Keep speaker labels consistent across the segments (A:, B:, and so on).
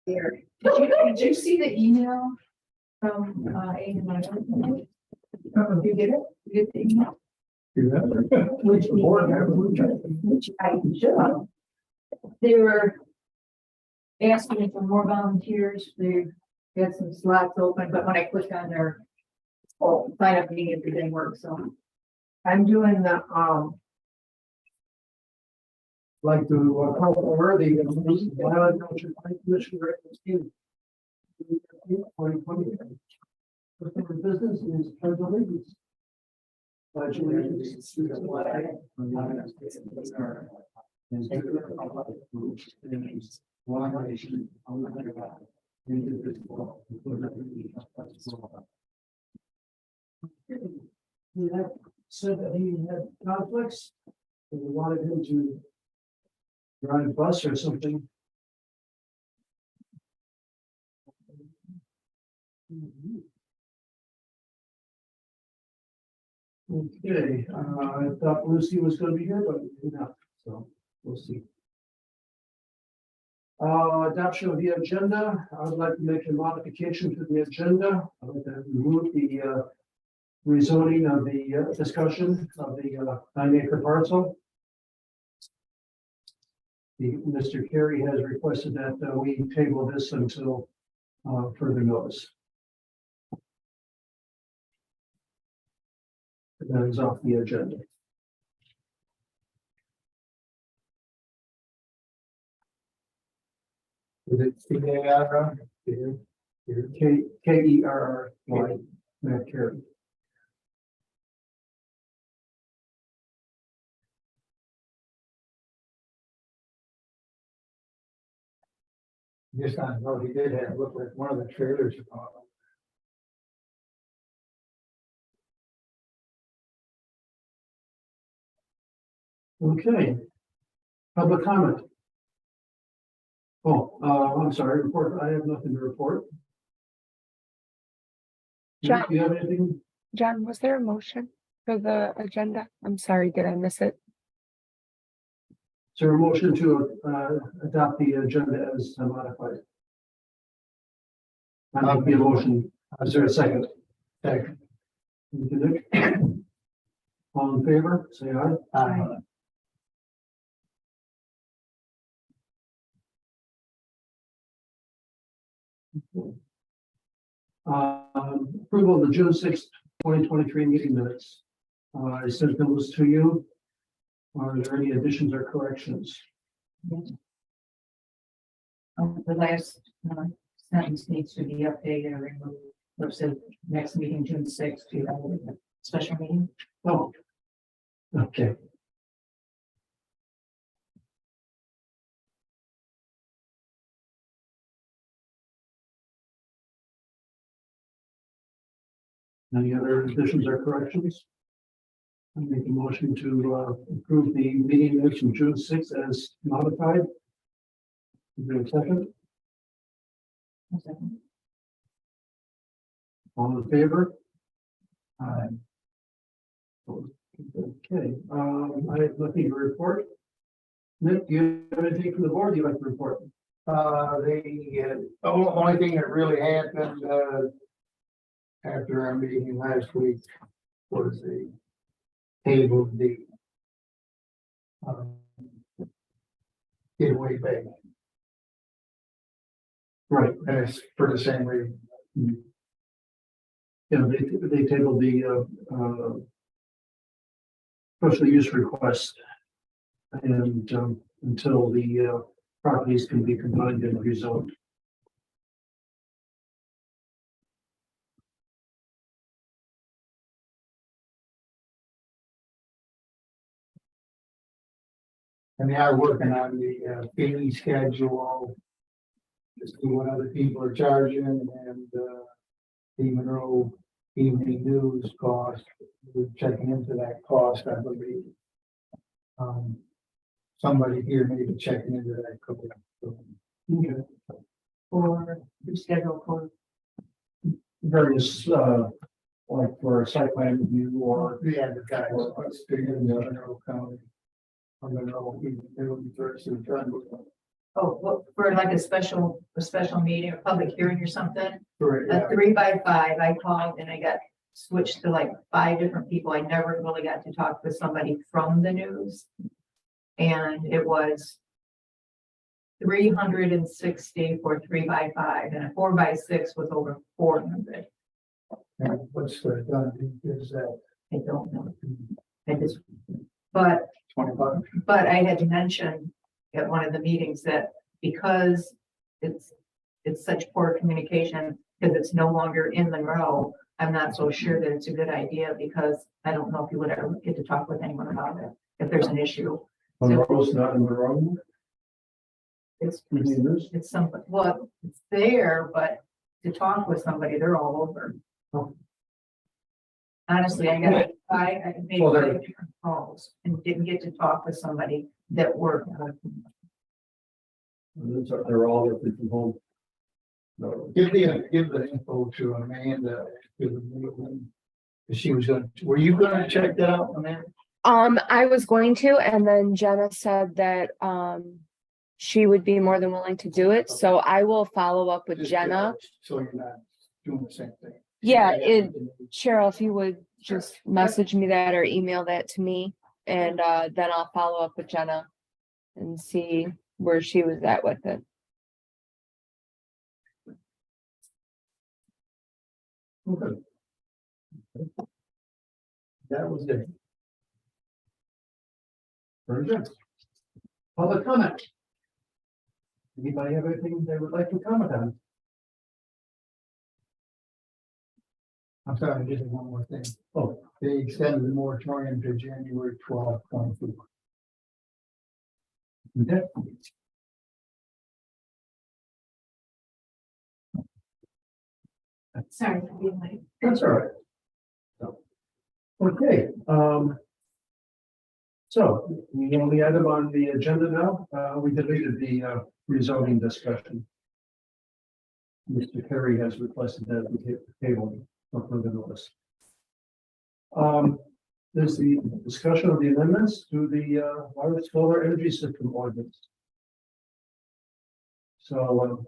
A: Here. Did you see the email from A and I? You get it? You get the email? Which I should. They were asking for more volunteers. They had some slots open, but when I clicked on their sign up meeting, it didn't work. So
B: I'm doing the, like to, call worthy of the Milan Township Planning Commission recommendation. 2020. First order of business is pledge allegiance. Pledge allegiance to the flag of the United States of America, and to the republic for which it stands, one nation, under God, indivisible, with liberty and justice for all. He had said that he had conflicts, and we wanted him to ride a bus or something. Okay, I thought Lucy was gonna be here, but maybe not, so we'll see. Adoption of the agenda, I would like to make a modification to the agenda. I would like to remove the rezoning of the discussion of the 9-acre parcel. Mr. Carey has requested that we table this until further notice. That is off the agenda. Is it C-A-R-R? K-E-R-R-Y, Matt Carey.
C: Just on note, he did have, look like one of the trailers.
B: Okay. Public comment. Oh, I'm sorry, report. I have nothing to report.
D: John.
B: Do you have anything?
D: John, was there a motion for the agenda? I'm sorry, did I miss it?
B: Is there a motion to adopt the agenda as modified? I make the motion. Is there a second?
C: Second.
B: Thank you, Nick. All in favor, say aye.
C: Aye.
B: Approval of the June 6th, 2023 meeting minutes. I sent those to you. Are there any additions or corrections?
A: the last sentence needs to be updated or removed. Or said next meeting, June 6th, to have a special meeting.
B: Oh. Okay. Any other additions or corrections? I make a motion to approve the meeting minutes from June 6th as modified. Is there a second?
A: One second.
B: All in favor? Aye. Okay, I have nothing to report. Nick, do you have anything from the board you'd like to report?
C: The only thing that really happened after our meeting last week was the table of the getaway bag.
B: Right.
C: And it's for the same reason.
B: Yeah, they tabled the special use request and until the properties can be combined and rezoned.
C: And they are working on the fee schedule, just see what other people are charging, and the Monroe Evening News cost. We're checking into that cost, I believe. Somebody here may be checking into that couple.
B: Okay.
A: Or reschedule for
B: Various like for a site plan review or
C: The advertising, in Monroe County. I'm Monroe Evening News versus Trundle.
A: Oh, what, for like a special meeting or public hearing or something,
C: For,
A: a 3x5, I called and I got switched to like 5 different people. I never really got to talk with somebody from the news. And it was 360 for 3x5 and a 4x6 was over 400.
C: and what's done is that
A: I don't know. I just, but
C: 25.
A: I had mentioned at one of the meetings that because it's such poor communication, because it's no longer in Monroe, I'm not so sure that it's a good idea because I don't know if you would ever get to talk with anyone about it, if there's an issue.
B: Monroe's not in Monroe.
A: It's,
B: News.
A: it's something, well, it's there, but to talk with somebody, they're all over.
B: Oh.
A: Honestly, I made
B: Well,
A: 5
B: they're-
A: different calls and didn't get to talk with somebody that worked.
B: They're all working from home. No.
C: Give the info to Amanda. She was were you gonna check that out, Amanda?
D: I was going to, and then Jenna said that, she would be more than willing to do it, so I will follow up with
C: Just,
D: Jenna.
C: So you're not doing the same thing.
D: Yeah, Cheryl, if you would just message me that or email that to me, and, then I'll follow up with Jenna and see where she was at with it.
B: Okay. That was it. Very good. Public comment. Anybody have anything they would like to comment on?
C: I'm sorry, just one more thing.
B: Oh,
C: They extended the moratorium to January 12th, 2024.
B: okay.
A: Sorry for being late.
B: That's all right. So, okay, so the only item on the agenda now, we deleted the rezoning discussion. Mr. Perry has requested that we hit the table for further notice. There's the discussion of the amendments to the wireless solar energy system ordinance. So,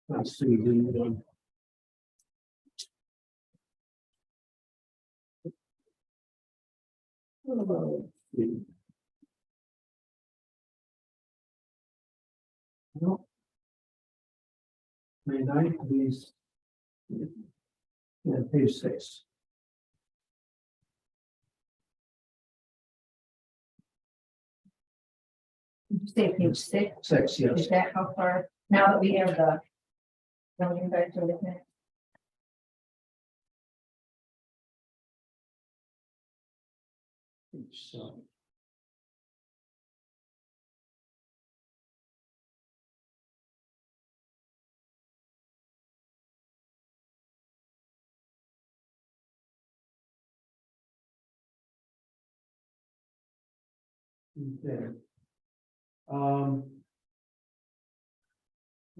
B: let's see, no. 29, please. Yeah, page 6.
A: Did you say page 6?
B: 6, yes.
A: Is that how far, now that we have the zoning back to the
B: So. Okay.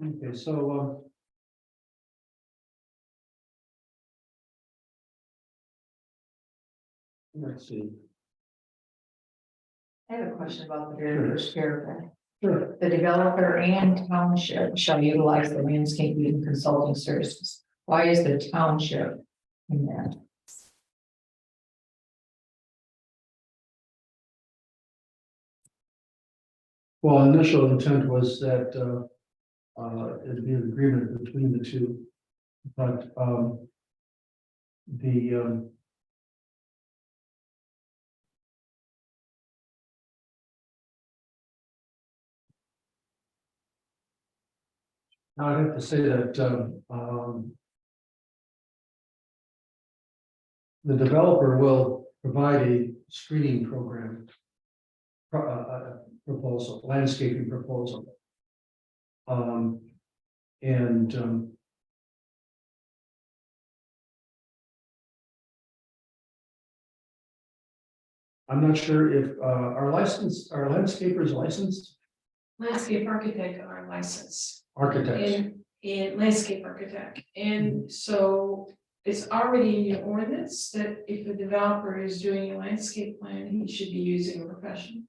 B: Okay, so, let's see.
A: I have a question about the very first paragraph.
B: Sure.
A: The developer and township shall utilize the landscaping and consulting services. Why is the township in that?
B: Well, initial intent was that it'd be an agreement between the two, but the I'd have to say that the developer will provide a screening program proposal, landscaping proposal. And I'm not sure if our landscapers licensed
E: Landscape architect are licensed
B: architects.
E: in landscape architect. And so it's already in your ordinance that if a developer is doing a landscape plan, he should be using a professional.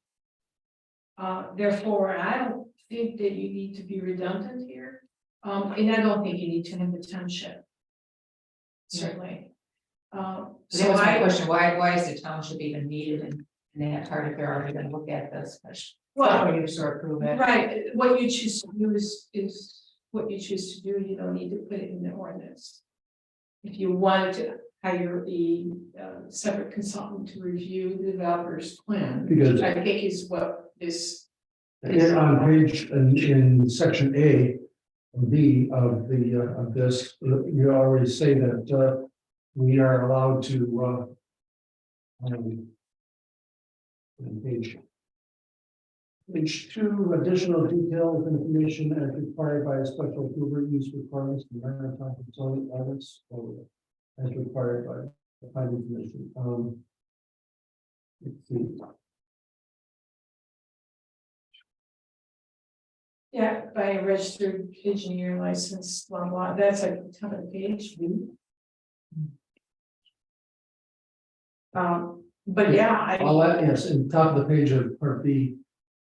E: Therefore, I don't think that you need to be redundant here, and I don't think you need to have the township. Certainly.
F: That
E: So
F: was my
E: I,
F: question, why is the township even needed in that part if they're already gonna look at this?
E: well,
F: Special use or approve it?
E: right, what you choose to do is what you choose to do, you don't need to put it in the ordinance. If you wanted to hire a separate consultant to review the developer's plan,
B: Because-
E: which I think is what this.
B: And on page, in section A, B of this, you already say that, we are allowed to, on page 2, additional details and information as required by a special approval use requirements, the maritime zoning ordinance, or as required by the planning commission. Let's see.
E: Yeah, by a registered engineer license, blah, blah, that's like a ton of page. But yeah,
B: All that, yes, in top of the page of part B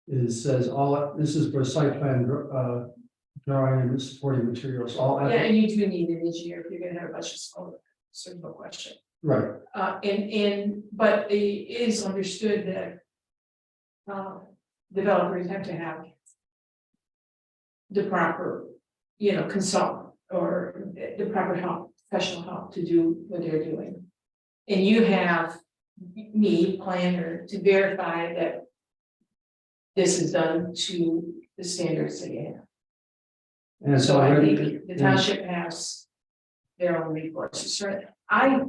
B: is says all, this is for site plan, drawing and supporting materials, all.
E: yeah, and you do need an engineer if you're gonna have a bunch of solar, so no question.
B: Right,
E: But it is understood that. Developers have to have. The proper, consultant or the proper help, professional help to do what they're doing. And you have me, planner, to verify that. This is done to the standards that you have.
B: and it's
E: So I
B: already,
E: think the township has their own resources, right? I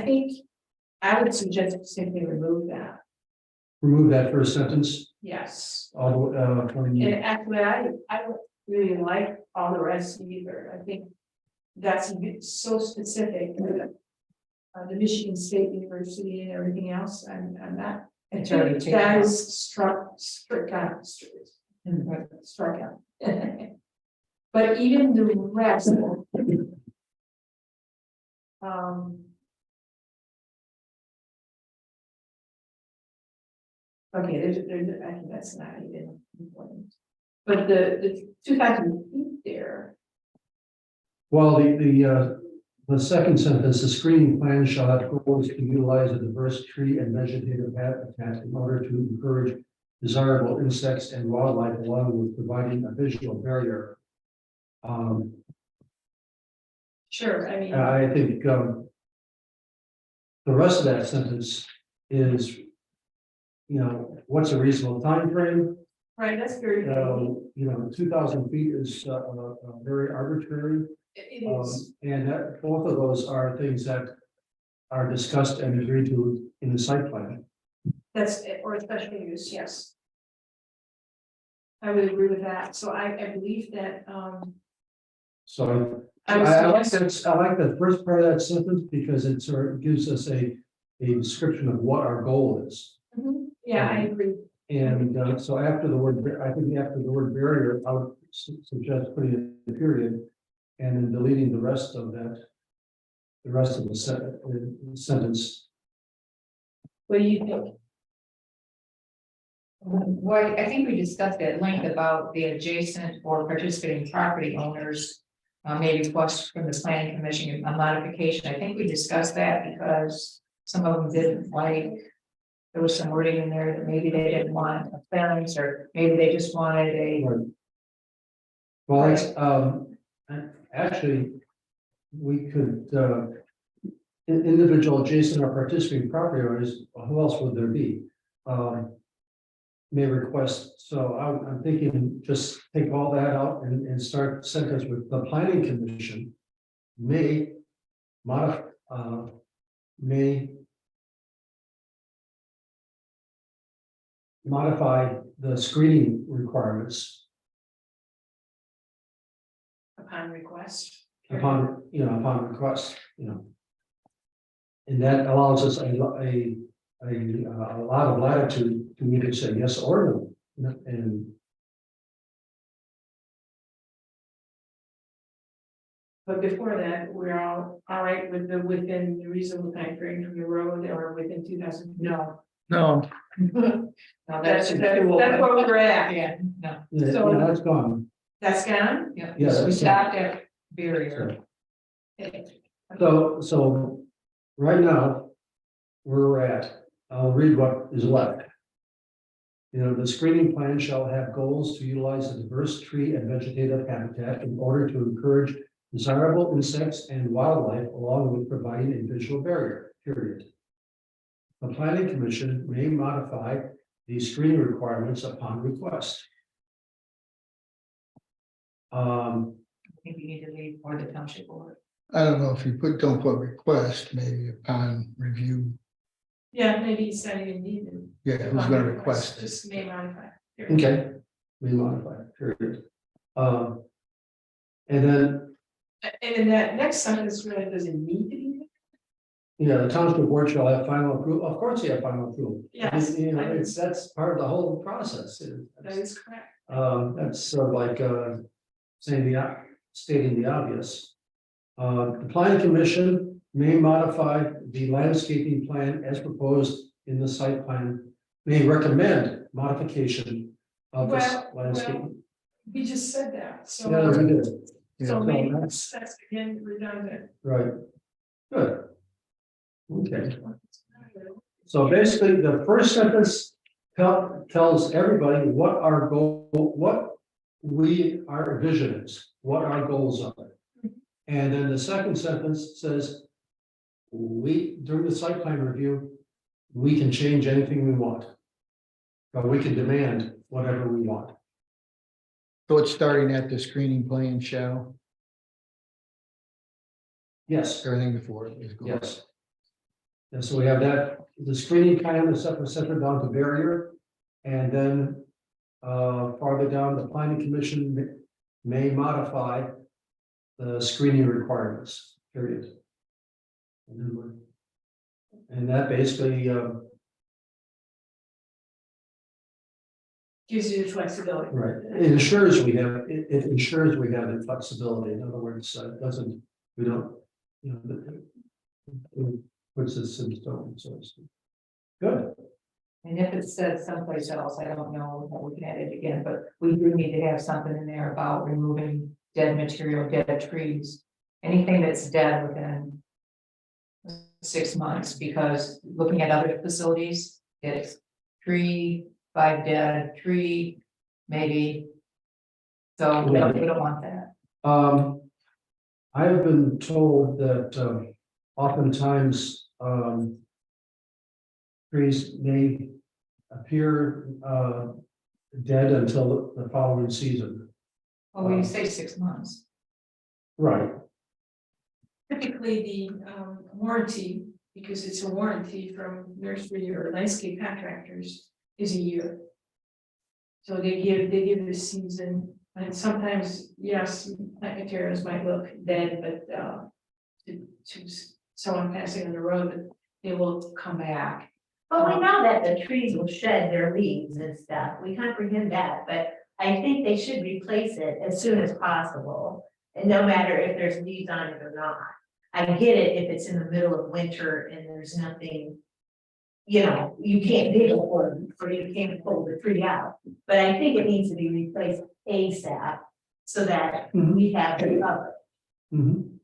E: think I would suggest simply remove that,
B: remove that first sentence,
E: yes.
B: all, from.
E: And actually, I don't really like all the rest either, I think that's a bit so specific. The Michigan State University and everything else, and that, I
F: It's already
E: think
F: taken
E: that
F: out.
E: is struck out. Struck out. But even the rest. Okay, I think that's not even important. But the 2,000 feet there,
B: Well, the second sentence, the screening plan shall have goals to utilize a diverse tree and vegetative habitat in order to encourage desirable insects and wildlife along with providing a visual barrier.
E: sure, I mean,
B: I think, the rest of that sentence is, what's a reasonable time frame?
E: right, that's very, vague.
B: 2,000 feet is, very arbitrary.
E: It is,
B: And that, both of those are things that are discussed and agreed to in the site plan.
E: that's, or special use, yes. I would agree with that, so I believe that,
B: So
E: I was.
B: I like that first part of that sentence because it sort of gives us a description of what our goal is.
E: Mhm. Yeah, I agree.
B: And so after the word, I think after the word barrier, I would suggest putting a period and then deleting the rest of that. The rest of the sentence.
E: What do you think?
F: Well, I think we discussed at length about the adjacent or participating property owners. May request from the planning commission a modification. I think we discussed that because some of them didn't like. There was some wording in there that maybe they didn't want a fence, or maybe they just wanted a.
B: Well, it's, actually, we could, individual adjacent or participating property owners, who else would there be? May request, so I'm thinking, just take all that out and start sentence with the planning commission. May modify the screening requirements
E: Upon request.
B: upon request, And that allows us a lot of latitude to either say yes or no, and
E: But before that, we're all right with within the reasonable time frame from the road or within 2000.
F: No.
B: No.
F: No,
E: That's
F: that's.
E: where we're at.
F: Yeah, no,
C: Yeah,
E: So-
C: yeah, that's gone.
E: That's gone?
F: yeah,
C: Yeah,
F: so we
C: that's-
F: stopped at barrier.
E: Okay.
B: So right now, where we're at, I'll read what is left. You know, the screening plan shall have goals to utilize a diverse tree and vegetative habitat in order to encourage desirable insects and wildlife along with providing a visual barrier, period. The planning commission may modify these screening requirements upon request.
F: I think you need to leave for the township board.
G: I don't know if you don't put request, maybe upon review,
E: Yeah, maybe it's not even needed.
G: yeah, who's gonna request it?
E: Just may modify.
B: Okay, may modify, period. And then,
E: And then that next sentence really doesn't need to be.
B: yeah, the township board shall have final approval, of course you have final approval.
E: Yes.
B: You know, that's part of the whole process.
E: That is correct.
B: That's sort of like, stating the obvious. The planning commission may modify the landscaping plan as proposed in the site plan, may recommend modification of this
E: Well,
B: landscape.
E: We just said that, so.
B: Yeah, we did,
E: So
B: Yeah.
E: maybe
B: So
E: that's again redundant.
B: right. Good. Okay, so basically, the first sentence tells everybody what our goal, what our vision is, what our goals are. And then the second sentence says, during the site plan review, we can change anything we want. Or we can demand whatever we want.
G: So it's starting at the screening plan shall,
B: Yes,
G: everything before it is going.
B: yes. And so we have that, the screening plan is separate down to barrier. And then farther down, the planning commission may modify the screening requirements, period. And that basically,
E: Gives you the flexibility.
B: right, it ensures we have, it ensures we have the flexibility. In other words, it doesn't, we don't, you know, it puts us in stone, so to speak. Good,
F: And if it says someplace else, I don't know, we can add it again, but we do need to have something in there about removing dead material, dead trees. Anything that's dead within 6 months, because looking at other facilities, it's tree, 5 dead, tree, maybe. So we don't want that.
B: I have been told that oftentimes trees may appear dead until the following season.
F: Well, when you say 6 months,
B: Right,
E: Typically, the warranty, because it's a warranty from nursery or landscape contractors, is a year. So they give the season, and sometimes, yes, plant materials might look dead, but to someone passing on the road, they will come back.
H: Well, we know that the trees will shed their leaves and stuff, we comprehend that, but I think they should replace it as soon as possible. And no matter if there's leaves on it or not. I get it if it's in the middle of winter and there's nothing. You know, you can't dig a hole or you can't pull the tree out, but I think it needs to be replaced ASAP. So that we have it covered,
B: mhm,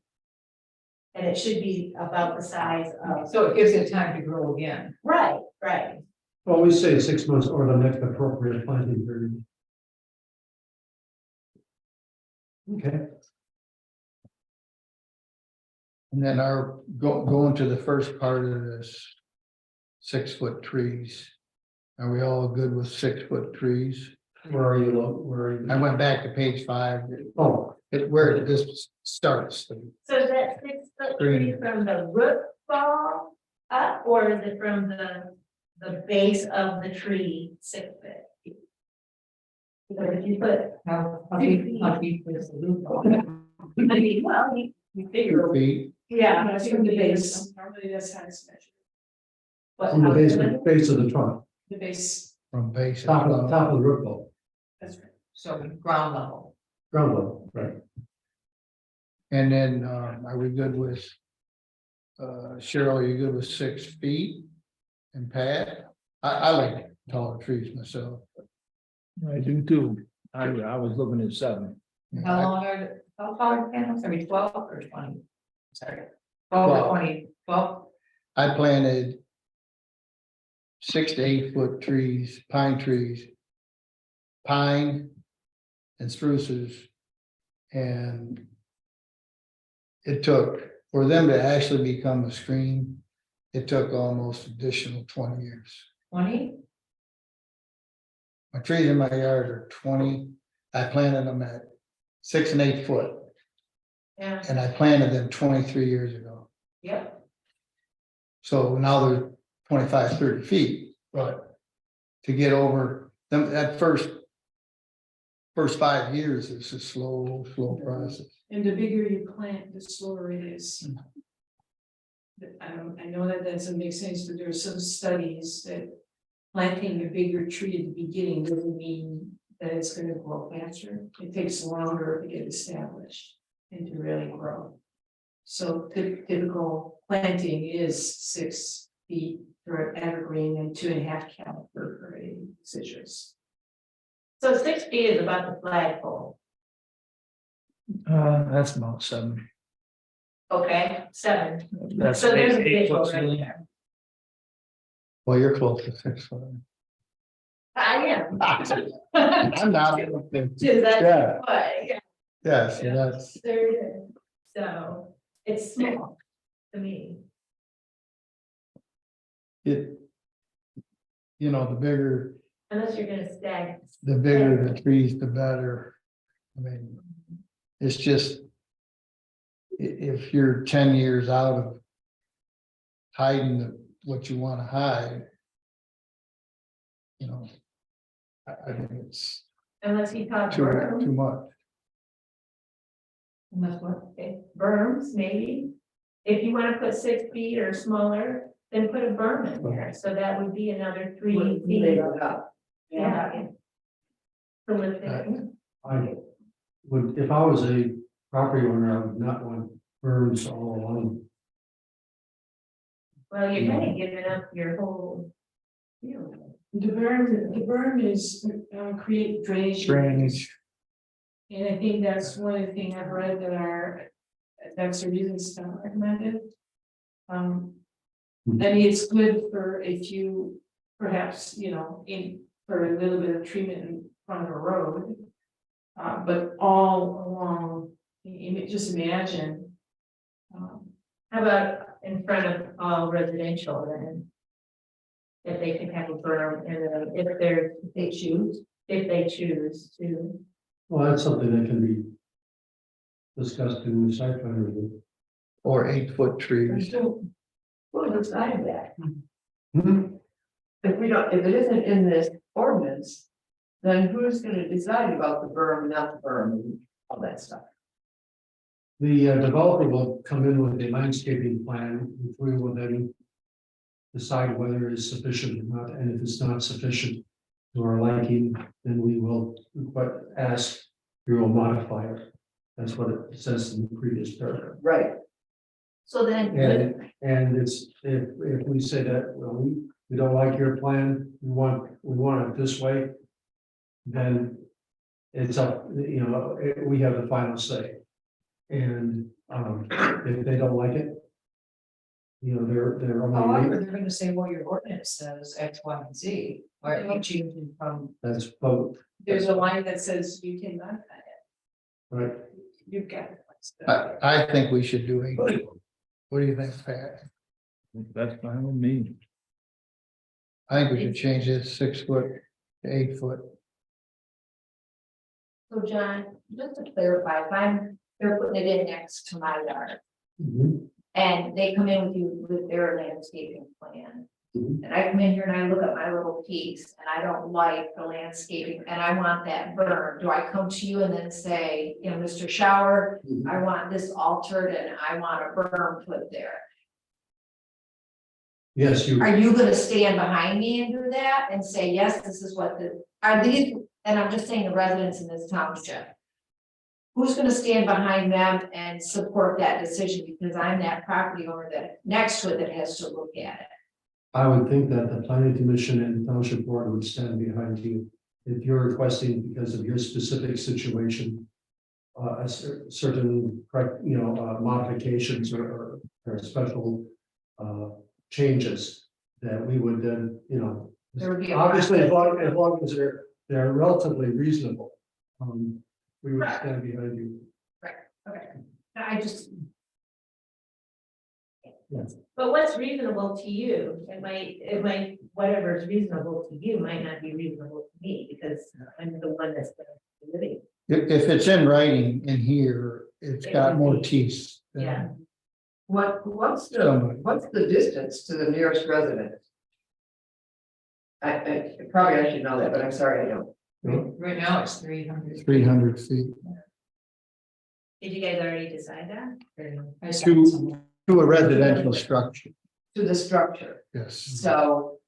H: and it should be about the size of,
F: so it gives it time to grow again.
H: right.
B: well, we say 6 months or the next appropriate planting period. Okay,
G: And then going to the first part of this 6-foot trees. Are we all good with 6-foot trees?
B: where are you, where are you?
G: I went back to page 5,
B: Oh,
G: where this starts.
H: So is that 6-foot tree from the root ball up, or is it from the base of the tree 6 foot? Because if you put,
F: How deep is the loop?
H: I mean, well, you figure,
G: 2 feet,
H: yeah.
E: That's from the base, normally that's how it's measured,
H: What,
B: from the base of the trunk,
E: the base,
G: from base.
B: top of the root ball,
E: that's right.
F: So ground level.
B: ground level, right?
G: And then, are we good with? Cheryl, are you good with 6 feet? And Pat? I like taller trees myself.
B: I do too. I was looking at 7.
F: How long are, how tall are the panels? I mean, 12 or 20? Sorry. 12 or
G: 12.
F: 20, 12?
G: I planted 6 to 8 foot trees, pine trees. Pine and spruces. And it took, for them to actually become a screen, it took almost additional 20 years.
F: 20?
G: My trees in my yard are 20, I planted them at 6 and 8 foot,
F: Yeah.
G: and I planted them 23 years ago.
F: Yep.
G: So now they're 25, 30 feet, but to get over them, that first 5 years, it's a slow process.
E: And the bigger you plant, the slower it is. I know that doesn't make sense, but there are some studies that planting a bigger tree at the beginning doesn't mean that it's gonna grow faster. It takes longer to get established and to really grow. So typical planting is 6 feet for evergreen and 2.5 caliber for a citrus.
H: So 6 feet is about the flagpole,
B: That's about 7.
H: okay, 7.
B: That's
H: So there's a
B: 8
H: visual
B: foot
H: right
B: ceiling.
H: there.
G: Well, you're close to 6 foot.
H: I am.
G: I'm not. I don't think-
H: Is that
G: Yeah.
H: what? Yeah,
G: Yeah, so that's,
H: there it is. So it's small to me.
G: it. You know,
H: Unless you're gonna stack.
G: the bigger the trees, the better. I mean, it's just. If you're 10 years out of. Hiding what you wanna hide. You know. I think it's
H: Unless you talk
G: too
H: berms,
G: much.
F: And that's what?
H: okay, berms maybe. If you wanna put 6 feet or smaller, then put a berm in there, so that would be another 3 feet. Yeah. To lift it.
B: I would, if I was a property owner, I would not want berms all along.
H: Well, you're kind of giving up your whole.
E: The berm is create drainage.
G: Drainage.
E: And I think that's one of the things I've read that's the reason it's not recommended. I mean, it's good for if you perhaps, for a little bit of treatment in front of a road. But all along, just imagine.
H: How about in front of all residential then? If they can have a berm and if they choose to.
B: Well, that's something that can be discussed in the site plan review.
G: Or 8 foot trees.
I: Who decided that?
B: Hmm?
I: If if it isn't in this ordinance, then who's gonna decide about the berm and not the berm and all that stuff?
B: The developer will come in with a landscaping plan, which we will then decide whether it is sufficient or not, and if it's not sufficient to our liking, then we will ask Bureau modifier. That's what it says in the previous paragraph.
I: Right.
H: So then.
B: And it's, if we say that, well, we don't like your plan, we want it this way. Then it's up, we have the final say. And if they don't like it. They're
F: However,
B: only,
F: they're gonna say, well, your ordinance says X, Y, and Z, or are you changing from?
B: that's both,
E: There's a line that says you can modify it.
B: right?
E: You've got it.
G: I think we should do 8 foot. What do you think, Pat?
B: That's fine with me.
G: I think we should change this 6 foot to 8 foot.
H: So John, just to clarify, if they're putting it in next to my yard. And they come in with their landscaping plan.
B: Mhm.
H: And I come in here and I look at my little piece and I don't like the landscaping and I want that berm. Do I come to you and then say, Mr. Shower, I want this altered and I want a berm put there?
B: Yes, you,
H: Are you gonna stand behind me and do that and say, yes, this is what are these, and I'm just saying the residents in this township.
F: who's gonna stand behind them and support that decision, because I'm that property owner that next to it that has to look at it.
B: I would think that the planning commission and township board would stand behind you. If you're requesting because of your specific situation. Certain, modifications or special. Changes that we would then,
F: There would be a
B: obviously, as
F: process.
B: long as they're relatively reasonable. We would stand behind you.
F: Okay, I just,
H: But what's reasonable to you, it might, whatever is reasonable to you might not be reasonable to me, because I'm the one that's living.
G: If it's in writing in here, it's got more teeth. than
H: Yeah.
I: What's
G: somebody.
I: the distance to the nearest resident? I probably I should know that, but I'm sorry, I don't.
F: right now it's 300.
G: 300 feet
H: Did you guys already decide that?
F: I saw
G: to,
F: somewhere.
G: to a residential structure.
I: To the structure,
G: Yes.
I: so.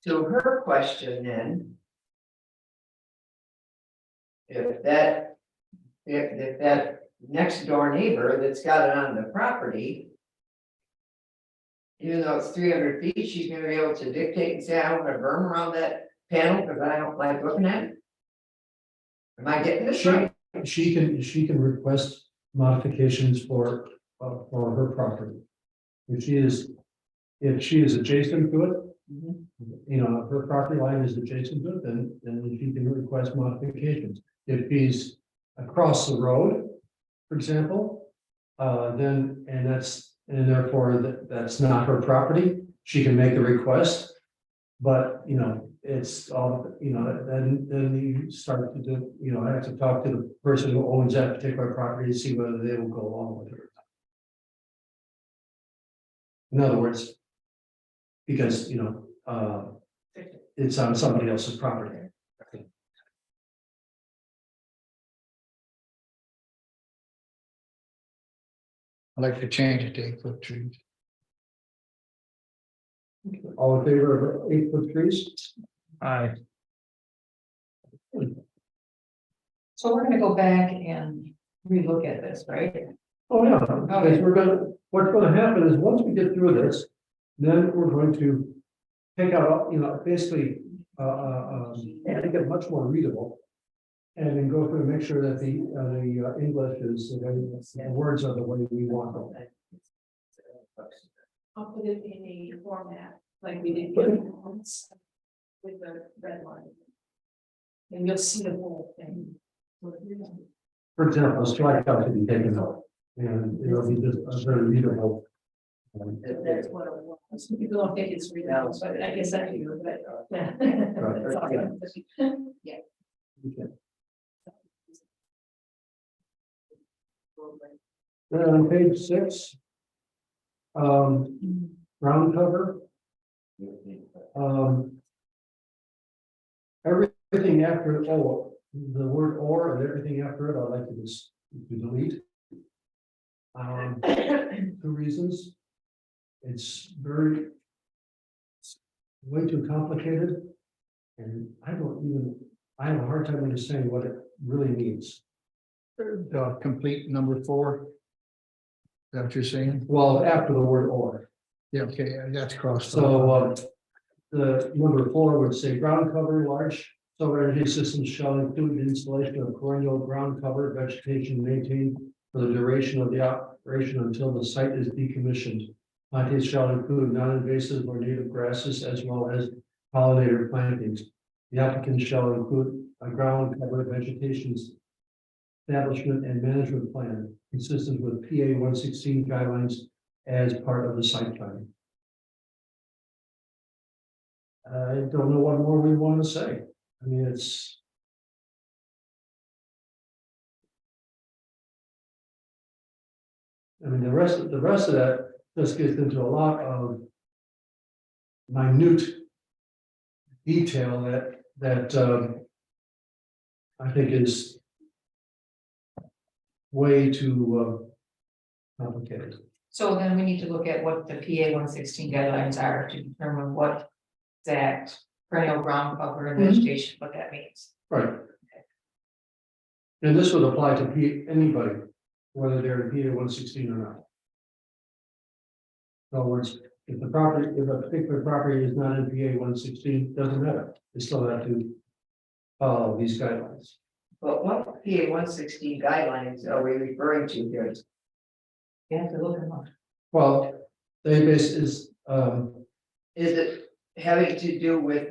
I: To her question then. If that next door neighbor that's got it on the property. Even though it's 300 feet, she's gonna be able to dictate and say, I want a berm around that panel because I don't like looking at it. Am I getting this right?
B: She can request modifications for her property. If she is adjacent to it, her property line is adjacent to it, then she can request modifications. If he's across the road, for example, therefore that's not her property, she can make a request. But, it's all, then you start to do, I have to talk to the person who owns that particular property to see whether they will go along with it. In other words, because, it's on somebody else's property.
G: I'd like to change it to 8-foot trees.
B: All in favor of 8-foot trees?
G: Aye.
F: So we're gonna go back and relook at this, right?
B: Oh, yeah, because what's gonna happen is, once we get through this, then we're going to take out, basically, make it much more readable. And then go through and make sure that the English is, the words are the way we want them.
E: I'll put it in a format like we did with the red line. And you'll see the whole thing.
B: For example, strikeout to be taken out, and it'll be just a very readable.
E: That's what it was. Some people don't think it's real, but I guess I do, but. Yeah. That's all right. Yeah.
B: Okay. Then on page 6. Ground cover. Everything after, the word or and everything after it, I'd like to just delete. 2 reasons. It's way too complicated. And I have a hard time understanding what it really means.
G: Complete number 4. Is that what you're saying?
B: Well, after the word or.
G: Yeah, okay, that's crossed.
B: So, the number 4 would say ground cover, large solar energy systems shall include the installation of perennial ground cover vegetation maintained for the duration of the operation until the site is decommissioned. Plantings shall include non-invasive or native grasses as well as pollinator plantings. The applicant shall include a ground cover vegetation establishment and management plan consistent with PA 116 guidelines as part of the site plan. I don't know what more we want to say. I mean, the rest of that just gets into a lot of minute detail that I think is way too complicated.
F: So then we need to look at what the PA 116 guidelines are to determine what that perennial ground cover and vegetation, what that means.
B: Right. And this would apply to anybody, whether they're in PA 116 or not. In other words, if a particular property is not in PA 116, doesn't matter, they still have to follow these guidelines.
I: But what PA 116 guidelines are we referring to here?
F: You have to look them up.
B: Well, they base is,
I: Is it having to do with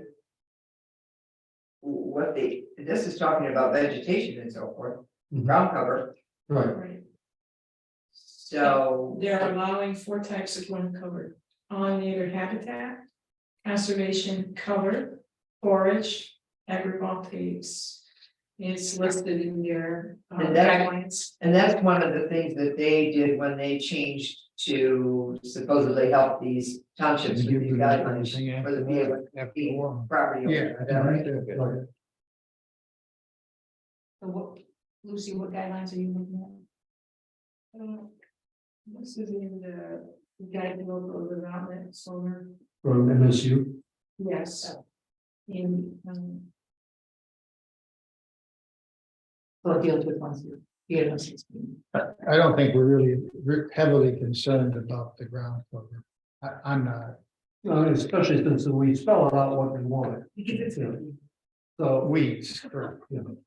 I: what this is talking about vegetation and so forth, ground cover,
B: right,
E: Right.
I: so.
E: They're allowing 4 types of ground cover: on native habitat, conservation cover, forage, agrivoltaics. It's listed in their
I: And that-
E: guidelines.
I: And that's one of the things that they did when they changed to supposedly help these townships with these guidelines for the PA 116 property. owners.
G: Yeah. I can read that.
B: right.
F: So what, Lucy, what guidelines are you looking
E: This is in the guide to local development solar.
B: From MSU,
E: Yes. In,
F: at? So it deals with ones here, PA 116.
G: I don't think we're really heavily concerned about the ground cover. I'm not.
B: you know, especially since we spell out what we want. So
G: Weeds, for, you know.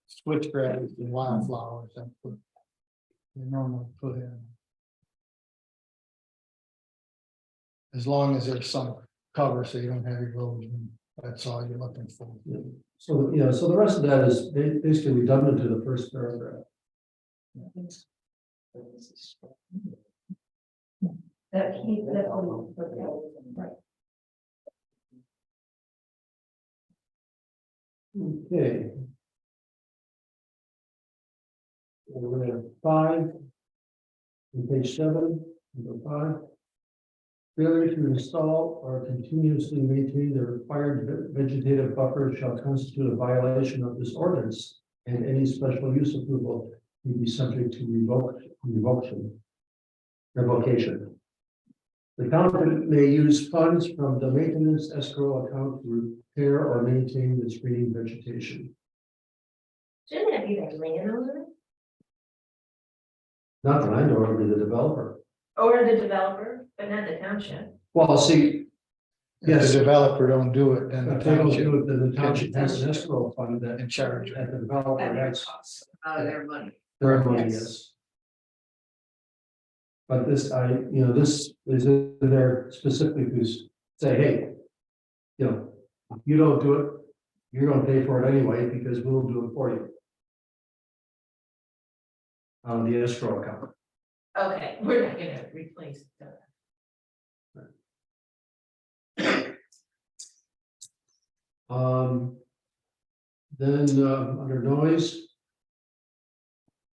G: Switchgrass and wildflowers, that's what they normally put in. As long as there's some cover, so you don't have erosion, that's all you're looking for.
B: So, yeah, so the rest of that is basically redundant to the first paragraph. Okay. And we're gonna have 5. On page 7, number 5. Failure to install or continuously maintain the required vegetative buffer shall constitute a violation of this ordinance, and any special use approval may be subject to revocation. The township may use funds from the maintenance escrow account to repair or maintain the screening vegetation.
H: Shouldn't that be the landowner
B: Not the landowner, it'd be the developer.
H: or the developer, but not the township?
B: Well, see,
G: If
B: yes,
G: the developer don't do it, then the
B: if they don't
G: township
B: do it, then the township has an escrow fund that
G: in charge.
B: at the developer,
E: at their
B: that's
E: cost.
I: Out of their money.
B: their money,
E: Yes.
B: yes. But this, this is in there specifically to say, hey, you know, if you don't do it, you're gonna pay for it anyway, because we'll do it for you. On the escrow account.
H: Okay, we're not gonna replace the.
B: Then, under noise.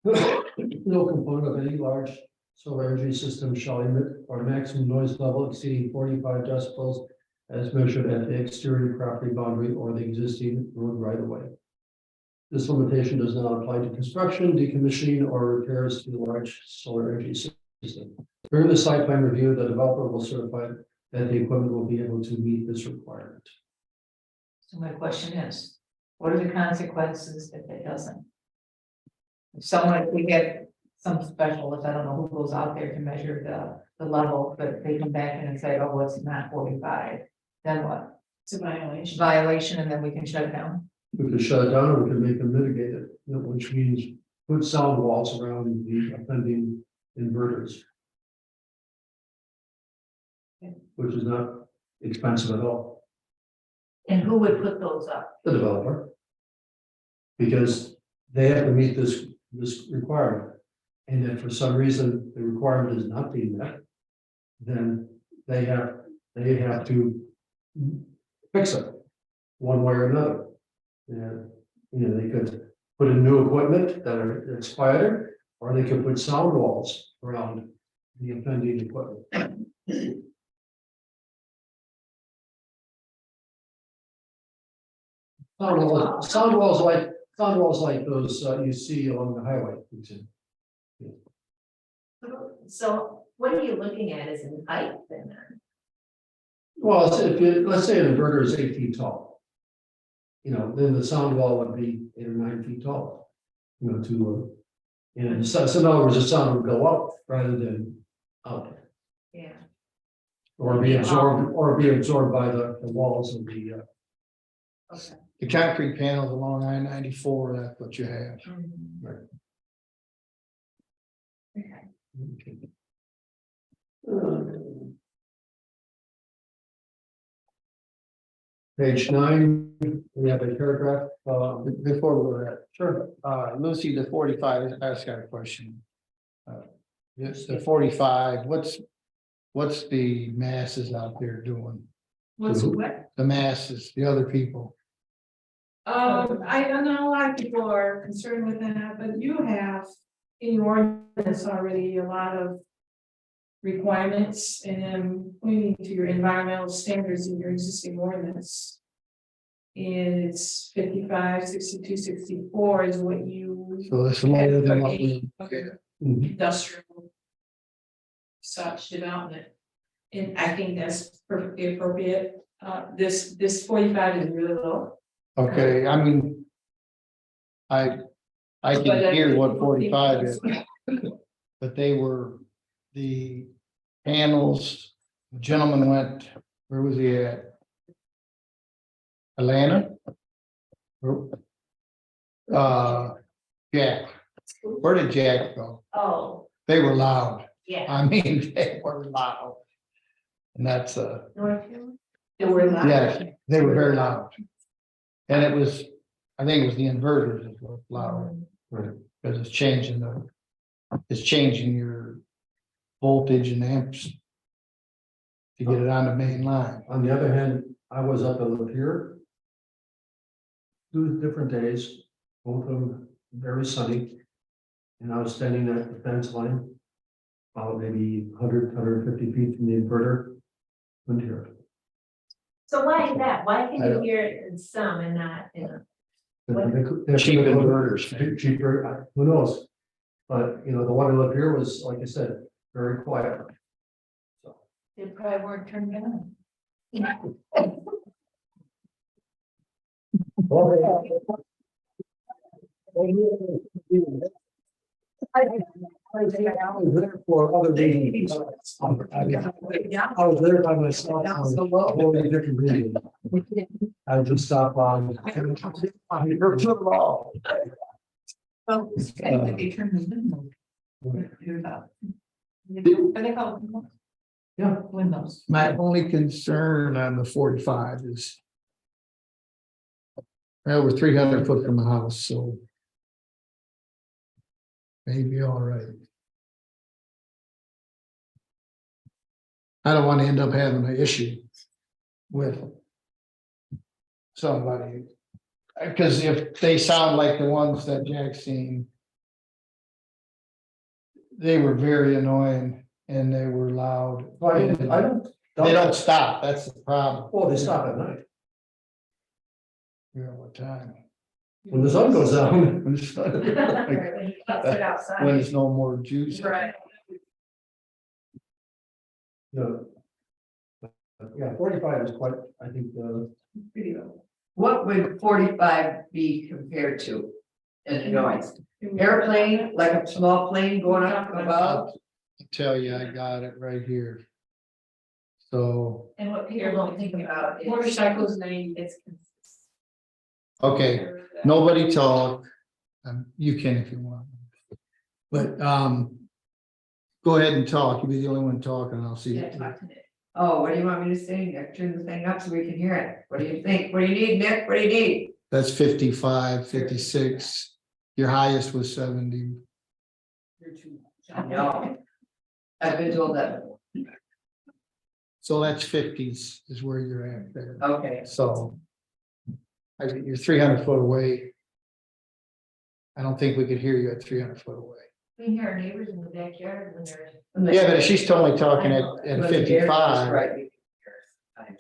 B: No component of any large solar energy system shall emit or maximum noise level exceeding 45 decibels as measured at the exterior property boundary or the existing road right of way. This limitation does not apply to construction, decommissioning, or repairs to the large solar energy system. During the site plan review, the developer will certify that the equipment will be able to meet this requirement.
F: So my question is, what are the consequences if it doesn't? If someone, if we get some specialist, I don't know who goes out there to measure the level, but they come back in and say, oh, it's not 45, then what?
E: It's a violation.
F: Violation, and then we can shut it down.
B: We could shut it down, or we could make them mitigate it, which means put sound walls around the offending inverters. Which is not expensive at all,
H: And who would put those up?
B: the developer. Because they have to meet this requirement. And if for some reason the requirement is not being met, then they have to fix it one way or another. And, they could put in new equipment that are expired, or they could put sound walls around the offending equipment. Sound walls like those you see along the highway.
H: So what are you looking at as in height then?
B: Well, let's say an inverter is 8 feet tall. Then the sound wall would be 8 or 9 feet tall. you know, to, and so in other words, the sound would go up rather than up,
F: Yeah.
B: or be absorbed by the walls of the,
F: Okay.
G: The concrete panels along I-94, that's what you have.
F: Okay.
B: Page 9, we have a paragraph,
G: Before we go there,
B: sure,
G: Lucy, the 45, I just got a question. Yes, the 45, what's the masses out there doing?
E: What's what?
G: The masses, the other people.
E: I don't know, a lot of people are concerned with that, but you have in your ordinance already a lot of requirements and pointing to your environmental standards in your existing ordinance. And it's 55, 62, 64 is what you.
G: So it's lower than what we.
E: Okay.
B: Mhm.
E: Industrial. Such development. And I think that's perfectly appropriate. This 45 is really low.
G: Okay, I mean. I
E: But,
G: can hear what 45 is. But they were the panels, the gentleman went, where was he at? Atlanta? Jack, where did Jack go?
H: Oh,
G: They were loud,
H: yeah.
G: I mean, they were loud. And that's,
E: They were loud.
G: yes, they were very loud. And it was, I think it was the inverters that were loud,
B: right.
G: because it's changing your voltage and amps to get it on the main line.
B: On the other hand, I was up at Lapeer. 2 different days, both of them very sunny. And I was standing at the fence line, about maybe 150 feet from the inverter. Couldn't hear it.
H: So why is that? Why can
G: I
H: you
G: don't-
H: hear it in some and not in a?
G: Cheap inverters.
B: Cheaper, who knows? But, you know, the one in Lapeer was, like I said, very quiet. So,
H: They probably weren't turned on.
B: I was there for other reasons. I was there by myself on a wholly different reason. I just stopped on.
F: Well, it's kind of like they turn the window. Are they called windows?
B: Yeah.
F: Windows.
G: My only concern on the 45 is. Well, we're 300 foot from the house, so. Maybe all right. I don't want to end up having an issue with somebody. Because if they sound like the ones that Jack's seen, they were very annoying and they were loud.
B: I don't.
G: They don't stop, that's the problem.
B: Well, they stop at night.
G: You know what time?
B: When the sun goes down.
G: When it's-
H: Right, when you can't sit outside.
G: when there's no more juice.
H: Right.
B: No. Yeah, 45 is quite, I think,
E: Pretty low.
I: What would 45 be compared to in the noise? Airplane, like a small plane going up above?
G: I'll tell you, I got it right here. So,
H: And what people don't think about is.
E: Motorcycles 90.
H: It's.
G: okay, nobody talk. You can if you want. But, go ahead and talk. You'll be the only one talking. I'll see.
H: Yeah, talk to Nick.
I: Oh, what do you want me to say? Nick? Turn the thing up so we can hear it. What do you think? What do you need, Nick? What do you need?
G: That's 55, 56. Your highest was 70.
I: No. I've been told that.
G: So that's 50s is where you're at there.
I: Okay.
G: So. I think you're 300 foot away. I don't think we could hear you at 300 foot away.
H: We can hear our neighbors in the backyard when they're.
G: Yeah, but if she's only talking at
I: But the air is
G: 55,
I: right.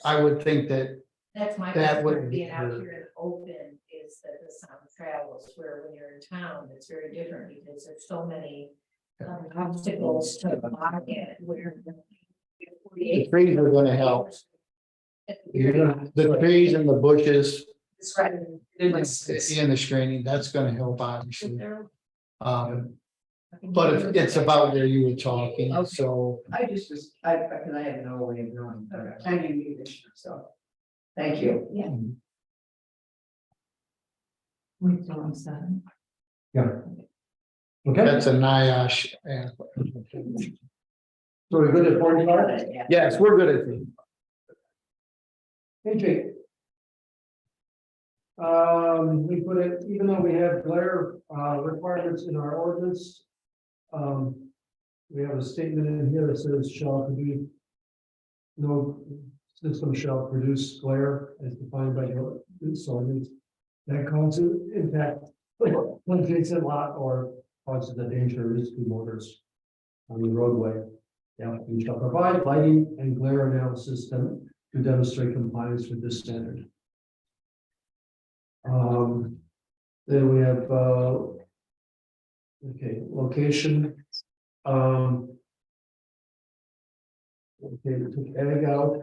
G: I would think that
H: That's my.
G: That
H: concern,
G: wouldn't
H: being
G: be
H: out
G: her.
H: here and open is that the sound travels, where when you're in town, it's very different because there's so many. Obstacles to block it where.
G: the trees are gonna help. The trees and the bushes
E: It's right.
G: And the screening, that's gonna help obviously. But it's about where you were talking, so.
I: I just was, because I have no way of knowing, but I knew you this, so. Thank you.
F: Yeah. We still on 7.
B: Okay,
G: That's a NIOSH.
B: so we're good at 45?
G: Yes, we're good at it.
B: Hey, Jake. We put it, even though we have glare requirements in our ordinance. We have a statement in here that says shall produce. No system shall produce glare as defined by the ordinance, so it means that causes impact. One adjacent lot or causes a danger or risk to motors on the roadway. Yeah, we shall provide lighting and glare analysis to demonstrate compliance with this standard. Then we have, okay, location. Okay, we took ag out,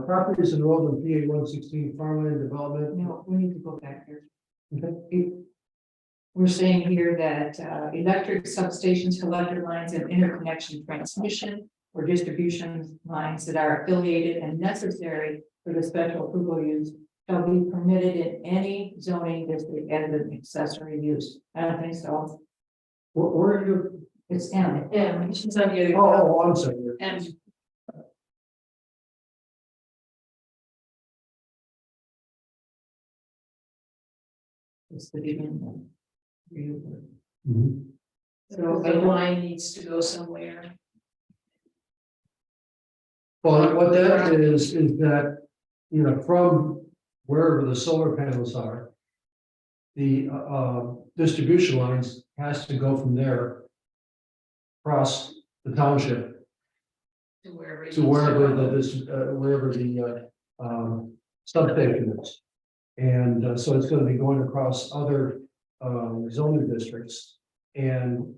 B: properties enrolled in PA 116 farmland development.
F: No, we need to go back here.
B: Okay.
F: We're saying here that electric substations, collector lines and interconnection transmission or distribution lines that are affiliated and necessary for the special approval use shall be permitted in any zoning district as an accessory use. I don't think so.
B: Where are you?
F: It's M.
E: Yeah, she's on the other.
B: Oh, I'm sorry.
E: And
F: It's the beginning.
B: Mhm.
E: so the line needs to go somewhere.
B: Well, what that is that, you know, from wherever the solar panels are. The distribution lines has to go from there. Across the township
E: To wherever. it
B: to
E: needs
B: wherever
E: go.
B: wherever the substation is. And so it's gonna be going across other zoning districts and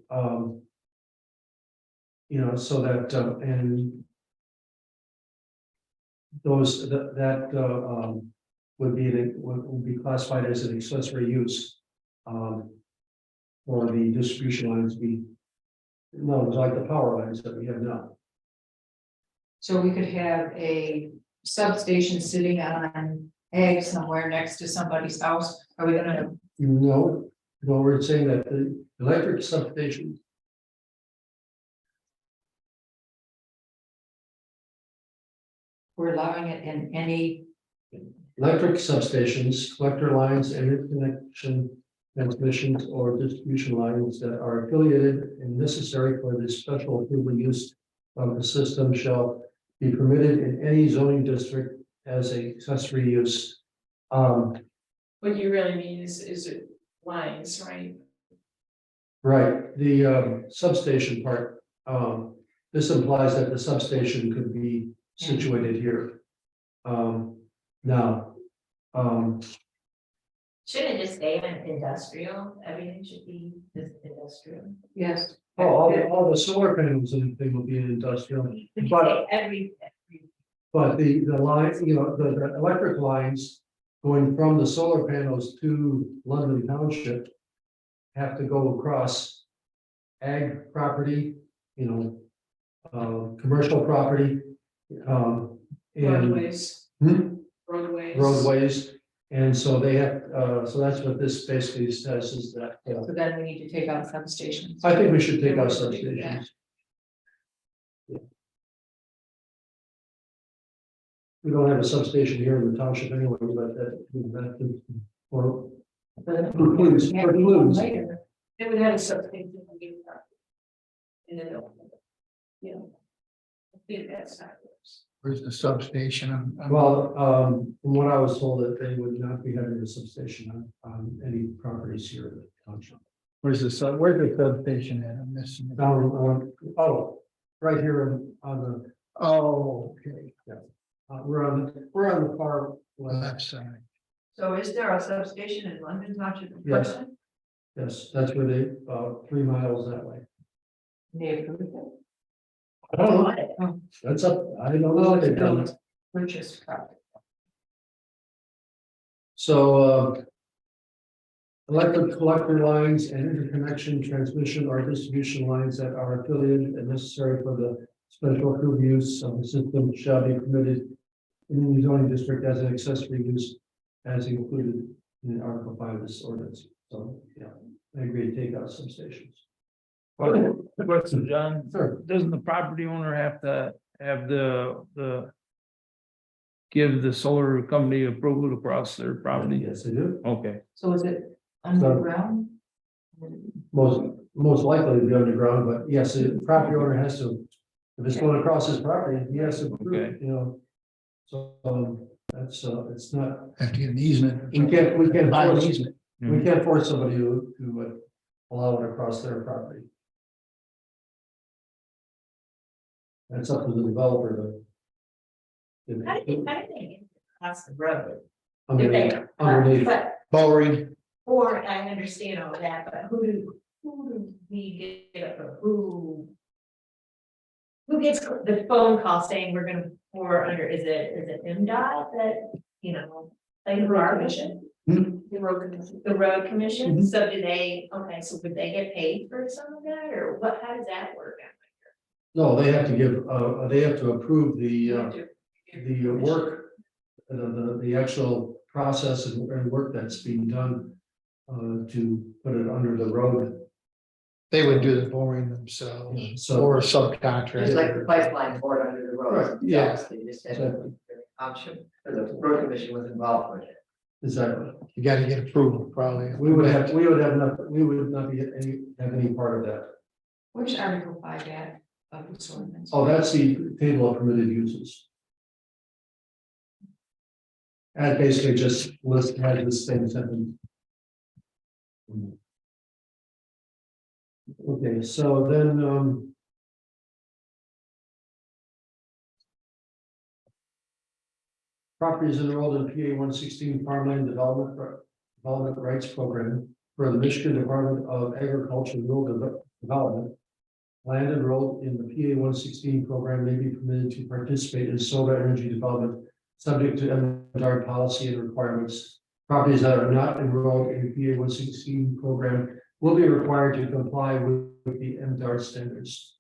B: you know, so that and those that would be classified as an accessory use. For the distribution lines no, it's like the power lines that we have now.
F: So we could have a substation sitting on ag somewhere next to somebody's house. Are we gonna,
B: No, we're saying that the electric substation.
F: we're allowing it in any,
B: Electric substations, collector lines, and interconnection transmissions or distribution lines that are affiliated and necessary for the special approval use of the system shall be permitted in any zoning district as a accessory use.
E: What you really mean is it lines, right?
B: Right, the substation part, this implies that the substation could be situated here. Now,
H: Shouldn't it just stay in industrial? Everything should be just industrial.
F: yes.
B: all the solar panels and everything will be in industrial, but,
H: Every.
B: but the lines, you know, the electric lines going from the solar panels to London Township have to go across ag property, you know, commercial property, and
E: Roadways.
B: Hmm?
E: Roadways.
B: roadways. And so they have, so that's what this basically says is that,
F: So then we need to take out substations.
B: I think we should take out
E: Yeah, we should do that.
B: substations. We don't have a substation here in the township anyway, but that, or. Precludes,
F: Yeah, we want
B: precludes.
F: later.
E: They would have a substation. And then, you know. I think that's how it works.
G: Where's the substation?
B: Well, from what I was told that they would not be having a substation on any properties here in the township.
G: Where's the substation at? I'm missing it.
B: Down on, oh, right here on the,
G: Oh, okay,
B: we're on the far left.
G: left side.
I: So is there a substation in London Township?
B: Yes. Yes, that's where they, 3 miles that way.
F: They approved it.
B: I don't know. That's up, I don't know what they've done.
F: Purchase property.
B: So, electric collector lines and interconnection, transmission or distribution lines that are affiliated and necessary for the special approved use of the system shall be permitted in the zoning district as an accessory use as included in Article 5 of this ordinance. So, yeah, I agree to take out some stations.
J: Question, John,
B: Sure.
J: doesn't the property owner have to have the give the solar company approval to cross their property?
B: Yes, they do.
J: Okay,
F: So is it underground?
B: Most likely to be underground, but yes, the property owner has to, if it's going across his property, he has to,
J: Okay.
B: you know. So, that's, it's not,
G: Have to get an easement.
B: we can't
G: Buy an
B: force,
G: easement.
B: we can't force somebody to allow it across their property. That's up to the developer to.
H: I think across the road.
B: I
H: If
B: mean,
H: they,
B: underneath.
H: but,
G: Boring.
H: or I understand all that, but who do we get, who gets the phone call saying we're gonna pour under, is it MDOT that, you know, like the road commission?
E: The road commission.
H: The road commission,
B: Mhm.
H: so do they, okay, so would they get paid for some of that, or what, how does that work out?
B: No, they have to give, they have to approve the work, the actual process and work that's being done. To put it under the road.
G: They would do the boring themselves
B: So-
G: or a
I: It's like the
G: subcontractor.
I: pipeline board under the road.
B: Right, yeah.
I: They just had a option, or the road commission was involved with it.
B: Exactly.
G: You gotta get approval probably.
B: We would not have any part of that.
F: Where's Article 5 at of this ordinance?
B: Oh, that's the table of permitted uses. And basically just list, had this same sentence. Okay, so then, properties enrolled in PA 116 Farmland Development Rights Program for the Michigan Department of Agriculture and Rural Development. Land enrolled in the PA 116 program may be permitted to participate in solar energy development, subject to MDR policy and requirements. Properties that are not enrolled in the PA 116 program will be required to comply with the MDR standards.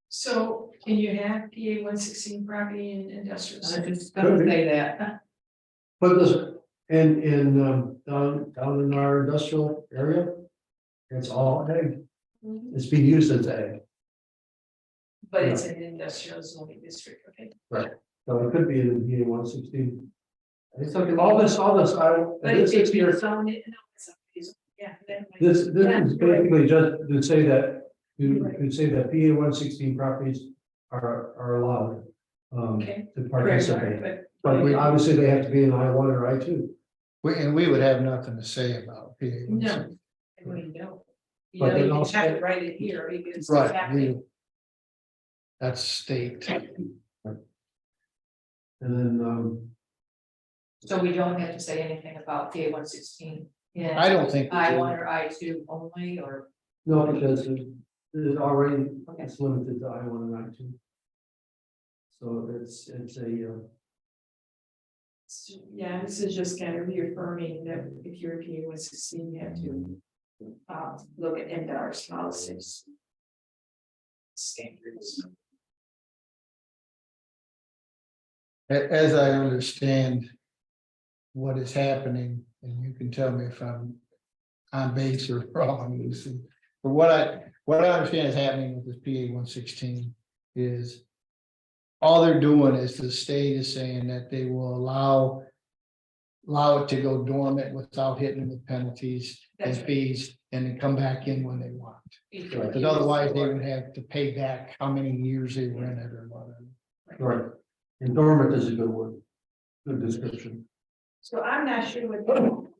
E: So can you have PA 116 property in industrial?
F: I was
E: zone?
F: just gonna say that.
B: But this, down in our industrial area, it's all ag. It's being used as ag.
E: But it's an industrial zoning district, okay?
B: So it could be in the PA 116. It's okay, all this,
E: But
B: this
E: it's
B: is here.
E: zone, no, it's, yeah. that might-
B: This
E: Yeah,
B: is basically just to say that, to say that PA 116 properties are allowed.
E: Okay.
B: To participate,
E: But-
B: but obviously they have to be in I1 or I2.
G: And we would have nothing to say about PA.
E: No, I wouldn't know. You
B: But
E: know,
B: then
E: you
B: also-
E: have to write it here because. it's
G: Right,
E: happening.
G: that's state.
B: And then,
F: So we don't have to say anything about PA 116. Yeah.
G: I don't think. we do.
F: I1 or I2 only, or
B: no, because it already, it's limited to I1 and I2. So it's a,
E: Yeah, this is just kind of reaffirming that if you're a PA 116, you have to look at MDR's policies. Standards.
G: As I understand what is happening, and you can tell me if I'm on base or wrong, Lucy. But what I understand is happening with this PA 116 is all they're doing is the state is saying that they will allow it to go dormant without hitting them with penalties and
E: That's right.
G: fees, and then come back in when they want.
B: Right.
G: Because otherwise they would have to pay back how many years they were in it or whatever.
B: right. And dormant is a good word, good description.
E: So I'm not sure what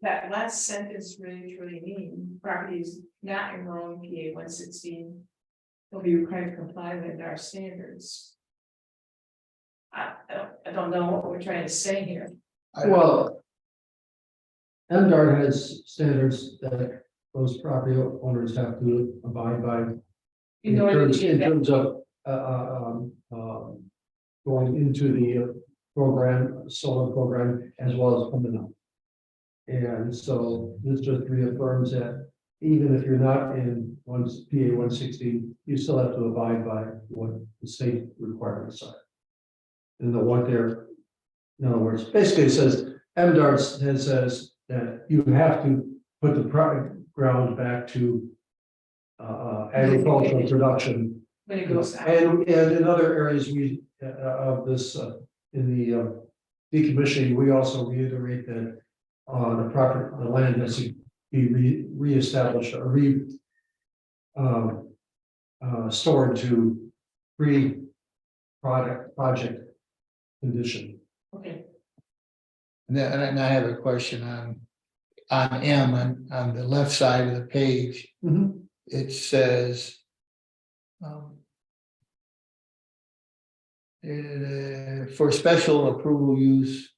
E: that last sentence really truly mean, properties not enrolled in PA 116 will be required to comply with our standards. I don't know what we're trying to say here.
B: Well, MDR has standards that those property owners have to abide by.
E: In order to
B: In
E: get that,
B: terms of, going into the program, solar program, as well as coming out. And so this just reaffirms that even if you're not in PA 160, you still have to abide by what the state requirements are. And the what they're, in other words, basically it says, MDARS says that you have to put the ground back to agricultural production.
E: When it goes out.
B: And in other areas of this, in the decommissioning, we also reiterate that the land has to be reestablished or stored to project condition.
E: Okay,
G: And then, and I have a question on M, on the left side of the page, it says. For special approval use.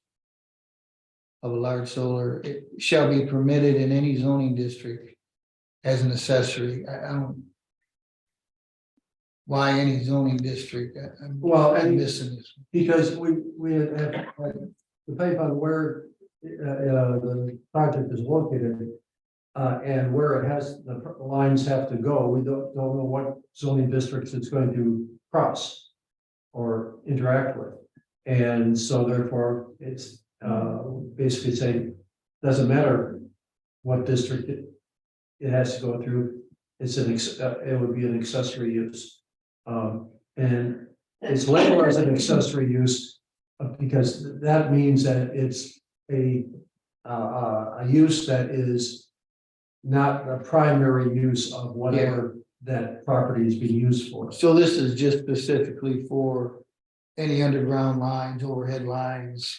G: Of a large solar, it shall be permitted in any zoning district as an accessory. I don't. Why any zoning district? I'm missing this.
B: Because we have, depending on where the project is located. And where it has, the lines have to go, we don't know what zoning districts it's going to cross. Or interact with, and so therefore it's basically saying, doesn't matter what district it has to go through, it's it would be an accessory use. And it's labeled as an accessory use because that means that it's a use that is not the primary use of whatever that property is being used for.
G: So this is just specifically for any underground lines, overhead lines,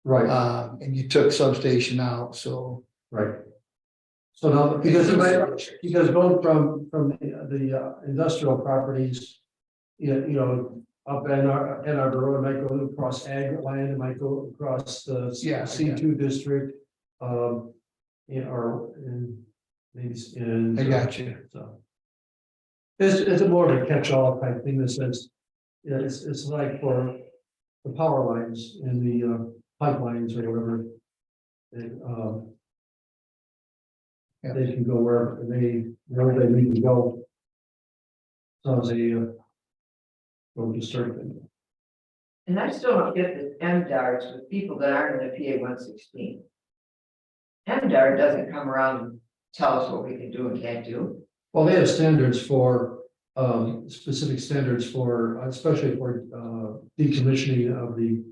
B: Right,
G: and you took substation out, so.
B: right. So now, because going from the industrial properties, you know, up in our road, it might go across ag land, it might go across the C2 district, or in maybe in.
G: I got you.
B: So. It's a more of a catch-all type thing that says, it's like for the power lines and the pipelines or whatever. They can go wherever they need to go. So as they go to certain.
I: And I still don't get the MDARS with people that aren't in the PA 116. MDAR doesn't come around and tell us what we can do and can't do.
B: Well, they have standards for, specific standards for, especially for, decommissioning of the,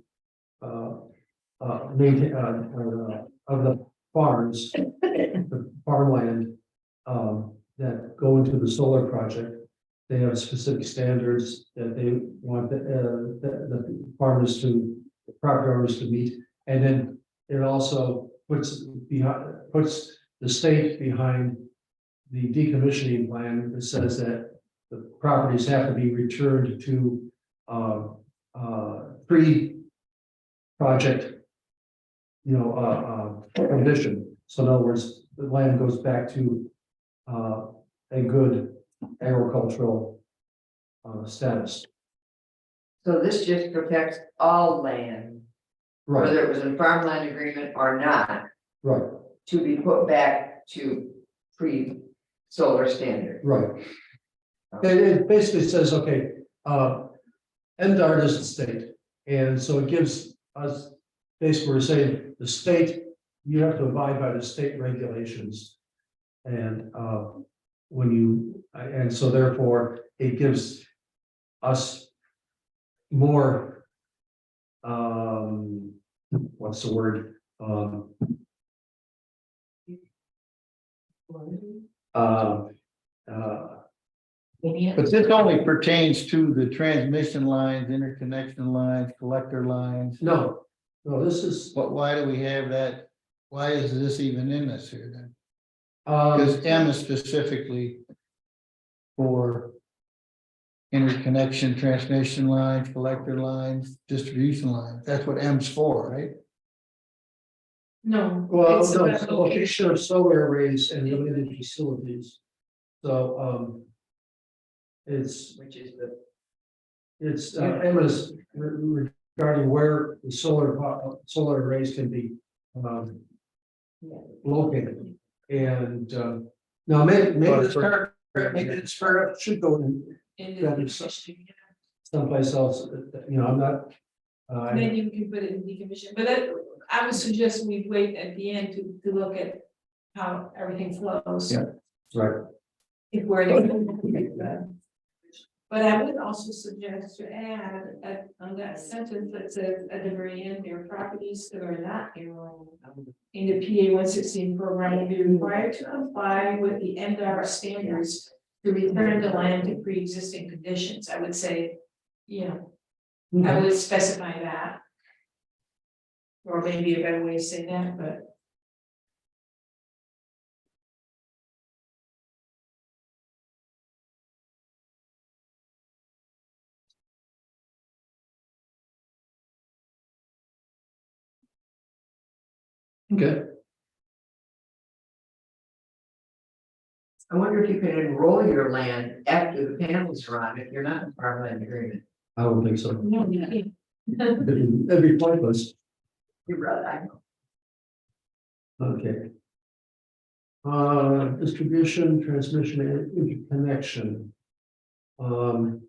B: of the farms, the farmland, that go into the solar project. They have specific standards that they want the farmers the property owners to meet. And then it also puts the state behind the decommissioning plan that says that the properties have to be returned to pre-project, condition. So in other words, the land goes back to a good agricultural status.
I: So this just protects all land,
B: Right,
I: whether it was in farmland agreement or not,
B: right,
I: to be put back to pre-solar standard.
B: right. It basically says, okay, MDARD is the state, and so it gives us, basically we're saying, the state, you have to abide by the state regulations. And and so therefore, it gives us more, what's the word?
G: But this only pertains to the transmission lines, interconnection lines, collector lines.
B: No, this is,
G: But why do we have that? Why is this even in this here then? Because M is specifically for interconnection, transmission lines, collector lines, distribution lines. That's what M's for, right?
E: no.
B: well,
E: it's
B: no,
E: about
B: location of solar arrays and related facilities. So, it's
I: Which is the,
B: M is regarding where the solar arrays can be located. And, now maybe this part, maybe this part should go in That is- someplace else, I'm not.
E: Then you can put it in decommission, but that, I would suggest we wait at the end to look at how everything flows.
B: Yeah. Right.
E: If we're. But I would also suggest to add on that sentence that says at the very end, there are properties that are not enrolled in the PA 116 program will be required to comply with the MDR standards to return the land to pre-existing conditions. I would say, I would specify that. Or maybe a better way to say that, but.
B: Okay.
I: I wonder if you can enroll your land after the panels are on, if you're not in farmland agreement.
B: I don't think so.
E: No, you can't.
B: That'd be pointless.
I: You're right, I know.
B: Okay. Distribution, transmission, and interconnection. All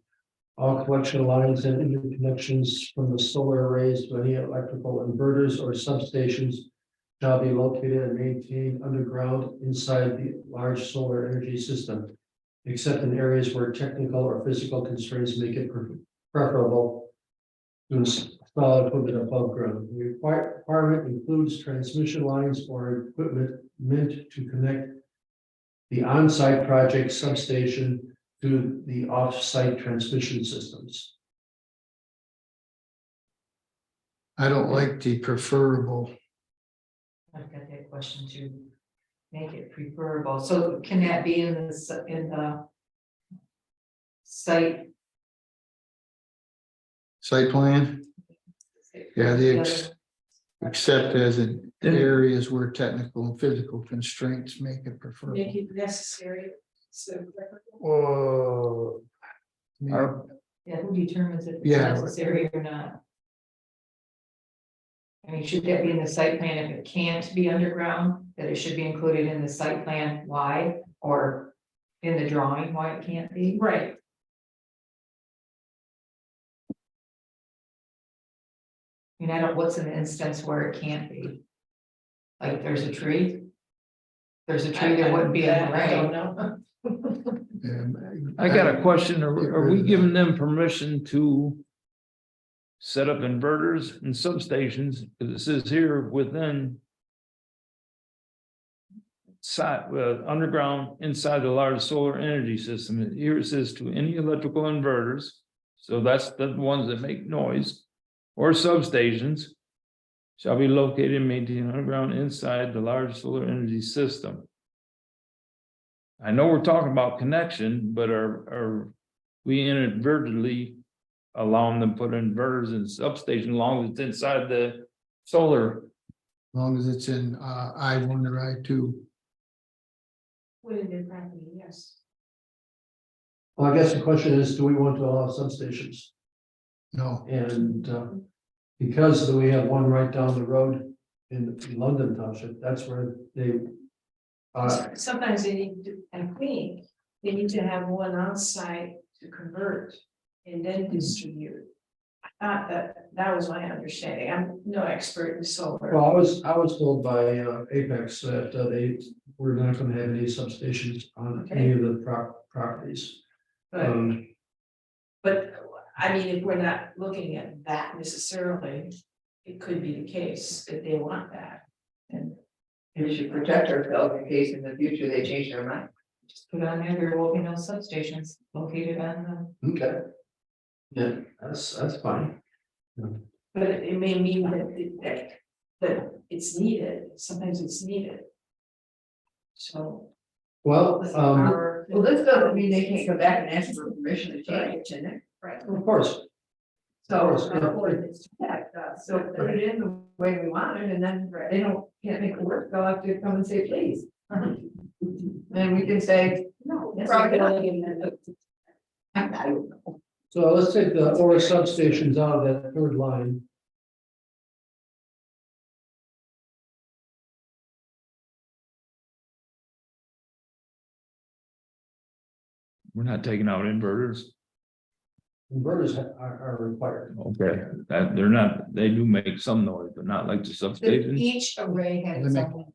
B: collection lines and interconnections from the solar arrays to any electrical inverters or substations shall be located and maintained underground inside the large solar energy system, except in areas where technical or physical constraints make it preferable to install equipment above ground. The requirement includes transmission lines or equipment meant to connect the on-site project substation to the off-site transmission systems.
G: I don't like the preferable.
F: I've got that question to make it preferable. So can that be in the site?
G: Site plan, yeah, except as in areas where technical and physical constraints make it preferable.
E: Make it necessary. So.
G: Or.
F: Yeah, who determines if it's
G: Yeah.
F: necessary or not? I mean, should that be in the site plan if it can't be underground, that it should be included in the site plan why, or in the drawing why it can't be?
E: Right.
F: I mean, what's an instance where it can't be? Like there's a tree? There's a tree that wouldn't be in the
E: I don't
F: right.
E: know.
J: I got a question. Are we giving them permission to set up inverters and substations? Because it says here within underground inside the large solar energy system. Here it says to any electrical inverters. So that's the ones that make noise or substations shall be located and maintained underground inside the large solar energy system. I know we're talking about connection, but are we inadvertently allowing them to put inverters in substation as long as it's inside the solar?
G: As long as it's in I-1 or I-2.
E: Within their property, yes.
B: Well, I guess the question is, do we want to allow substations?
G: No,
B: And because we have one right down the road in London Township, that's where they.
E: Sometimes they need to, I think, they need to have one on site to convert and then distribute. I thought that was my understanding. I'm no expert in solar.
B: Well, I was told by Apex that they were not going to have any substations on any of the properties.
E: But I mean, if we're not looking at that necessarily, it could be the case that they want that. And
I: We should protect ourselves in case in the future they change their mind.
F: Just put on there, there will be no substations located on
B: Okay. Yeah, that's fine.
E: but it may mean that it's needed. Sometimes it's needed. So.
B: Well,
I: Well, this doesn't mean they can't come back and ask for permission to change it, can they?
E: Right.
B: of course,
I: So,
B: yeah.
I: our ordinance protect us. So put it in the way we want it, and then they can't make it work, they'll have to come and say, please. Then we can say, no, that's probably not. I don't know.
B: So let's take the or substations out of that third line.
J: We're not taking out inverters.
B: Inverters are required.
J: Okay, that, they're not, they do make some noise, but not like the substation,
F: Each array has its own.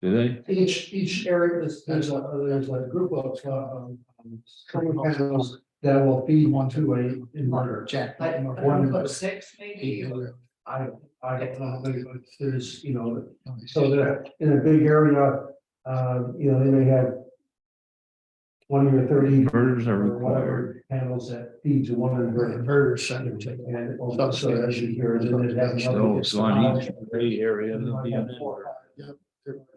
J: do they?
B: Each area, there's a group of, solar panels that will feed one to a inverter.
G: Jack.
F: Like,
B: One,
F: put 6 maybe, or-
B: I don't know, but there's, you know, so that in a big area, you know, they may have 20 or 30
J: Inverters are
B: or
J: required.
B: whatever panels that feed to one inverter.
G: Inverter center.
B: And also as you hear, then they have
J: So on each gray area, there'll be an inverter.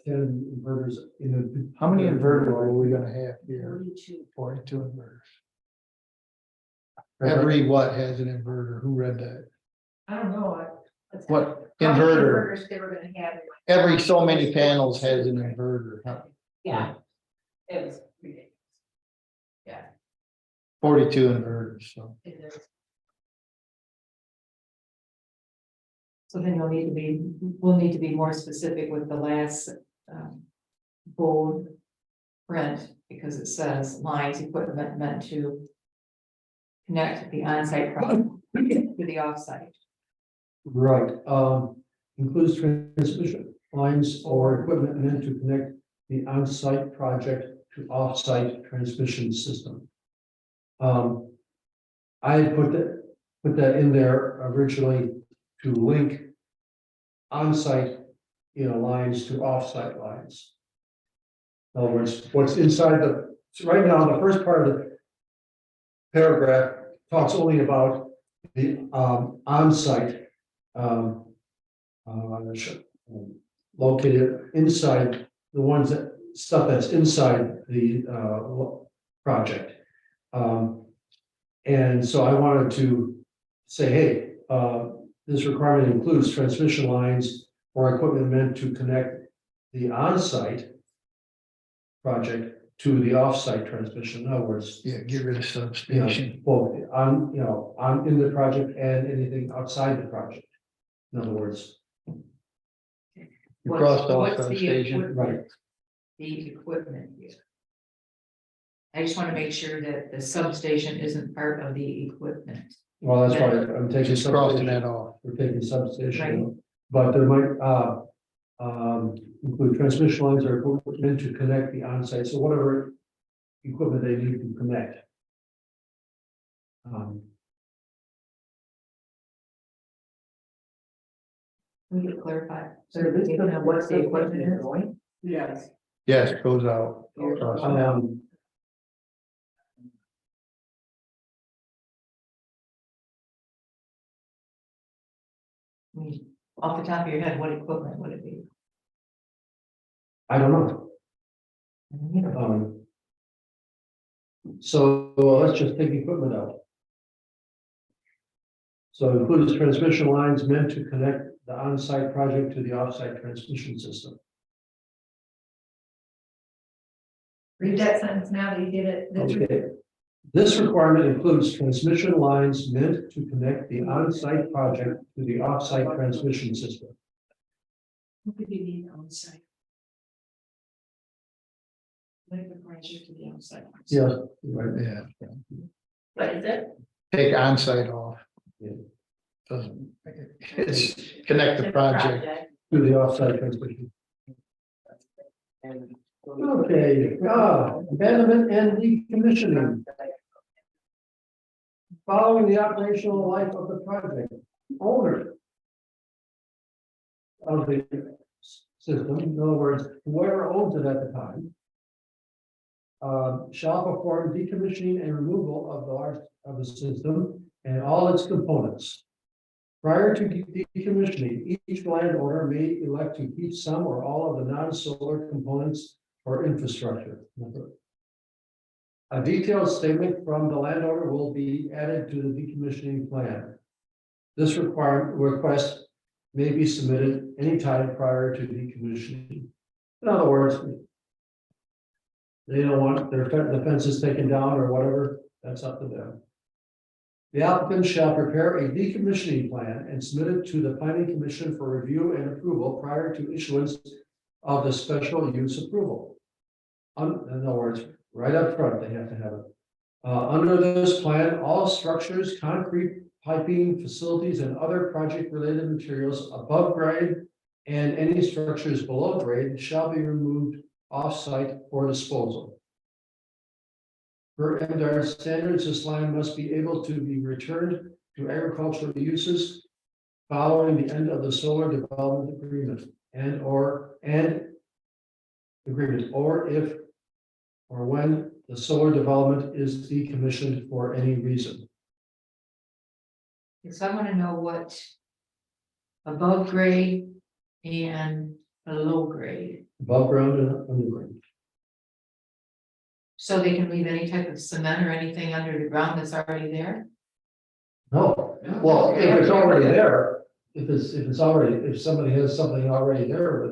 B: 10 inverters in a.
G: How many inverters are we gonna have here? 42 inverters. Every what has an inverter? Who read that?
I: I don't know.
G: What
H: How many
G: inverter?
H: inverters they were gonna have?
G: Every so many panels has an inverter.
H: Yeah. It was ridiculous.
G: 42 inverters, so.
F: So then we'll need to be more specific with the last bold print, because it says lines, equipment meant to connect the on-site product to the off-site.
B: Right, includes transmission lines or equipment meant to connect the on-site project to off-site transmission system. I had put that in there originally to link on-site, you know, lines to off-site lines. In other words, what's inside so right now, the first part of the paragraph talks only about the on-site located inside the ones stuff that's inside the project. And so I wanted to say, hey, this requirement includes transmission lines or equipment meant to connect the on-site project to the off-site transmission. In other words,
G: Yeah, get rid of
B: you know,
G: substation.
B: both I'm in the project and anything outside the project. In other words,
G: You crossed off
F: What's the
G: substation.
F: equipment?
B: right,
F: The equipment here. I just want to make sure that the substation isn't part of the equipment.
B: well, that's why I'm taking.
G: Just crossing
B: substation.
G: that off.
B: We're taking substation,
F: Right.
B: but there might include transmission lines or equipment to connect the onsite, so whatever equipment they need to connect.
F: We get clarified.
I: So this is
F: What's the equipment is?
I: going?
E: Yes.
G: Yes, it goes out. Crossing out.
F: I mean, off the top of your head, what equipment would it be?
B: I don't know. So let's just take equipment out. So it includes transmission lines meant to connect the on-site project to the off-site transmission system.
H: Read that sentence now that you did it.
B: Okay. This requirement includes transmission lines meant to connect the on-site project to the off-site transmission system.
E: What could you need on site? Like the project to the outside.
B: Yeah, right.
G: Yeah,
H: What is it?
G: take onsite off.
B: Yeah.
G: Doesn't, it's connect the project.
B: To the off-site transmission. Okay, abandonment and decommissioning. Following the operational life of the project, owner of the system, in other words, whoever owns it at the time, shall perform decommissioning and removal of the system and all its components. Prior to decommissioning, each landowner may elect to keep some or all of the non-solar components or infrastructure. A detailed statement from the landowner will be added to the decommissioning plan. This request may be submitted anytime prior to decommissioning. In other words, they don't want the fences taken down or whatever, that's up to them. The applicant shall prepare a decommissioning plan and submit it to the planning commission for review and approval prior to issuance of the special use approval. In other words, right up front, they have to have Under this plan, all structures, concrete piping, facilities, and other project-related materials above grade and any structures below grade shall be removed off-site for disposal. Per MDR standards, this land must be able to be returned to agricultural uses following the end of the solar development agreement or if or when the solar development is decommissioned for any reason.
F: Because I want to know what above grade and below grade,
B: Above ground and underground.
F: so they can leave any type of cement or anything under the ground that's already there.
B: No, well, if it's already there, if somebody has something already there,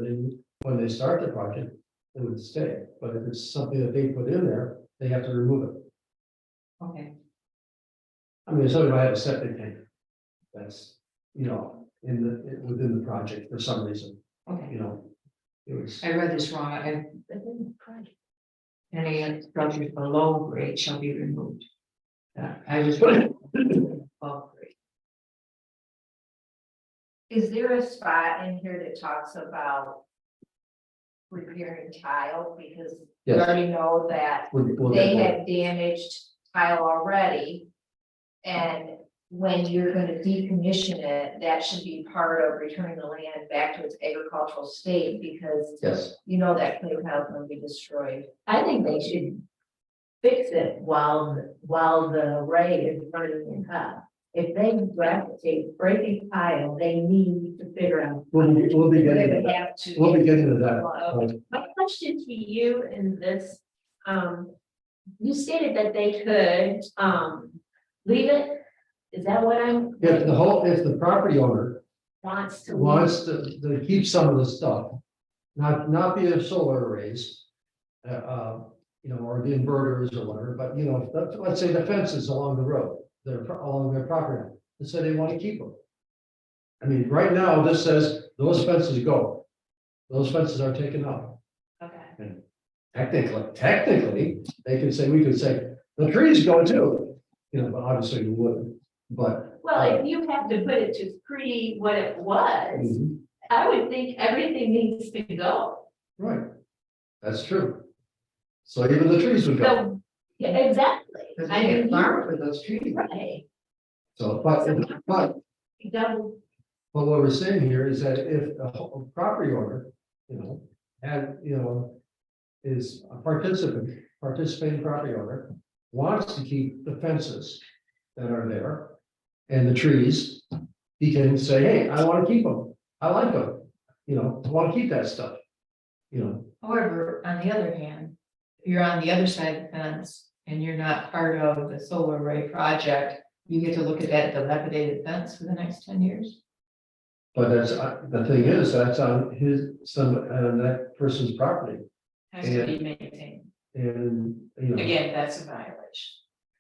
B: when they start the project, it would stay. But if it's something that they put in there, they have to remove it.
F: Okay,
B: I mean, if somebody might have a septic tank. That's, within the project for some reason,
F: okay.
B: It was,
F: I read this wrong. Any structures below grade shall be removed. I was above grade.
H: Is there a spot in here that talks about repairing tile? Because we
B: Yes.
H: already know that
B: we'll
H: they
B: get there.
H: had damaged tile already. And when you're gonna decommission it, that should be part of returning the land back to its agricultural state, because
B: Yes,
H: you know that clay tile is gonna be destroyed. I think they should fix it while the array is running up. If they gravitate breaking tile, they need to figure out.
B: we'll be
H: They
B: getting,
H: would have to.
B: we'll be getting to that.
H: My question to you in this, you stated that they could, leave it. Is that what I'm?
B: If the property owner
H: Wants to.
B: wants to keep some of the stuff, not be a solar arrays, or the inverters or whatever, but let's say the fences along the road, along their property, they say they want to keep them. I mean, right now, this says those fences go, those fences are taken out.
H: Okay.
B: Technically, we could say, the trees go too, but obviously we wouldn't, but.
H: Well, if you have to put it to pre what it was, I would think everything needs to go.
B: Right, that's true. So even the trees would go,
H: So, yeah, exactly.
I: Because
H: I
I: they
H: mean,
I: can't farm with those trees.
H: right.
B: so, but
H: Double,
B: what we're saying here is that if a property owner, is a participating property owner, wants to keep the fences that are there and the trees, he can say, hey, I want to keep them. I like them. I want to keep that stuff.
F: However, on the other hand, if you're on the other side of the fence and you're not part of the solar array project, you get to look at that dilapidated fence for the next 10 years.
B: But that's, the thing is, that's on that person's property.
E: Has to be maintained.
B: And,
E: Again, that's a violation.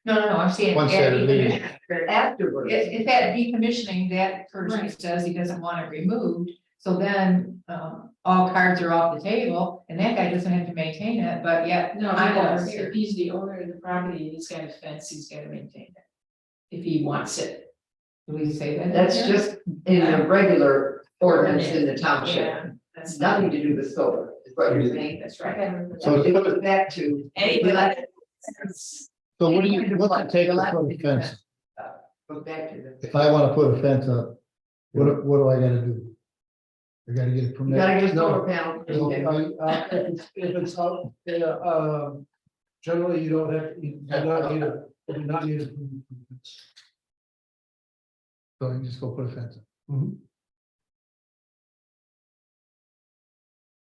F: No, I'm saying.
G: Once
F: at
G: they're leaving.
F: decommissioning.
I: Afterwards.
F: If at decommissioning, that person
E: Right.
F: says he doesn't want it removed, so then, all cards are off the table, and that guy doesn't have to maintain it, but yet.
E: No, he
F: I'm over
E: does.
F: here.
E: If he's the owner of the property, he's got a fence, he's gotta maintain it. If he wants it.
F: Do we say that? in
I: That's
F: there?
I: just in the regular ordinance in the township.
E: Yeah, that's
I: It's nothing to do with solar, is what you're saying.
E: That's right.
G: So,
I: It goes back to.
E: Anybody.
G: so what's it take to put a fence?
I: Goes back to the.
G: If I want to put a fence up, what do I gotta do? I gotta get a
I: You
G: permit.
I: gotta get a
B: No.
I: solar panel.
B: if it's out, generally you don't have, you do not need a.
G: So you just go put a fence up.
B: Mhm.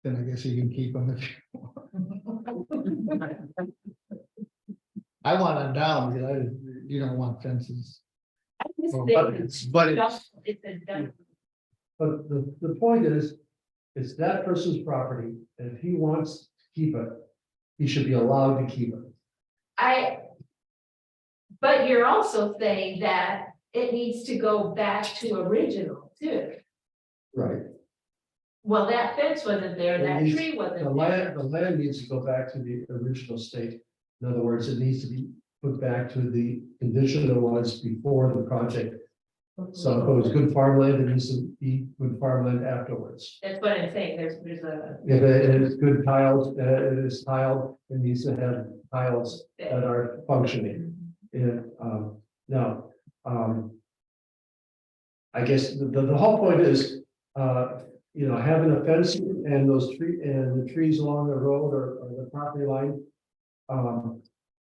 G: Then I guess you can keep them if you want. I want them down because you don't want fences.
H: I just
G: Well,
H: think it's
G: but
H: it's a dump.
B: But the point is, it's that person's property, and if he wants to keep it, he should be allowed to keep it.
H: But you're also saying that it needs to go back to original too.
B: Right.
H: Well, that fence wasn't there,
B: It
H: that
B: needs-
H: tree
B: The
H: wasn't
B: land,
H: there.
B: the land needs to go back to the original state. In other words, it needs to be put back to the condition it was before the project. So if it was good farmland, it needs to be good farmland afterwards.
H: That's what I'm saying, there's a.
B: If it is good tiled, it is tiled, it needs to have tiles that are functioning. And, now, I guess the whole point is, having a fence and those the trees along the road or the property line.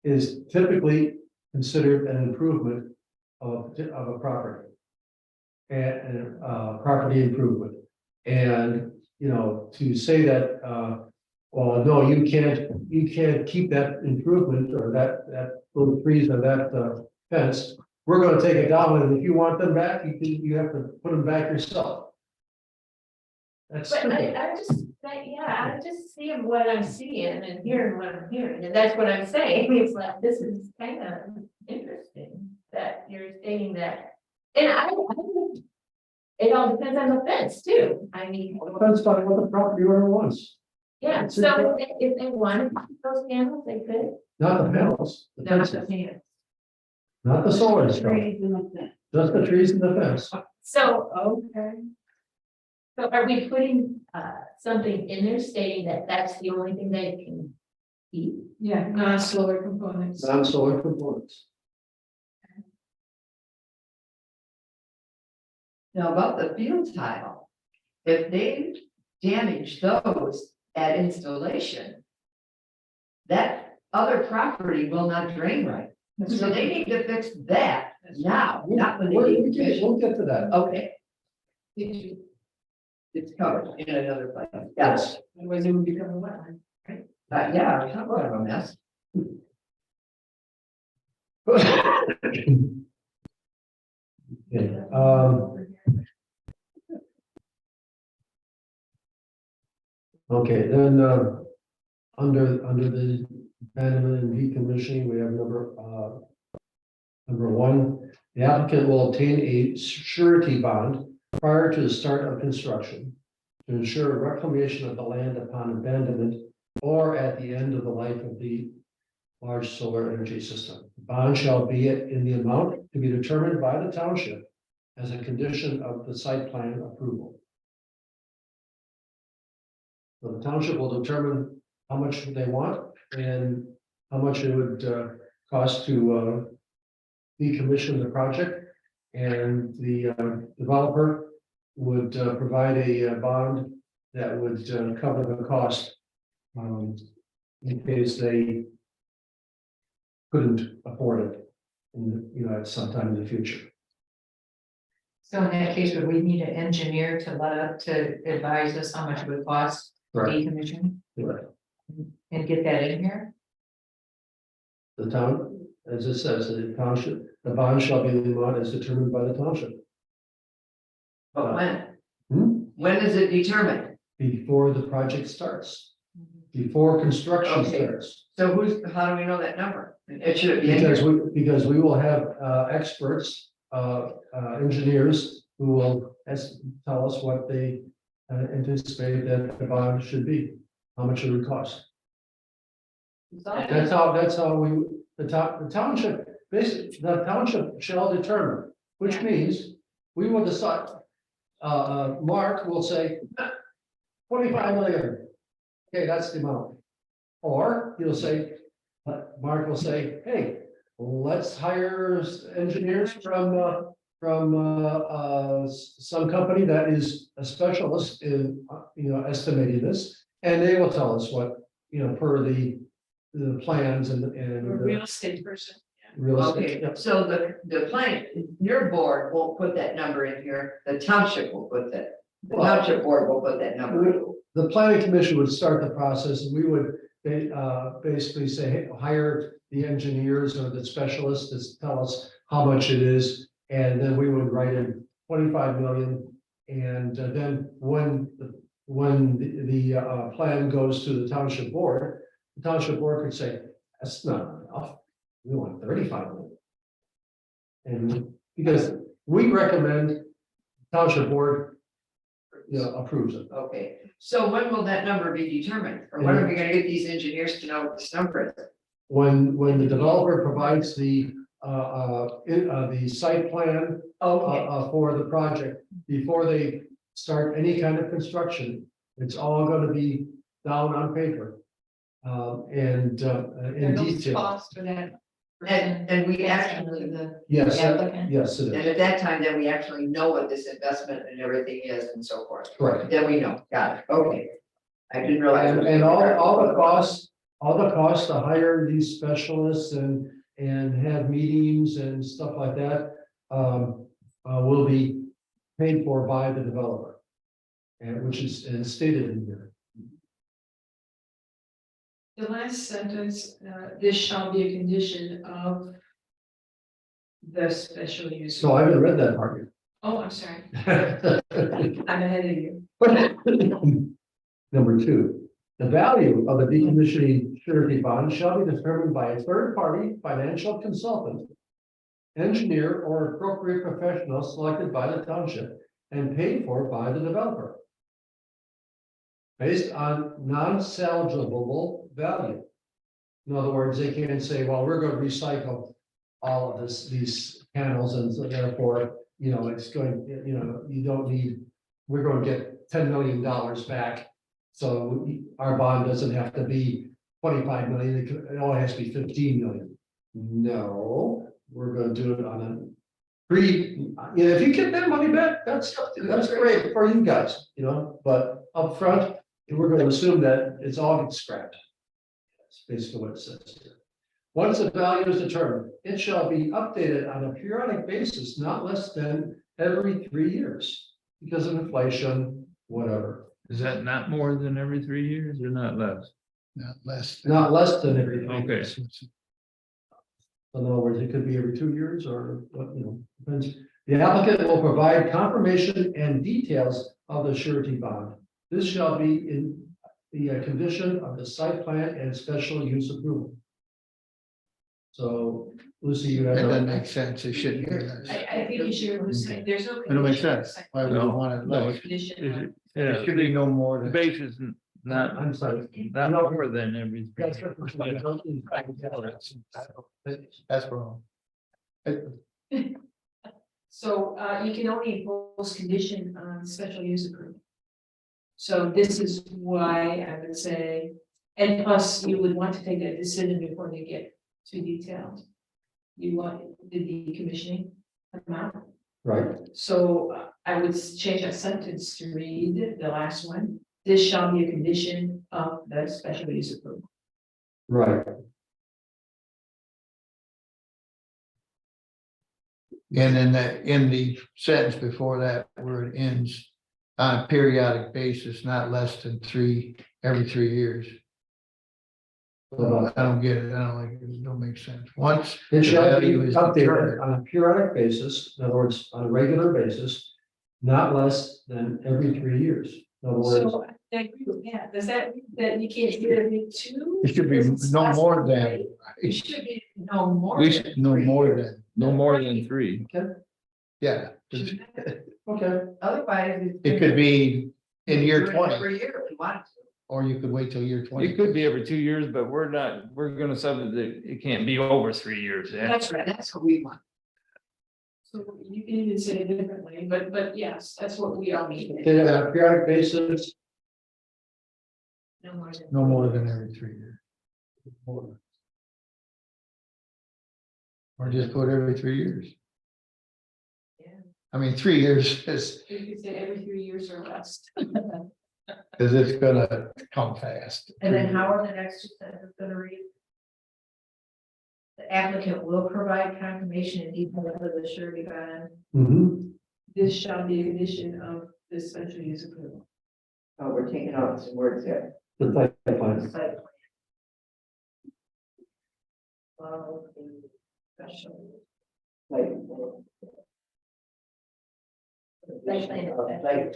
B: Is typically considered an improvement of a property. And property improvement. And, to say that, well, no, you can't keep that improvement or that little trees or that fence. We're gonna take it down, and if you want them back, you have to put them back yourself. That's
H: But
B: stupid.
H: I just see what I'm seeing and hearing what I'm hearing, and that's what I'm saying, it's like, this is kind of interesting that you're stating that. And it all depends on the fence too, I mean,
B: Depends on what the property owner wants,
H: yeah, so if they wanted those panels, they could.
B: not the panels, the
H: Not
B: fences,
H: the panels.
B: not the solar stuff, just the trees and the fence.
H: So, okay. So are we putting something in there stating that that's the only thing they can keep?
E: Yeah, non-solar components.
B: Non-solar components.
I: Now about the field tile, if they damage those at installation, that other property will not drain right. So they need to fix that now, not when they need to.
B: We'll get to that.
I: Okay. It's covered in another place. Yes.
E: Otherwise it would become a wetland.
I: Yeah, it's not a mess.
B: Okay, okay, then, under the abandonment and decommissioning, we have number one, the applicant will obtain a surety bond prior to the start of construction to ensure reclamation of the land upon abandonment or at the end of the life of the large solar energy system. The bond shall be in the amount to be determined by the township as a condition of the site plan approval. So the township will determine how much they want and how much it would cost to decommission the project. And the developer would provide a bond that would cover the cost in case they couldn't afford it at some time in the future.
F: So in that case, would we need an engineer to advise us how much it would cost to
B: Right.
F: decommission
B: Right.
F: and get that in here?
B: The town, as it says, the township, the bond shall be the amount as determined by the township.
I: But when?
B: Hmm?
I: When is it determined?
B: Before the project starts, before construction
I: Okay.
B: starts.
I: So how do we know that number? It should be in here.
B: Because we will have experts, engineers who will tell us what they anticipate that the bond should be, how much it would cost. That's how the township, basically, the township shall determine, which means we will decide. Mark will say 25 million. Okay, that's the amount. Or he'll say, Mark will say, hey, let's hire engineers from some company that is a specialist in, estimating this. And they will tell us what, per the plans and
E: A real estate person.
B: real estate.
I: Okay,
B: Yep.
I: so the plan, your board won't put that number in here, the township will put that. The
B: Well,
I: township board will put that number in.
B: The planning commission would start the process and we would basically say, hey, hire the engineers or the specialists to tell us how much it is. And then we would write in 25 million. And then when the plan goes to the township board could say, that's not enough. We want 35 million. And because we recommend township board approves it.
I: Okay, so when will that number be determined? Or when are we gonna get these engineers to know what this number is?
B: when the developer provides the site plan
H: Okay,
B: for the project, before they start any kind of construction, it's all gonna be down on paper. And in detail.
F: Cost for that.
I: And we
F: That's
I: actually,
F: the
B: Yes,
F: applicant.
B: yes, it
I: and
B: is.
I: at that time, then we actually know what this investment and everything is and so forth.
B: Correct.
I: Then we know, got it, okay. I didn't realize.
B: And all the costs to hire these specialists and have meetings and stuff like that, will be paid for by the developer. And which is stated in here.
E: The last sentence, this shall be a condition of the special use.
B: So I haven't read that part
E: Oh, I'm sorry,
B: yet.
E: I'm ahead of you.
B: Number two, the value of the decommissioning surety bond shall be determined by a third-party financial consultant, engineer, or appropriate professional selected by the township and paid for by the developer, based on non-salvageable value. In other words, they can't say, well, we're going to recycle all of these panels, and so therefore, you know, it's going, you know, you don't need, we're going to get $10 million back. So our bond doesn't have to be 25 million, it only has to be 15 million. No, we're going to do it on a you know, if you get that money back, that's great for you guys, you know, but upfront, we're going to assume that it's all gets scrapped. That's basically what it says here. Once the value is determined, it shall be updated on a periodic basis, not less than every 3 years, because of inflation, whatever.
J: Is that not more than every 3 years or not less?
G: Not less.
B: Not less than every 3
J: Okay.
B: years. In other words, it could be every 2 years or what, you know, depends. The applicant will provide confirmation and details of the surety bond. This shall be in the condition of the site plan and special use approval. So, Lucy, you
G: That
B: have.
G: doesn't make sense, it shouldn't be less.
E: I think you should say, there's no.
G: It don't make
E: condition.
G: sense, why would you want it
J: No,
G: less?
E: Condition
J: Is
E: of-
J: it- Yeah,
G: It should be no more
J: the
G: than.
J: base is not,
B: I'm sorry.
J: not more than every.
B: That's
G: That's wrong.
E: So, you can only impose condition on special use approval. So this is why I would say, and plus you would want to take that decision before they get too detailed. You want the decommissioning amount.
B: Right,
E: So I would change that sentence to read the last one. This shall be a condition of the special use approval.
B: right.
G: And in the sentence before that, where it ends, on a periodic basis, not less than every 3 years. I don't get it, I don't like it, it don't make sense. Once.
B: It
G: the
B: shall be
G: value is
B: updated
G: determined-
B: on a periodic basis, in other words, on a regular basis, not less than every 3 years. In other words,
E: So I agree with that. Does that mean that you can't do every two?
G: It should be no more than.
F: It should be no more.
G: We
F: than
G: should no
F: 3
G: more
F: years.
G: than,
J: No more than 3.
G: yeah,
B: okay,
I: Otherwise.
G: it could be in year
I: do it
G: 20,
I: Every year if we want to.
G: or you could wait till year 20.
J: It could be every 2 years, but we're gonna submit that it can't be over 3 years. Yeah.
I: That's right, that's what we want.
E: So you can even say it differently, but yes, that's what we all mean.
B: okay, on a periodic basis.
E: No more than.
G: No more than every 3 years. Or just put every 3 years.
E: Yeah.
G: I mean, 3 years is,
E: You could say every 3 years or less.
G: because it's gonna come fast.
H: and then how are the next two sentences gonna read? The applicant will provide confirmation and detail of the surety bond.
B: Mhm.
E: This shall be a condition of the special use approval.
I: Oh, we're taking out some words here.
B: The site plan.
H: Site plan. Of the special. Site plan.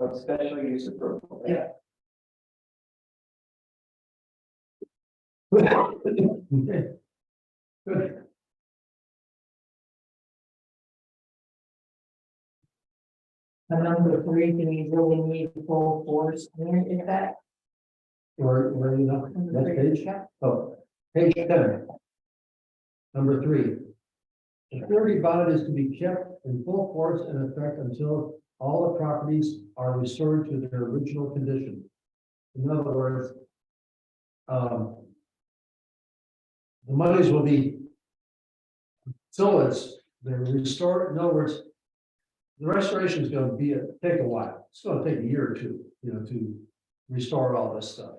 I: Of special use approval.
H: Yeah.
B: Okay. Good.
H: And number 3, do we really need full force? Is that?
B: Where you know, next page?
H: Yeah.
B: Oh, Page 10. Number 3. The security bond is to be kept in full force and effect until all the properties are restored to their original condition. In other words, the monies will be till they're restored. In other words, the restoration is going to take a while. It's going to take a year or two, to restore all this stuff.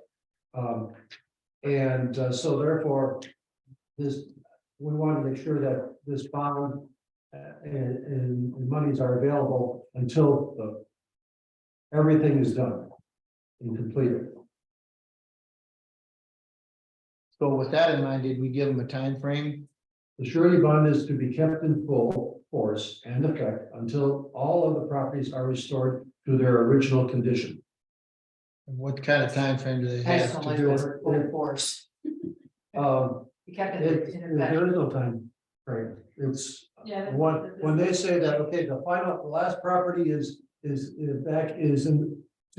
B: So therefore, we want to make sure that this bond and monies are available until everything is done and completed.
G: So with that in mind, did we give them a time frame?
B: The surety bond is to be kept in full force and effect until all of the properties are restored to their original condition.
G: And what kind of time frame do they have to
F: Excellent,
G: do it?
F: full force.
B: Um,
F: We kept
B: There
F: it in effect.
B: is no time frame. It's
E: Yeah.
B: when they say that, okay, the last property is to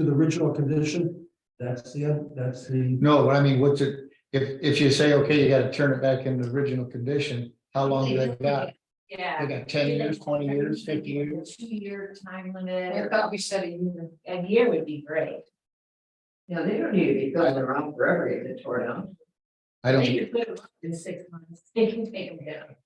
B: the original condition. That's the.
G: No, but I mean, what's it, if you say, okay, you gotta turn it back into original condition, how long do they got?
H: Yeah.
G: They got 10 years, 20 years, 50 years?
H: 2-year time
F: I
H: limit,
F: thought we said a year.
H: a year would be great.
I: Yeah, they don't need to be building around forever if it's torn down.
G: I
H: They
G: don't,
H: could put them up in 6 months, they can take them down.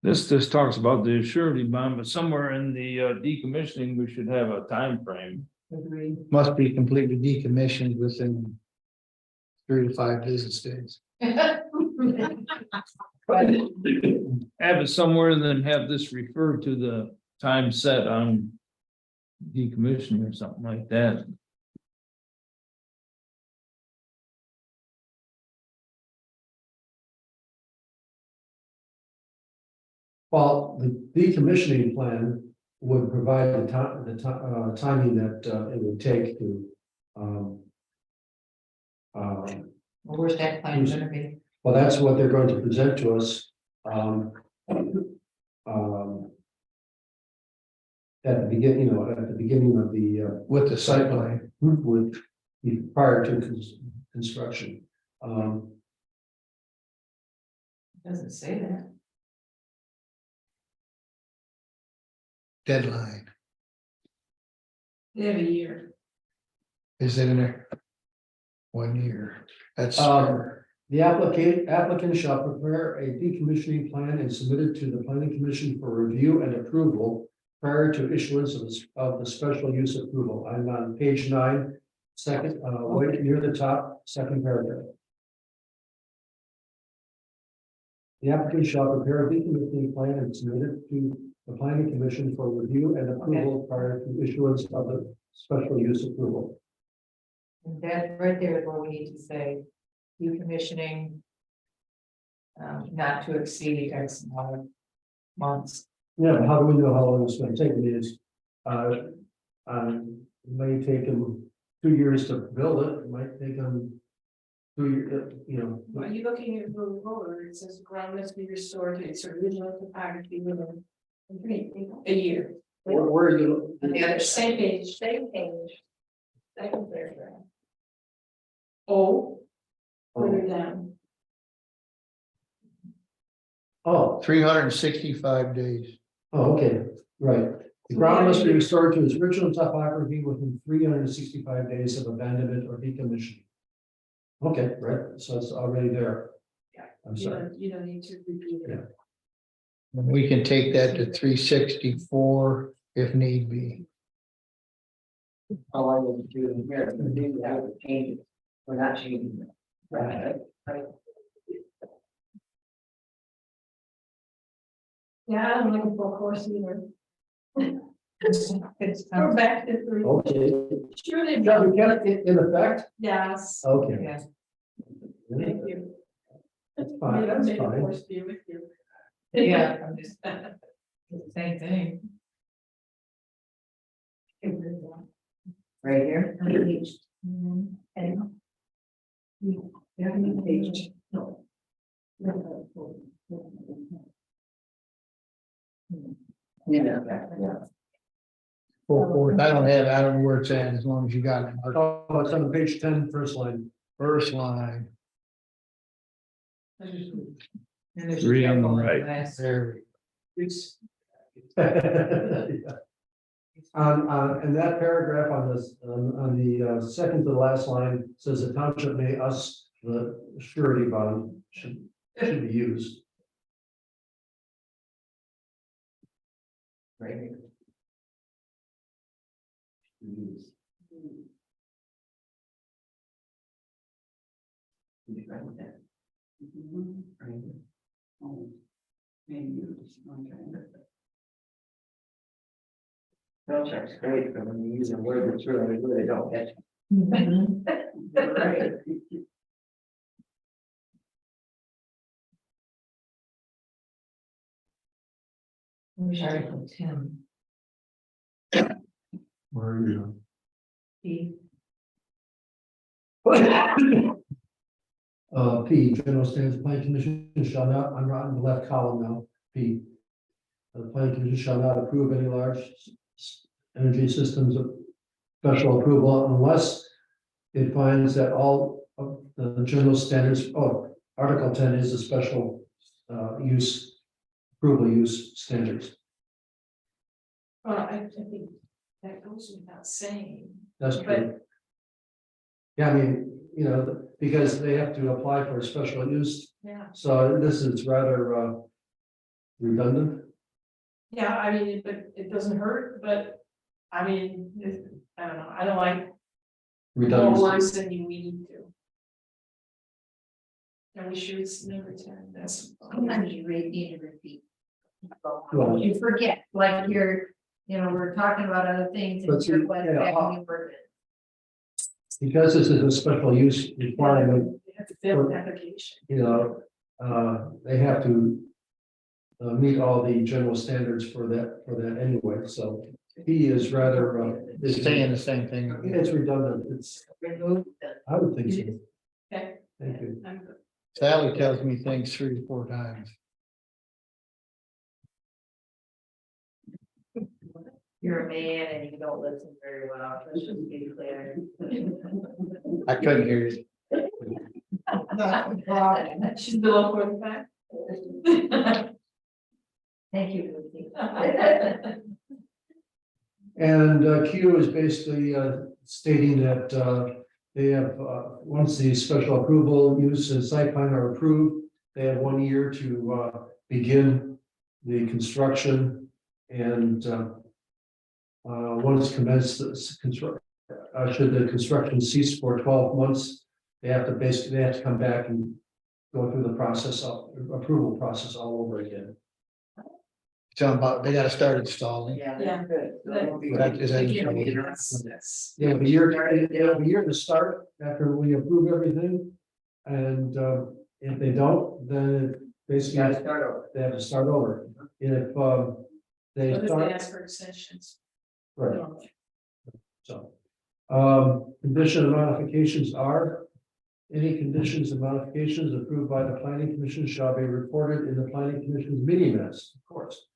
J: This talks about the surety bond, but somewhere in the decommissioning, we should have a time frame.
I: Agreed.
G: must be completely decommissioned within 3 to 5 business days.
J: Have it somewhere and then have this referred to the time set on decommissioning or something like that.
B: Well, the decommissioning plan would provide the timing that it would take to.
F: Where's that plan gonna be?
B: Well, that's what they're going to present to us. At the beginning, at the beginning of the
G: With the site plan,
B: would be prior to construction.
F: Doesn't say that.
G: deadline,
E: They have a year.
G: is it in there? 1 year, that's.
B: The applicant shall prepare a decommissioning plan and submit it to the planning commission for review and approval prior to issuance of the special use approval. I'm on page 9, second, right near the top, second paragraph. The applicant shall prepare a decommissioning plan and submit it to the planning commission for review and approval prior to issuance of the special use approval.
F: And that right there is where we need to say decommissioning. Not to exceed X amount of months.
B: Yeah, but how do we know how long it's gonna take? It is, it may take them 2 years to build it, it might take them 2 years,
E: Are you looking at the roller? It says ground must be restored to its original topography within a year.
B: where are you?
F: On the other
E: Same
F: side,
E: page.
H: Same page. Second paragraph.
E: Oh. Further down.
B: Oh,
G: 365 days.
B: oh, okay, right. The ground must be restored to its original topography within 365 days of abandonment or decommissioning. Okay, right, so it's already there.
E: Yeah.
B: I'm sorry.
E: You don't need to repeat it.
G: And we can take that to 364 if need be.
I: All I would do is here, do that would change it. We're not changing it. Right.
E: Yeah, I'm looking for a course either.
F: it's,
E: We're back to 3.
B: Okay,
E: Sure they
B: shall
E: do.
B: we get it in effect?
E: Yes.
B: Okay.
F: yeah,
E: Thank you.
B: That's fine, that's
E: Made a
B: fine.
E: course be with you.
F: yeah, I'm just, it's the same thing.
I: Right here.
H: And.
I: Page.
H: No.
I: Yeah.
G: Full force. I don't know where it's at, as long as you got it.
B: Oh, it's on page 10, first line.
G: First line,
F: And there's a
J: Three on the
F: typo
J: right.
F: last-
G: there,
B: And that paragraph on this, on the second to the last line says the township may us, the surety bond should be used.
F: Right.
I: Township's great, but when you use a word that's really don't get. Right.
F: Where's Article 10?
B: Where are you?
F: P.
B: P, general standards, planning commission shall not, I'm on the left column now, P. The planning commission shall not approve any large energy systems of special approval unless it finds that all of the general standards, Article 10 is a special use, approval use standards.
E: Well, I think that goes without saying.
B: That's true.
E: But
B: Yeah, I mean, you know, because they have to apply for a special use,
E: yeah,
B: so this is rather redundant.
E: yeah, I mean, but it doesn't hurt, but I mean, I don't know, I don't like more
B: Redundant.
E: words than we need to. Are we sure it's number 10? That's.
H: Sometimes you really need to repeat.
B: Well-
H: You forget, like we're talking about other things.
B: But
H: and
B: see,
H: you're like,
B: yeah,
H: back when you were-
B: Because this is a special use requirement,
E: They have to fill an application.
B: you know, they have to meet all the general standards for that anyway, so P is rather,
G: it's saying the same thing.
B: it's redundant, it's,
H: Remove the.
B: I would think so.
E: Okay.
B: Thank you.
E: I'm good.
G: Sally tells me things 3 or 4 times.
H: You're a man and you don't listen very well, let's just be clear.
G: I couldn't hear you.
E: She's below 45.
H: Thank you. Lucy.
B: And Q is basically stating that they have, once the special approval use and site plan are approved, they have 1 year to begin the construction. And once commenced, should the construction cease for 12 months, they have to come back and go through the process of approval process all over again.
G: Tell them about, they gotta start installing.
E: Yeah.
H: Good.
G: That is any trouble.
E: That's.
B: They have a year, they have a year to start after we approve everything. And if they don't, then it basically they have to start over. And if they
E: What if they
B: start,
E: ask for extensions?
B: right, so. Condition and modifications are, any conditions and modifications approved by the planning commission shall be reported in the planning commission's meeting minutes, of course.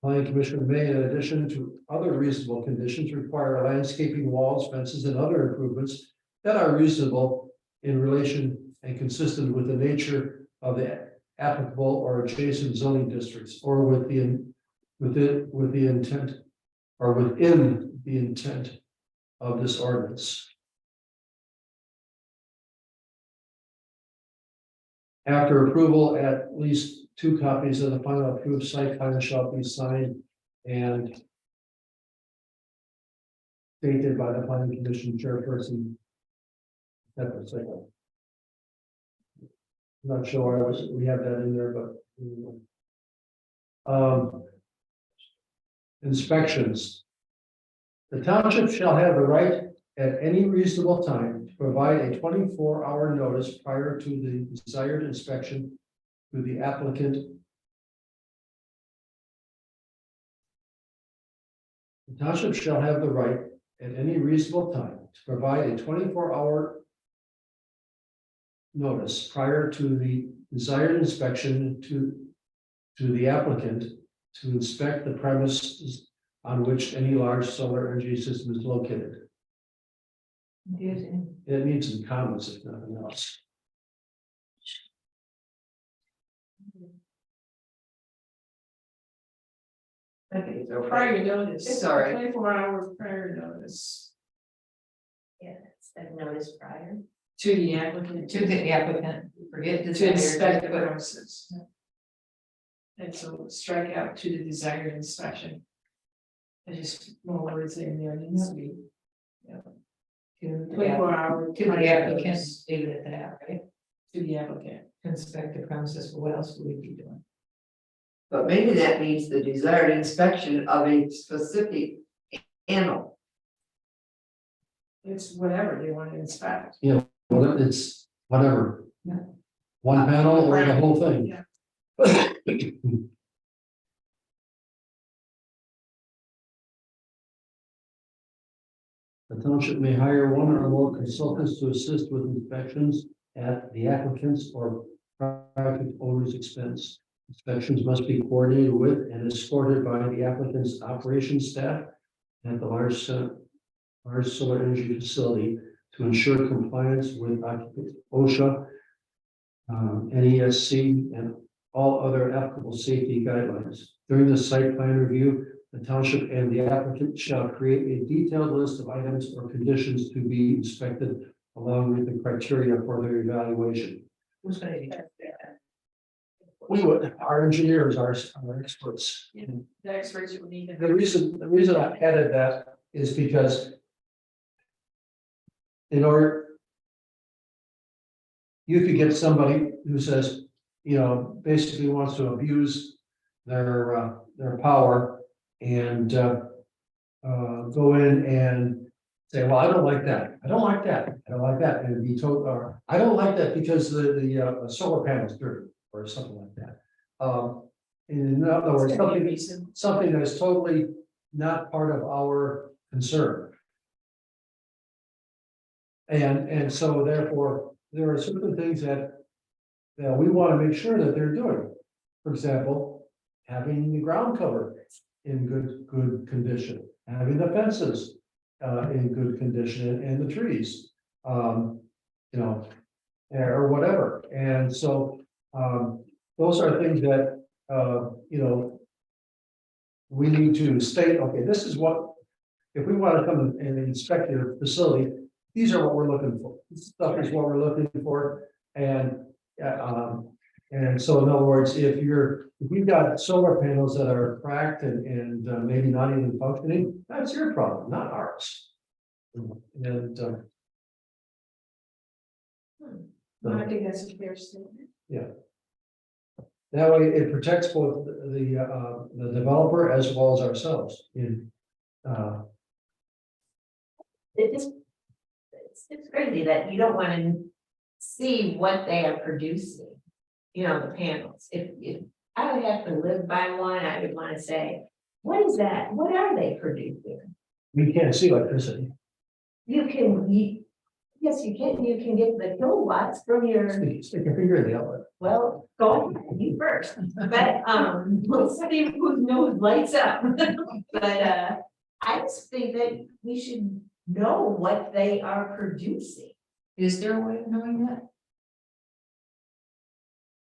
B: Planning commission may, in addition to other reasonable conditions, require landscaping, walls, fences, and other improvements that are reasonable in relation and consistent with the nature of the applicable or adjacent zoning districts, or within the intent of this ordinance. After approval, at least 2 copies of the final approved site plan shall be signed and dated by the planning commission chairperson. That's it. Not sure we have that in there, but inspections. The township shall have the right at any reasonable time to provide a 24-hour notice prior to the desired inspection to the applicant. The township shall have the right at any reasonable time to provide a 24-hour notice prior to the desired inspection to the applicant to inspect the premises on which any large solar energy system is located.
F: Confusing.
B: It needs some comments if nothing else.
I: Okay, so
E: Prior notice.
I: Sorry.
E: 24 hours prior notice
H: Yeah, it's a notice prior.
E: to the applicant.
F: To the applicant, forget the.
E: To inspect the premises. And so strike out to the desired inspection. There's just more words in there needs to be.
F: To the
E: 24 hour.
F: To the
E: prior
F: applicant,
E: notice
F: leave it at that, right?
E: To the applicant.
F: Inspect the premises, what else would we be doing?
I: But maybe that means the desired inspection of a specific animal.
E: It's whatever they want to inspect.
B: Well, it's whatever.
F: Yeah.
B: One panel or the whole thing.
E: Yeah.
B: The township may hire one or more consultants to assist with inspections at the applicant's or private owner's expense. Inspections must be coordinated with and escorted by the applicant's operations staff at the large solar energy facility to ensure compliance with OSHA, NESC, and all other applicable safety guidelines. During the site plan review, the township and the applicant shall create a detailed list of items or conditions to be inspected along with the criteria for their evaluation.
F: Who's gonna do that?
B: We would, our engineers are experts.
E: The experts would need to.
B: The reason I added that is because in order, you could get somebody who says, you know, basically wants to abuse their power and go in and say, well, I don't like that. I don't like that. I don't like that. And be told, or I don't like that because the solar panel's dirty or something like that. In other words, something that is totally not part of our concern. And so therefore, there are certain things that we want to make sure that they're doing. For example, having the ground cover in good condition, having the fences in good condition, and the trees, you know, or whatever. And so those are things that you know, we need to state, okay, this is what, if we want to come and inspect your facility, these are what we're looking for. This stuff is what we're looking for. And so in other words, if we've got solar panels that are cracked and maybe not even functioning, that's your problem, not ours. And
E: I think that's a fair statement.
B: that way it protects both the developer as well as ourselves in
H: It's crazy that you don't want to see what they are producing. You know, the panels. If I would have to live by one, I would want to say, what is that? What are they producing?
B: we can't see electricity.
H: Yes, you can get the kilowatts from your,
B: Stick your finger in the outlet.
H: well, go ahead, you first. But, we'll see whose nose lights up. But, I just think that we should know what they are producing.
F: Is there a way of knowing that?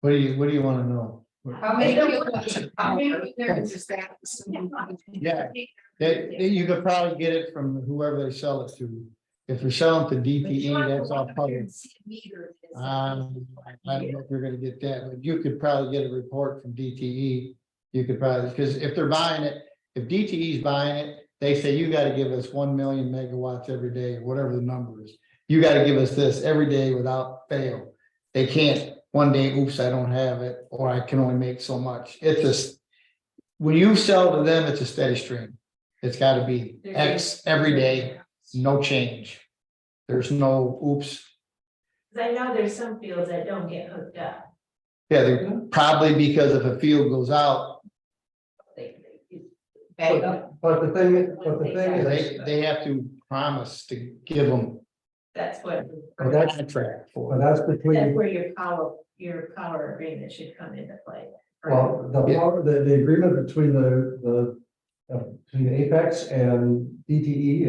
G: What do you want to know?
F: How many kilowatts of power?
G: Yeah. You could probably get it from whoever they sell it to. If you're selling to DTE, that's all public. I don't know if you're gonna get that, but you could probably get a report from DTE. You could probably, because if they're buying it, if DTE is buying it, they say you gotta give us 1 million megawatts every day, whatever the number is. You gotta give us this every day without fail. They can't one day, oops, I don't have it, or I can only make so much. It's just, when you sell to them, it's a steady stream. It's gotta be X every day, no change. There's no oops.
H: Cause I know there's some fields that don't get hooked up.
G: Yeah, probably because if a field goes out,
F: Back up.
B: But the thing is,
G: they have to promise to give them
H: That's what.
B: But that's-
G: contract
B: but
G: for.
B: that's
H: That's
B: between,
H: where your power agreement should come into play.
B: well, the agreement between between Apex and DTE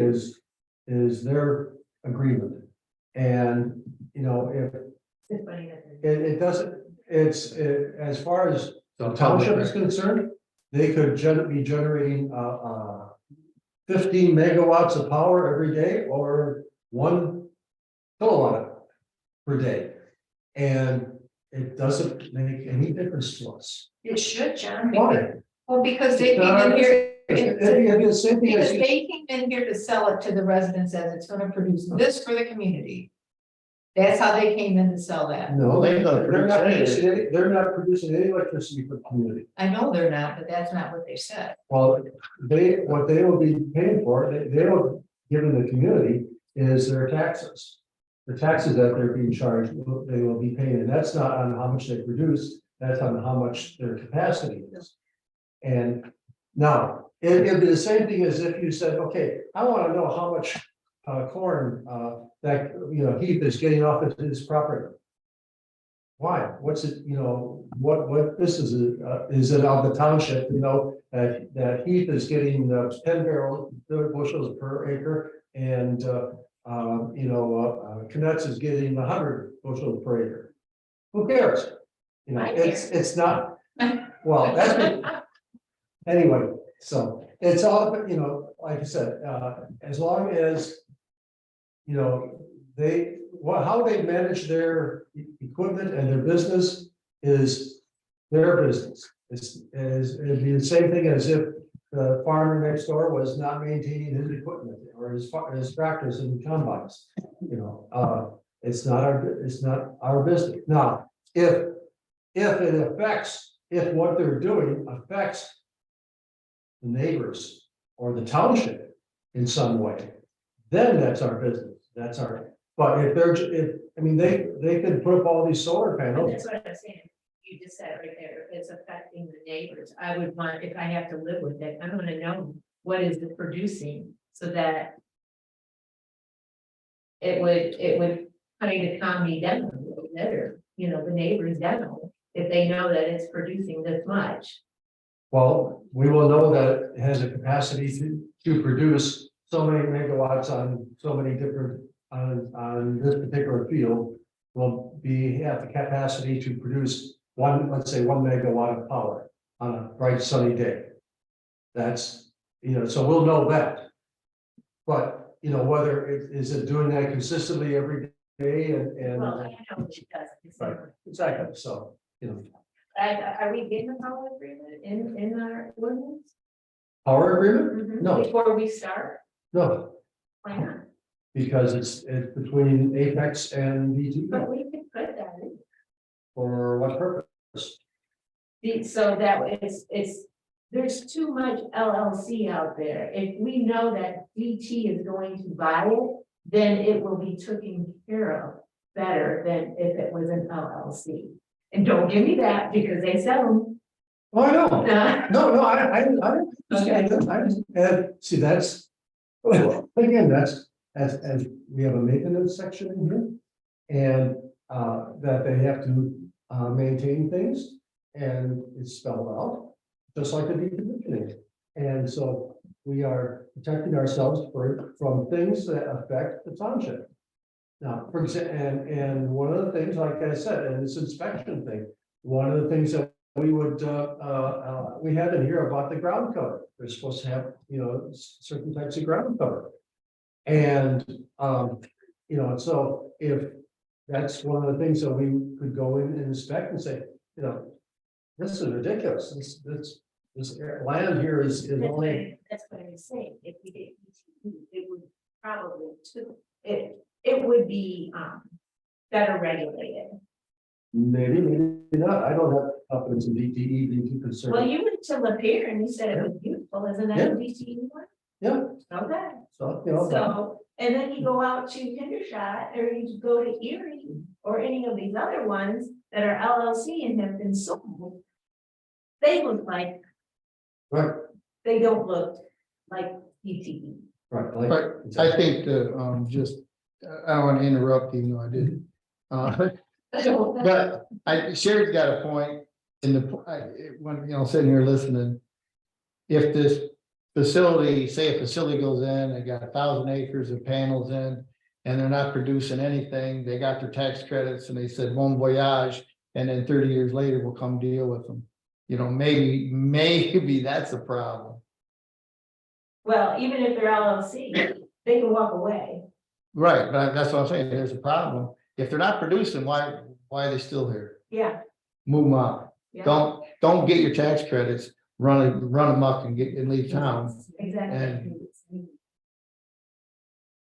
B: is their agreement. And, you know, if
H: It's funny that.
B: it doesn't, as far as the township is concerned, they could be generating, 15 megawatts of power every day or 1 kilowatt per day. And it doesn't make any difference to us.
F: It should, John.
B: Why?
F: Well, because they
B: It's not
F: came in
B: our
F: here.
B: It'd be the same thing
F: Because
B: as.
F: they came in here to sell it to the residents as it's gonna produce this for the community. That's how they came in to sell that.
B: No,
G: They don't
B: they're not
G: produce
B: producing any, they're not producing any electricity for the community.
F: I know they're not, but that's not what they said.
B: Well, what they will be paying for, they will, given the community, is their taxes. The taxes that they're being charged, they will be paying, and that's not on how much they produce, that's on how much their capacity is. And now, it'd be the same thing as if you said, okay, I want to know how much corn that, you know, Heath is getting off of his property. Why? What's it, you know, what this is it of the township, you know, that Heath is getting 10 bushels per acre and, you know, Canucks is getting 100 bushels per acre. Who cares? You know,
F: I care.
B: it's not, well, that's, anyway, so it's all, you know, like I said, as long as, you know, how they manage their equipment and their business is their business. It'd be the same thing as if the farmer next door was not maintaining his equipment or his tractors and combines. You know, it's not our business. Now, if what they're doing affects the neighbors or the township in some way, then that's our business. That's our, but I mean, they could put up all these solar panels.
H: That's what I'm saying. You just said right there, it's affecting the neighbors. I would want, if I have to live with it, I want to know what is it producing so that it would kind of calm me down a little bit, or, you know, the neighbors down if they know that it's producing this much.
B: Well, we will know that it has a capacity to produce so many megawatts on so many different, on this particular field. Will have the capacity to produce let's say 1 megawatt of power on a bright sunny day. That's, you know, so we'll know that. But, you know, whether is it doing that consistently every day and.
H: Well, I know it does.
B: Right, exactly, so, you know.
H: Are we getting a power agreement in our ordinance?
B: Power agreement? No.
H: Before we start,
B: No,
H: why not?
B: because it's between Apex and BT.
H: But we could put that in.
B: For what purpose?
H: So that there's too much LLC out there. If we know that DT is going to buy it, then it will be taken care of better than if it was an LLC. And don't give me that because they sell them.
B: Oh, I know. No, I understand that. And see, that's, again, that's, as we have a maintenance section in here. And that they have to maintain things, and it's spelled out, just like the decommissioning. And so we are protecting ourselves from things that affect the township. Now, for example, and one of the things, like I said, and this inspection thing, one of the things that we would we had in here about the ground cover. They're supposed to have, you know, certain types of ground cover. And you know, and so if that's one of the things that we could go in and inspect and say, you know, this is ridiculous. This land here is only.
H: That's what I'm saying. If we did DT, it would probably it would be better regulated.
B: Maybe not. I don't have confidence in DTE being too concerned.
H: Well, you went to Lapeer and you said it was beautiful. Isn't that
B: Yeah.
H: a DTE one?
B: Yeah,
H: Okay.
B: so, you know.
H: So, and then you go out to Hendershot, or you go to Erie, or any of these other ones that are LLC and have been sold. They look like,
B: Right,
H: they don't look like DTE.
B: right. like-
G: But I think just, I don't want to interrupt, even though I did. But Sherry's got a point in when, you know, sitting here listening. If this facility, say a facility goes in, they got 1,000 acres of panels in, and they're not producing anything, they got their tax credits and they said bon voyage, and then 30 years later, we'll come deal with them. You know, maybe that's a problem.
H: Well, even if they're LLC, they can walk away.
G: Right, but that's what I'm saying, there's a problem. If they're not producing, why are they still here?
H: Yeah.
G: Move them out.
H: Yeah.
G: Don't get your tax credits, run amok and leave town.
H: Exactly.
G: And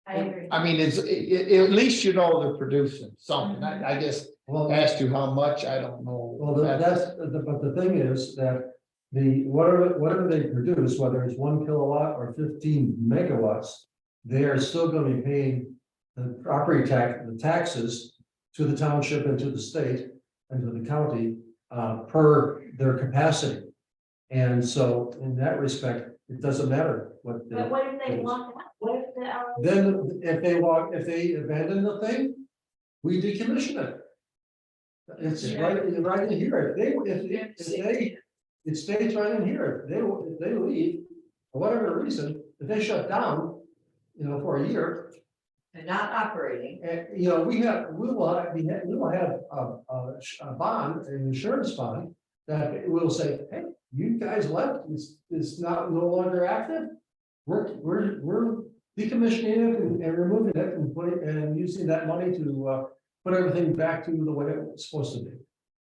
H: I agree.
G: I mean, at least you know they're producing something. I guess
B: Well,
G: asked you how much, I don't know.
B: well, but the thing is that whatever they produce, whether it's 1 kilowatt or 15 megawatts, they are still gonna be paying the property tax, the taxes to the township and to the state and to the county, per their capacity. And so in that respect, it doesn't matter what.
H: But what if they walk out? What if the LLC?
B: Then if they abandon the thing, we decommission it. It's right in here. It stays right in here. If they leave, for whatever reason, if they shut down, for a year,
I: And not operating.
B: and, we will have a bond, an insurance bond, that will say, hey, you guys left, it's no longer active. We're decommissioning it and removing it and using that money to put everything back to the way it was supposed to be.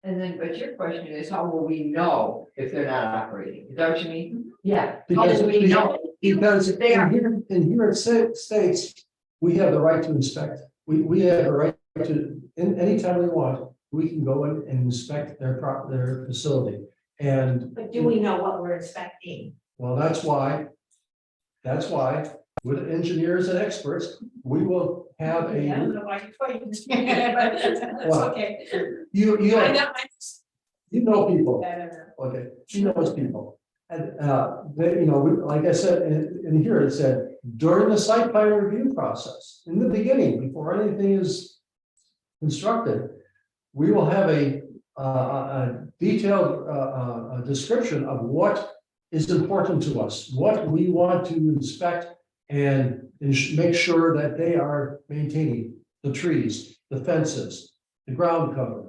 I: And then, but your question is, how will we know if they're not operating? Is that what you mean? Yeah. How
B: Because
I: do we know?
B: Because
I: If they are.
B: in here it states, we have the right to inspect. We have the right to, anytime we want, we can go in and inspect their facility. And,
H: But do we know what we're inspecting?
B: well, that's why with engineers and experts, we will have
E: I don't
B: a,
E: know why you're pointing to me, but that's
B: What?
E: okay.
B: you
E: I know,
B: people.
E: I don't know.
B: Okay, she knows people. And, like I said, in here, it said, during the site plan review process, in the beginning, before anything is constructed, we will have a detailed, description of what is important to us, what we want to inspect and make sure that they are maintaining the trees, the fences, the ground cover,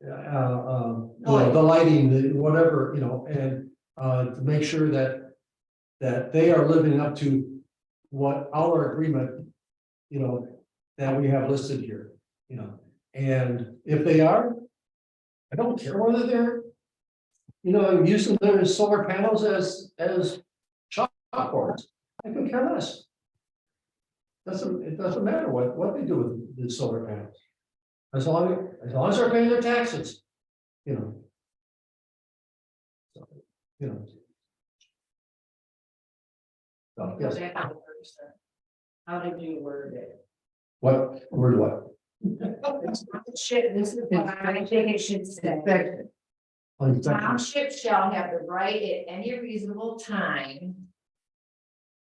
B: the lighting, the whatever, and to make sure that they are living up to what our agreement, that we have listed here, and if they are, I don't care whether they're, using their solar panels as chalkboards. I could care less. It doesn't matter what they do with the solar panels. As long as they're paying their taxes, So, So, yes,
I: How did you word it?
B: what?
H: This is what I think it should say.
I: Inspection.
H: Township shall have the right at any reasonable time.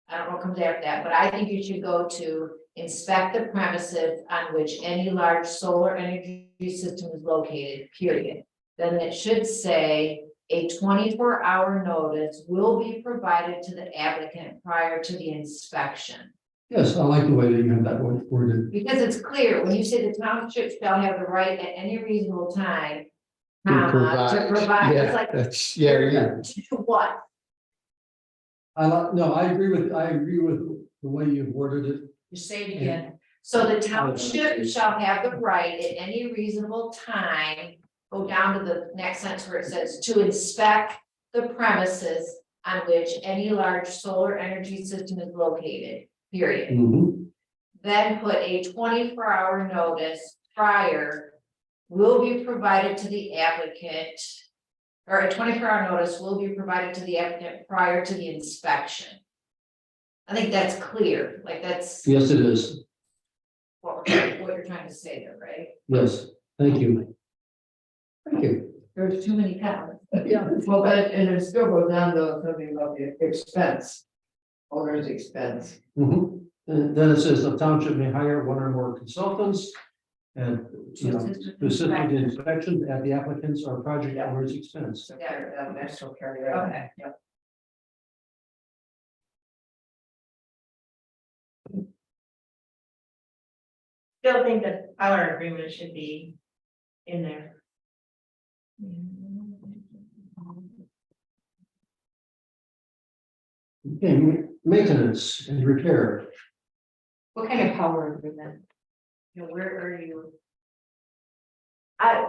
H: I don't know what comes after that, but I think you should go to inspect the premises on which any large solar energy system is located, period. Then it should say a 24-hour notice will be provided to the applicant prior to the inspection.
B: Yes, I like the way that you have that worded.
H: Because it's clear, when you say the township shall have the right at any reasonable time.
G: To
H: To
G: provide,
H: provide,
G: yeah,
H: it's like,
G: that's, yeah.
H: to do what?
B: No, I agree with the way you've worded it.
H: You say it again. So the township shall have the right at any reasonable time, go down to the next sentence where it says to inspect the premises on which any large solar energy system is located, period.
B: Mhm.
H: Then put a 24-hour notice prior will be provided to the applicant. Or a 24-hour notice will be provided to the applicant prior to the inspection. I think that's clear, like that's
B: Yes, it is.
H: what you're trying to say there, right?
B: Yes, thank you. Thank you.
H: There's too many comments.
I: Yeah, well, but, and it still goes down to something about the expense. Owner's expense.
B: Mhm. And then it says the township may hire one or more consultants. And, to assist with the inspection at the applicant's or project owner's expense.
I: Yeah, that's still carry right.
H: Okay.
I: Yep.
H: still think that our agreement should be in there.
B: Okay, maintenance and repair.
F: What kind of power agreement?
H: You know, where are you?
I: I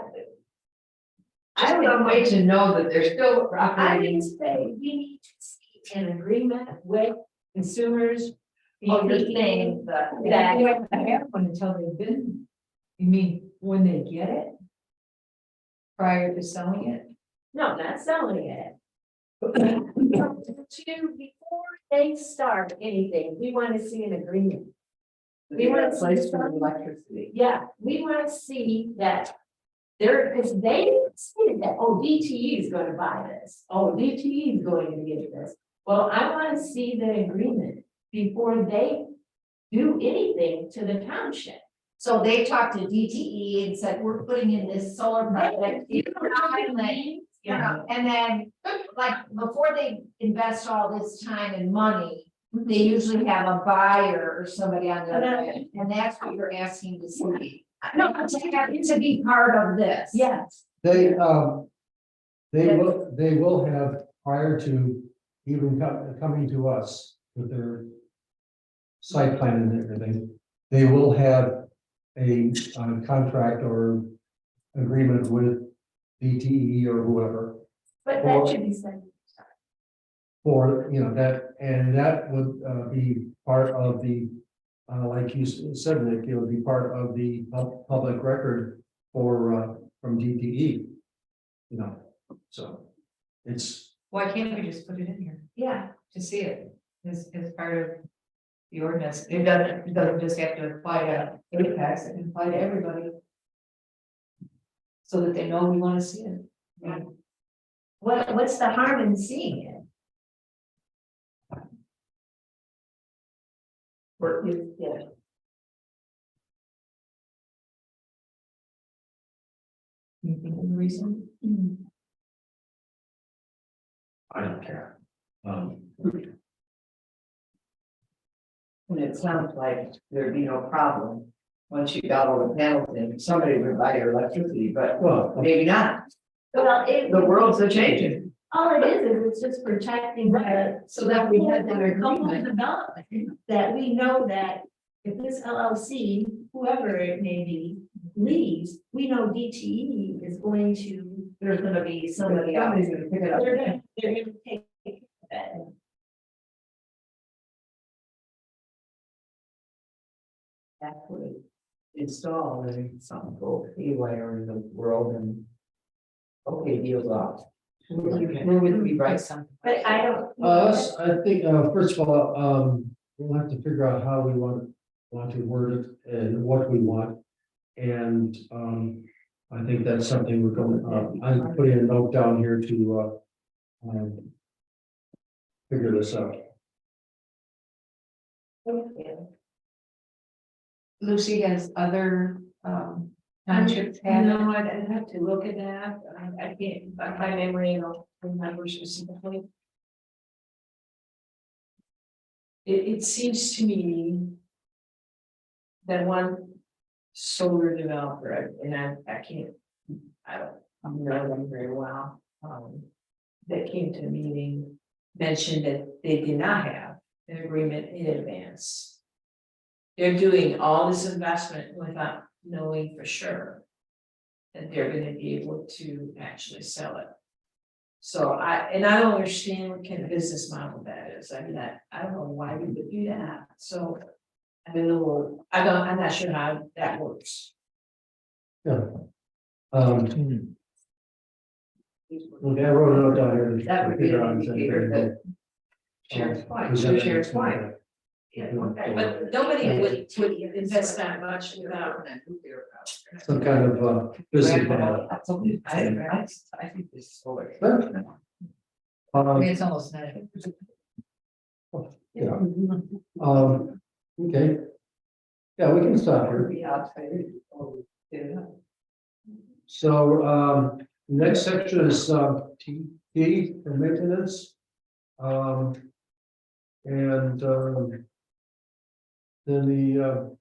I: don't way to know that they're still
H: I
I: operating.
H: would say we need to see an agreement with consumers.
I: Oh, you're saying that.
H: That-
E: They don't have one until they've been, you mean, when they get it? Prior to selling it?
H: No, not selling it. Before they start anything, we want to see an agreement. We want to
I: Place
H: see
I: for
H: something.
I: electricity.
H: Yeah, we want to see that there, because they say that, oh, DTE is going to buy this, oh, DTE is going to get this. Well, I want to see the agreement before they do anything to the township.
K: So they talked to DTE and said, we're putting in this solar project. And then, like, before they invest all this time and money, they usually have a buyer or somebody on the other end, and that's what you're asking to see. No, to be part of this.
H: Yes.
B: They will have, prior to even coming to us with their site plan and everything, they will have a contract or agreement with DTE or whoever
H: But that should be said.
B: for, you know, that, and that would be part of the, like you said, Nick, it would be part of the public record for, from DTE. You know, so it's,
F: Why can't we just put it in here
H: Yeah.
F: to see it as part of the ordinance? It doesn't just have to apply to Apex, it can apply to everybody. So that they know we want to see it.
H: What's the harm in seeing it? Yeah.
F: Anything reason?
B: I don't care.
I: And it sounds like there'd be no problem. Once you got all the panels in, somebody would buy your electricity, but
B: Well,
I: maybe not.
H: Well,
I: The world's a changing.
H: all it is it's just protecting the.
I: So that we had that
H: Local
I: agreement.
H: development, that we know that if this LLC, whoever it may be, leaves, we know DTE is going to, there's gonna be somebody else.
I: Somebody's gonna pick it up.
H: They're gonna take that.
I: That's what it installed and some go haywire in the world and. Okay, deals off.
F: Where would we write something?
H: But I don't.
B: I think, first of all, we'll have to figure out how we want to word it and what we want. And, I think that's something we're going, I'm putting a note down here to, figure this out.
F: Lucy has other, townships have it?
E: No, I'd have to look at that. I can't, by my memory, I don't remember specifically. It seems to me that one solar developer, and I can't, I don't know them very well, that came to the meeting, mentioned that they did not have an agreement in advance. They're doing all this investment without knowing for sure that they're gonna be able to actually sell it. So I don't understand what kind of business model that is. I mean, I don't know why we would do that. So I'm a little, I'm not sure how that works.
B: Yeah. Okay, I wrote a note down here.
I: That would be an indicator that shares point, shares point.
E: Yeah, but nobody would invest that much without.
B: Some kind of, business model.
I: I think this is solar.
F: I mean, it's almost not.
B: Yeah. Okay. Yeah, we can stop here.
I: Be outside.
B: So, next section is, T for maintenance. And, then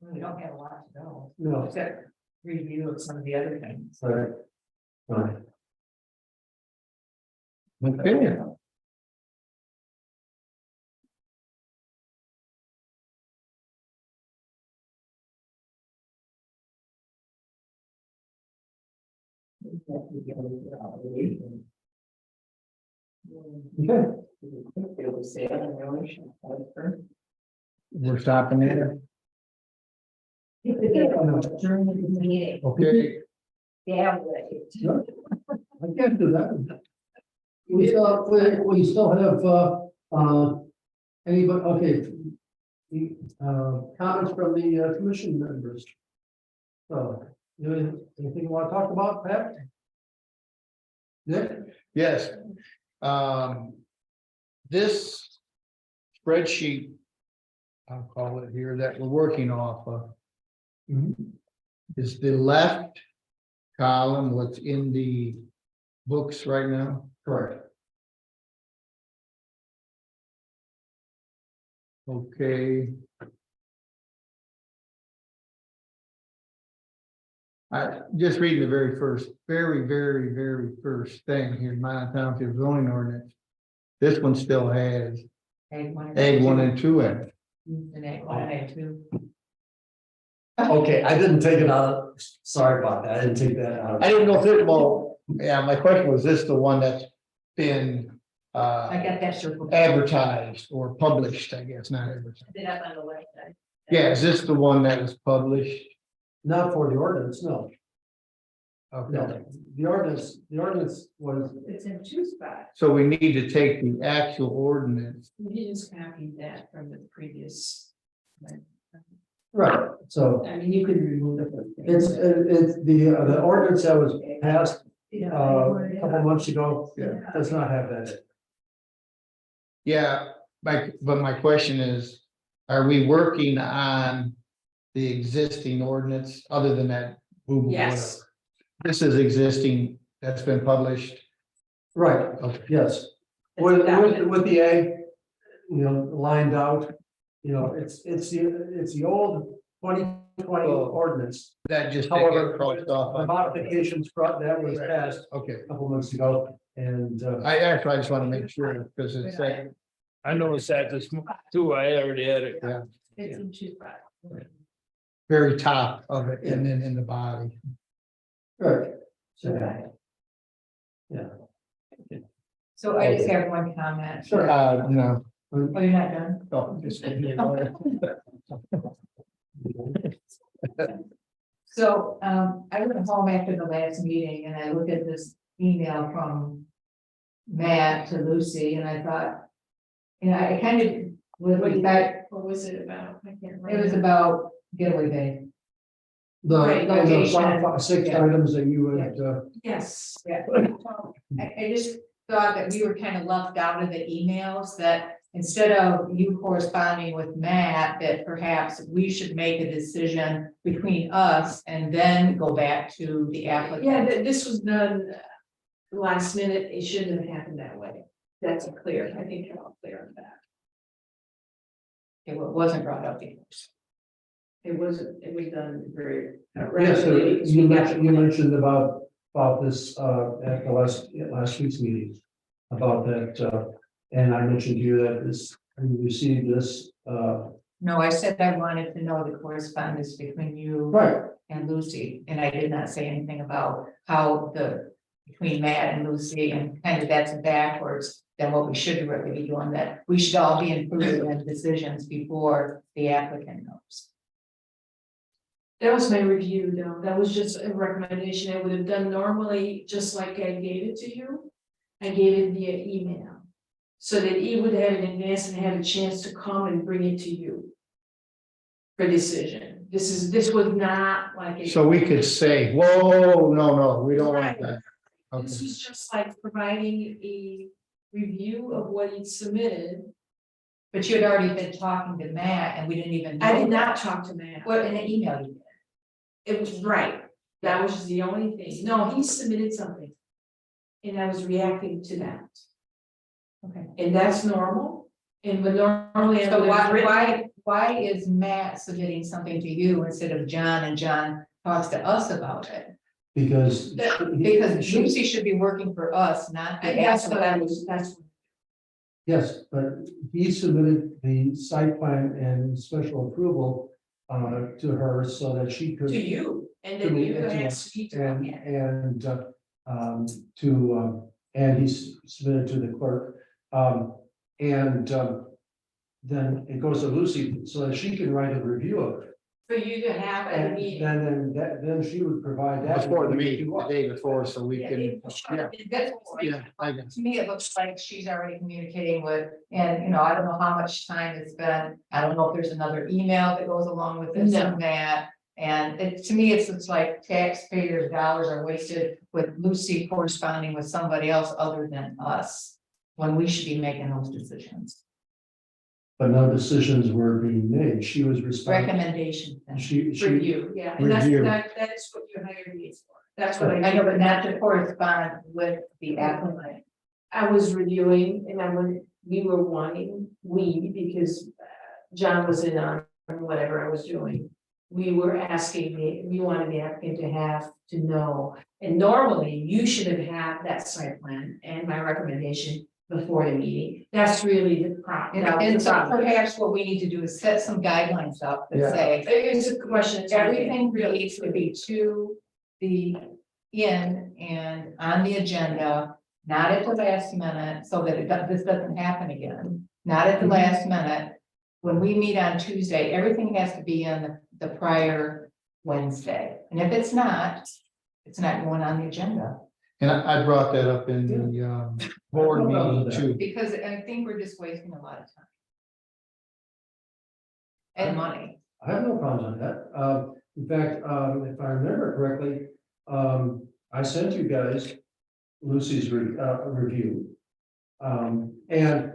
F: We don't have a lot to go,
B: No,
F: except review of some of the other things.
B: right. Right.
G: Okay.
B: Okay.
G: We're stopping there.
K: During the meeting,
G: Okay,
K: yeah.
B: I can't do that. We still have, anybody, okay. Comments from the commission members. So, anything you want to talk about, Pat? Nick?
G: yes. This spreadsheet, I'll call it here, that we're working off of. Is the left column what's in the books right now?
B: Correct.
G: Okay. I just reading the very first thing here in Milan Township zoning ordinance. This one still has
F: Egg 1
G: and 2 in it.
F: And egg 1 and egg 2.
L: Okay, I didn't take it out. Sorry about that. I didn't take that out.
G: I didn't know if it, well, yeah, my question was this the one that's been
F: I got that circle.
G: advertised or published, I guess, not advertised.
H: It up on the website.
G: Yeah, is this the one that was published?
B: Not for the ordinance, no.
G: Okay,
B: No, the ordinance was,
E: It's in 2 spots.
G: so we need to take the actual ordinance.
E: We just copied that from the previous.
B: right, so
E: I mean, you could remove it.
B: it's the ordinance that was passed a couple months ago, does not have that.
G: Yeah, but my question is, are we working on the existing ordinance other than that? boo-boo,
E: Yes.
G: whatever? This is existing, that's been published.
B: Right,
G: Okay.
B: yes. With the egg, lined out, it's the old 2020 ordinance.
G: That just didn't get
B: However,
G: crossed off.
B: the modifications that was passed
G: Okay,
B: a couple months ago, and
G: I just want to make sure, because it's saying,
J: I noticed that this too, I already had it.
G: yeah,
E: It's in 2 spots.
G: very top of it and then in the body.
B: right. So,
F: So I just have one comment.
B: Sure.
G: No.
F: Oh, you're not done?
G: Oh, just-
F: So, I went home after the last meeting and I looked at this email from Matt to Lucy and I thought, I kind of,
E: What
F: was
E: was it about? I can't remember.
F: it was about Getaway Bay.
B: The
E: Right,
F: location.
B: 6 items that you would,
E: Yes.
F: Yeah. I just thought that we were kind of left out of the emails, that instead of you corresponding with Matt, that perhaps we should make a decision between us and then go back to the applicant.
E: Yeah, this was done last minute. It shouldn't have happened that way. That's clear. I think you're all clear on that.
F: It wasn't brought up before.
E: It was done very.
B: yes, so you mentioned about this at the last week's meeting. About that, and I mentioned to you that you received this,
F: No, I said I wanted to know the correspondence between you
B: right,
F: and Lucy, and I did not say anything about how between Matt and Lucy, and kind of that's backwards than what we should really be doing, that we should all be included in decisions before the applicant knows.
E: That was my review, though. That was just a recommendation I would have done normally, just like I gave it to you. I gave it via email. So that he would have it in advance and have a chance to come and bring it to you. For decision. This was not like. a-
G: So we could say, whoa, no, we don't want
E: Right.
G: that. Okay.
E: This was just like providing a review of what he submitted.
F: But you had already been talking to Matt and we didn't even.
E: I
F: know
E: did
F: that.
E: not talk to Matt.
F: What, in the email you did?
E: It was right. That was the only thing. No, he submitted something. And I was reacting to that.
F: Okay.
E: And that's normal. And but normally. I
F: So
E: would have written-
F: why is Matt submitting something to you instead of John and John talks to us about it?
L: Because.
F: Because Lucy should be working for us, not the
E: That's what I
F: applicant.
E: was, that's.
L: Yes, but he submitted the site plan and special approval to her so that she could.
E: To you, and
L: To
E: then
L: me,
E: you
L: and to
E: asked me to
L: And,
E: look at it.
L: and he submitted to the clerk. Then it goes to Lucy so that she can write a review of it.
E: For you to have at a
L: And
E: meeting.
L: then she would provide that.
G: Before the meeting, the day before, so we
E: Yeah,
G: can,
E: it should have been better.
G: yeah, I guess.
F: To me, it looks like she's already communicating with, and you know, I don't know how much time it's been. I don't know if there's another email that goes along with this
E: No.
F: and that. And it, to me, it's like taxpayers' dollars are wasted with Lucy corresponding with somebody else other than us. When we should be making those decisions.
L: But no decisions were being made. She was responsible.
F: Recommendation. then.
L: She,
E: Review, yeah, and that's,
L: Review.
E: that is what you hired me for. That's what
F: I know, but not to correspond with the applicant.
E: I was reviewing and we were wanting, because John was in on whatever I was doing. We were asking we wanted the applicant to know, and normally you should have had that site plan and my recommendation before the meeting. That's really the problem.
F: And so perhaps what we need to do is set some guidelines up that
G: Yeah.
F: say,
E: It's a question.
F: everything really needs to be to the in and on the agenda, not at the last minute, so that this doesn't happen again. Not at the last minute. When we meet on Tuesday, everything has to be in the prior Wednesday. And if it's not going on the agenda.
G: And I brought that up in the board meeting too.
F: Because I think we're just wasting a lot of time. And money.
L: I have no problems with that. In fact, if I remember correctly, I sent you guys Lucy's review. And,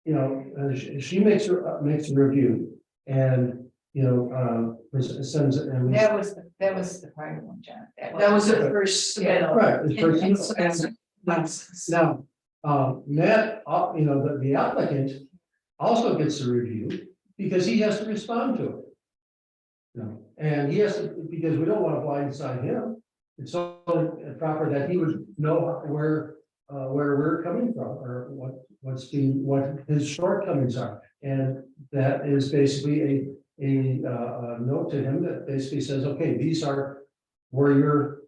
L: you know, she makes a review and, you know, sends it and.
F: That was the prior one, John.
E: That was the first.
F: Yeah.
L: Right. it's
E: And-
L: first-
E: and so that's nonsense.
L: Now, Matt, you know, the applicant also gets the review because he has to respond to it. You know, and he has to, because we don't want to blindside him. It's so proper that he would know where we're coming from or what his shortcomings are. And that is basically a note to him that basically says, okay, these are where you're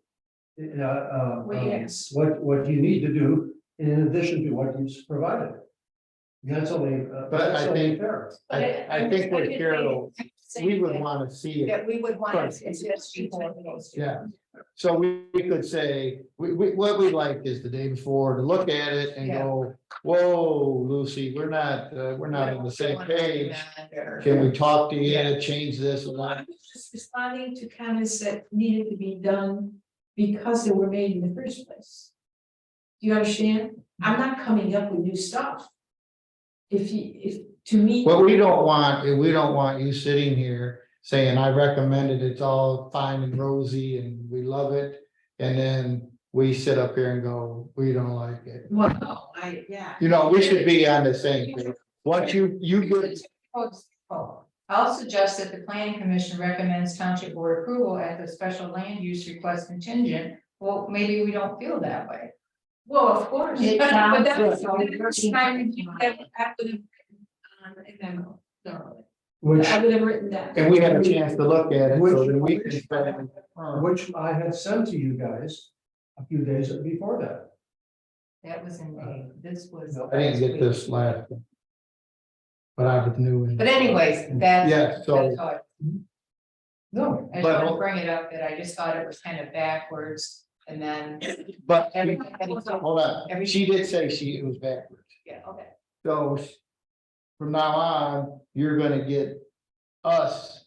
E: Yes.
L: what you need to do in addition to what he's provided. And that's only.
G: But I
L: that's only
G: think-
L: fair.
G: I think with Carol, we would want to see it.
F: That we would want to exist before those.
G: Yeah. So we could say, what we like is the day before to look at it and go, whoa, Lucy, we're not on the same page. Can we talk to you, change this and
E: I
G: that?
E: was just responding to comments that needed to be done because they were made in the first place. Do you understand? I'm not coming up with new stuff. If to me.
G: What we don't want you sitting here saying, I recommended it's all fine and rosy and we love it. And then we sit up here and go, we don't like it.
E: Well, no, yeah.
G: You know, we should be on the same page. Once you get,
F: I'll suggest that the planning commission recommends township board approval at the special land use request contingent. Well, maybe we don't feel that way.
E: Well, of course.
K: It
E: But
K: sounds
E: that's
K: good.
E: the first time you have, I would have, a memo, thoroughly.
L: Which,
E: I would have written that.
G: and we had a chance to look at it, so then we can spend.
L: which I had sent to you guys a few days before that.
F: That was in May. This was.
G: I didn't get this last. one. But I was new. in-
F: But anyways, that's.
G: Yeah, so,
F: that's all.
L: No,
F: I just want to bring it up that I just thought it was kind of backwards and then
G: but,
F: everything.
G: hold on, she did say it was backwards.
F: Yeah, okay.
G: So from now on, you're gonna get us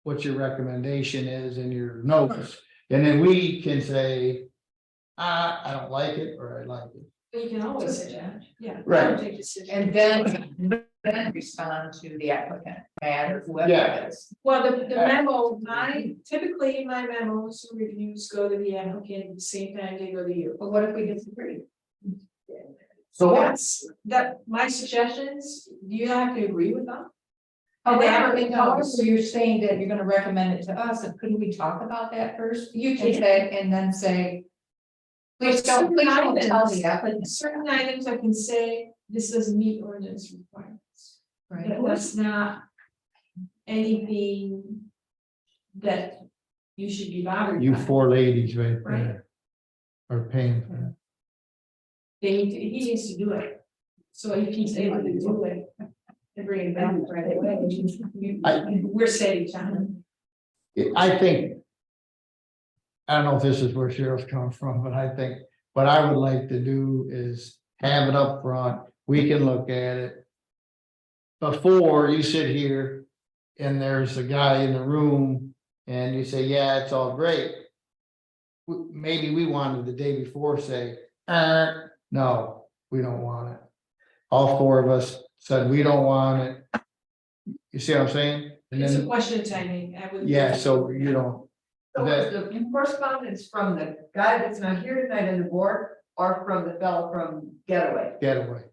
G: what your recommendation is in your notes, and then we can say, I don't like it, or I like it.
E: But you can always say that, yeah.
G: Right.
E: I don't take decisions.
F: And then respond to the applicant, Matt or whoever
G: Yeah.
F: it is.
E: Well, the memo, typically my memos and reviews go to the applicant at the same time they go to you.
F: But what if we disagree?
E: So that's, my suggestions, do you have to agree with them?
F: However, you're saying that you're gonna recommend it to us, and couldn't we talk about that first? You can say, and then say. Please don't tell me that, but
E: Certain items I can say, this doesn't meet ordinance requirements. But that's not anything that you should be bothered
G: You
E: by.
G: 4 ladies right
E: Right.
G: there are paying for that.
E: He needs to do it. So if he's able to do it and bring it back right away, we're saving time.
G: I think. I don't know if this is where sheriff's coming from, but I think what I would like to do is have it up front. We can look at it. Before you sit here and there's a guy in the room and you say, yeah, it's all great. Maybe we wanted the day before say, no, we don't want it. All 4 of us said, we don't want it. You see what I'm saying? And
E: It's a
G: then,
E: question of timing. I would.
G: yeah, so you don't.
I: So is the correspondence from the guy that's not here tonight on the board, or from the fellow from Getaway?
G: Getaway,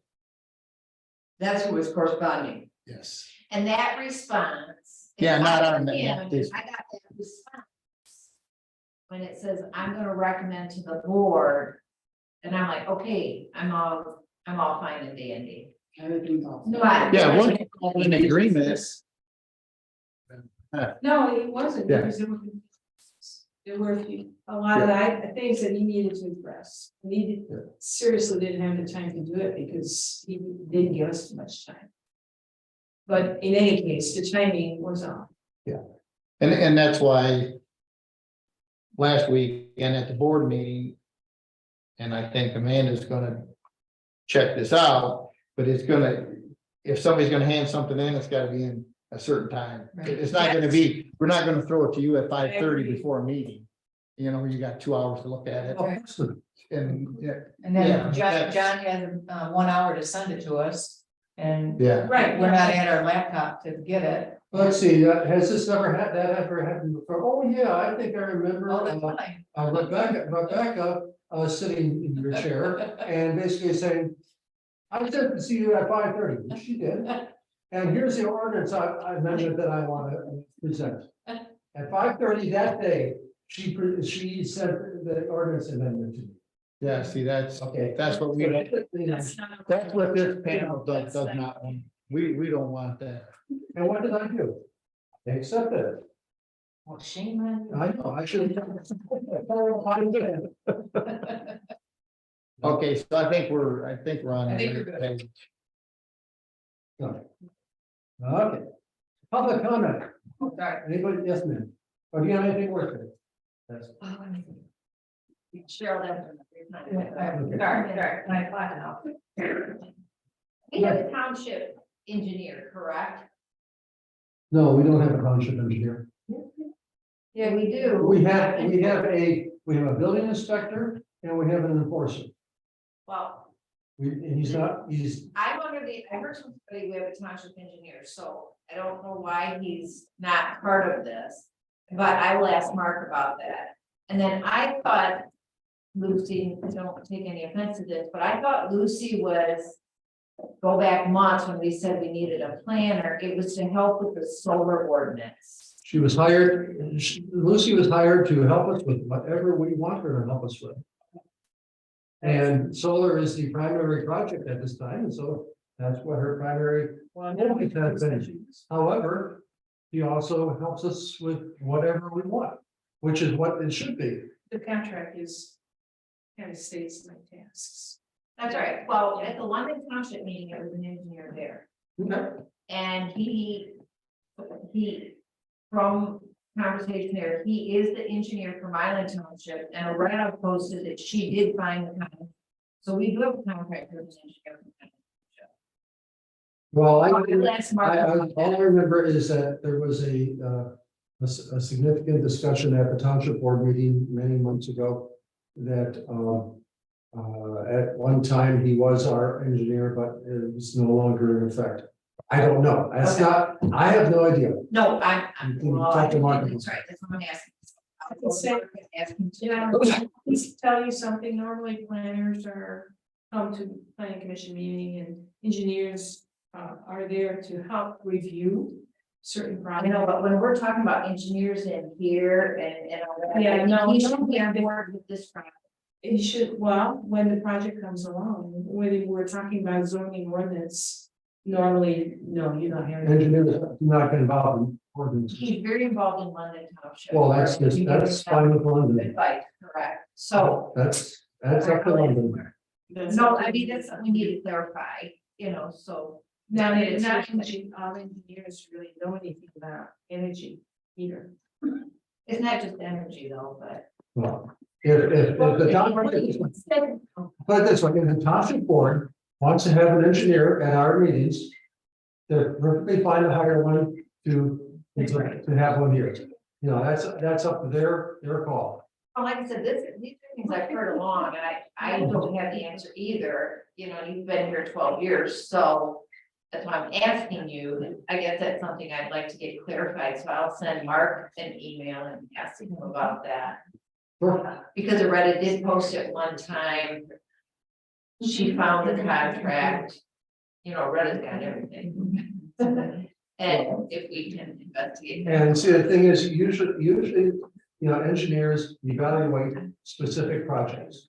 I: That's who is corresponding.
G: yes.
K: And that response.
G: Yeah, not on that,
K: Yeah,
G: not this.
K: I got that response. When it says, I'm gonna recommend to the board. And I'm like, okay, I'm all fine and dandy. But-
G: Yeah, once you're all in agreement.
E: No, it wasn't,
G: Yeah.
E: because there were a lot of things that he needed to address. He seriously didn't have the time to do it because he didn't give us too much time. But in any case, the timing was on.
G: And that's why. Last week and at the board meeting. And I think Amanda's gonna check this out, but it's gonna, if somebody's gonna hand something in, it's gotta be in a certain time.
F: Right.
G: It's not gonna be, we're not gonna throw it to you at 5:30
E: agree.
G: before a meeting. You know, you got 2 hours to look at it and, yeah,
F: And
G: Yeah,
F: then
G: that's-
F: John has 1 hour to send it to us, and
G: yeah.
E: Right.
F: we're not at our laptop to get it.
L: Let's see, has this ever happened before? Oh, yeah, I think I remember.
F: All the time.
L: Rebecca, sitting in your chair and basically saying. I said to see you at 5:30, she did, and here's the ordinance I amended that I want to present. At 5:30 that day, she sent the ordinance amendment to me.
G: Yeah, see, that's,
L: Okay.
G: that's what we,
E: That's not-
G: that's what this panel does not want. We don't want that.
L: And what did I do? They accepted it.
F: Well, shame on you.
L: I know, I should have.
G: Okay, so I think we're on.
F: I think
G: the
F: we're
G: right
F: good.
G: page.
L: Okay. Public comment.
F: Sorry.
L: Anybody? Yes, ma'am. Or do you have anything worth it? Yes.
K: Cheryl, that's.
F: Sorry, 9 o'clock now.
K: We have a township engineer, correct?
L: No, we don't have a township engineer.
I: Yeah, we do.
L: We have a building inspector and we have an enforcer.
K: Well,
L: And he's
K: I heard from somebody, we have a township engineer, so I don't know why he's not part of this. But I will ask Mark about that. And then I thought Lucy, don't take any offense to this, but I thought Lucy was. Go back months when we said we needed a planner, it was to help with the solar ordinance.
L: She was hired, Lucy was hired to help us with whatever we want her to help us with. And solar is the primary project at this time, and so that's what her primary focus has been. However, she also helps us with whatever we want, which is what it should be.
E: The contract is kind of states my tasks.
K: That's right, well, at the London Township meeting, there was an engineer there.
L: Okay.
K: And he, from conversation there, he is the engineer for Milan Township, and Loretta posted that she did find the contract. So we do have a contract with an engineer.
L: Well,
K: Last March.
L: all I remember is that there was a significant discussion at the township board meeting many months ago. That at one time he was our engineer, but it was no longer in effect. I don't know, that's not, I have no idea.
K: No, I'm.
L: You can
K: well,
L: talk to Mark.
K: That's right, that's what I'm asking.
E: I can say-
K: Ask him to.
E: Yeah, just tell you something, normally planners come to planning commission meeting and engineers are there to help review certain
K: I
E: problems.
K: know, but when we're talking about engineers in here and all that.
E: Yeah, no,
K: He
E: no,
K: should be on
E: yeah.
K: board with this project.
E: It should, well, when the project comes along, when we're talking about zoning ordinance, normally, no, you're not hearing.
L: Engineers do not get involved in ordinance.
K: He's very involved in London Township.
L: Well, that's just,
K: You
L: that's
K: give him
L: fine with London.
K: advice, correct, so.
L: That's up to London.
E: That's-
K: No, I mean, that's something we need to clarify, so.
E: Not,
K: it's
E: not
K: not-
E: all engineers really know anything about energy either.
K: It's not just energy though, but.
L: Well, if the township, but this way, if the township board wants to have an engineer at our meetings, they're perfectly fine to hire one to have one here. You know, that's up to their call.
K: Well, like I said, these are things I've heard along, and I don't have the answer either, you've been here 12 years, so. That's why I'm asking you, I guess that's something I'd like to get clarified, so I'll send Mark an email and ask him about that. Because Loretta did post it one time. She found the contract, Loretta's got everything. And if we can investigate. that.
L: And see, the thing is, usually, engineers evaluate specific projects.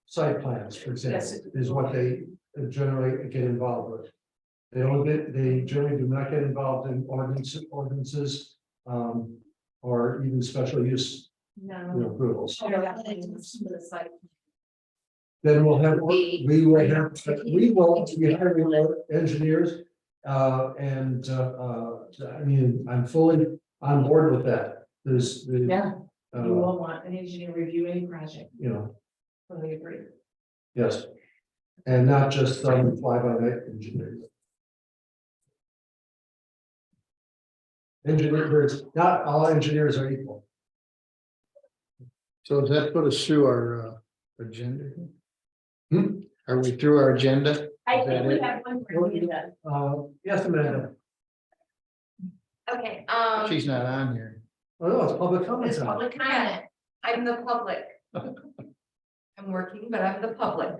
L: Site plans, for example, is what they generally get involved with. They generally do not get involved in ordinances, or even special use,
E: No.
L: approvals.
K: Like,
L: Then we will be hiring engineers, and, I mean, I'm fully on board with that.
E: Yeah. You will want an engineer review any project, fully agree.
L: Yes. And not just some fly-by-night engineers. Engineers, not all engineers are equal.
G: So does that put us through our agenda?
L: Hmm?
G: Are we through our agenda?
H: I
G: Is that
H: think we
G: it?
H: have one for you then.
L: Yes, Amanda.
D: Okay,
G: She's not on here.
L: Oh, no, it's public comment.
K: It's
L: time.
K: public comment.
D: I'm the public. I'm working, but I'm the public.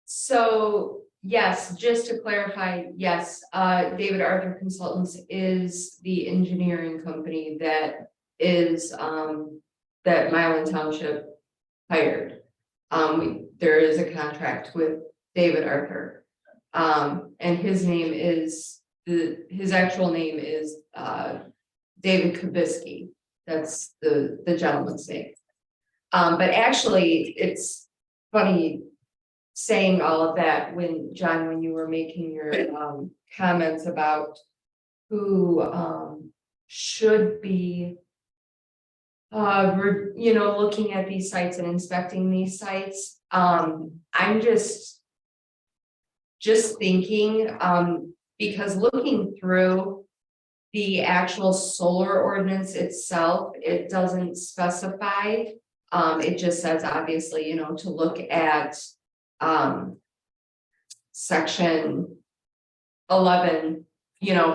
D: So yes, just to clarify, yes, David Arthur Consultants is the engineering company that is, that Milan Township hired. There is a contract with David Arthur. And his name is, his actual name is, David Kubisky. That's the gentleman's name. But actually, it's funny saying all of that when, John, when you were making your comments about who should be looking at these sites and inspecting these sites. I'm just thinking, because looking through the actual solar ordinance itself, it doesn't specify. It just says, obviously, to look at section 11,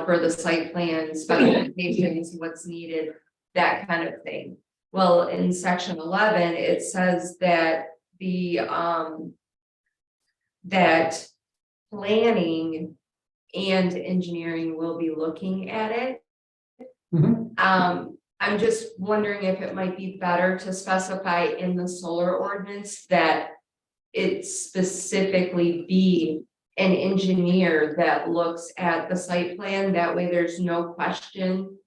D: for the site plan specifications, what's needed, that kind of thing. Well, in section 11, it says that that planning and engineering will be looking at it. I'm just wondering if it might be better to specify in the solar ordinance that it specifically be an engineer that looks at the site plan. That way there's no question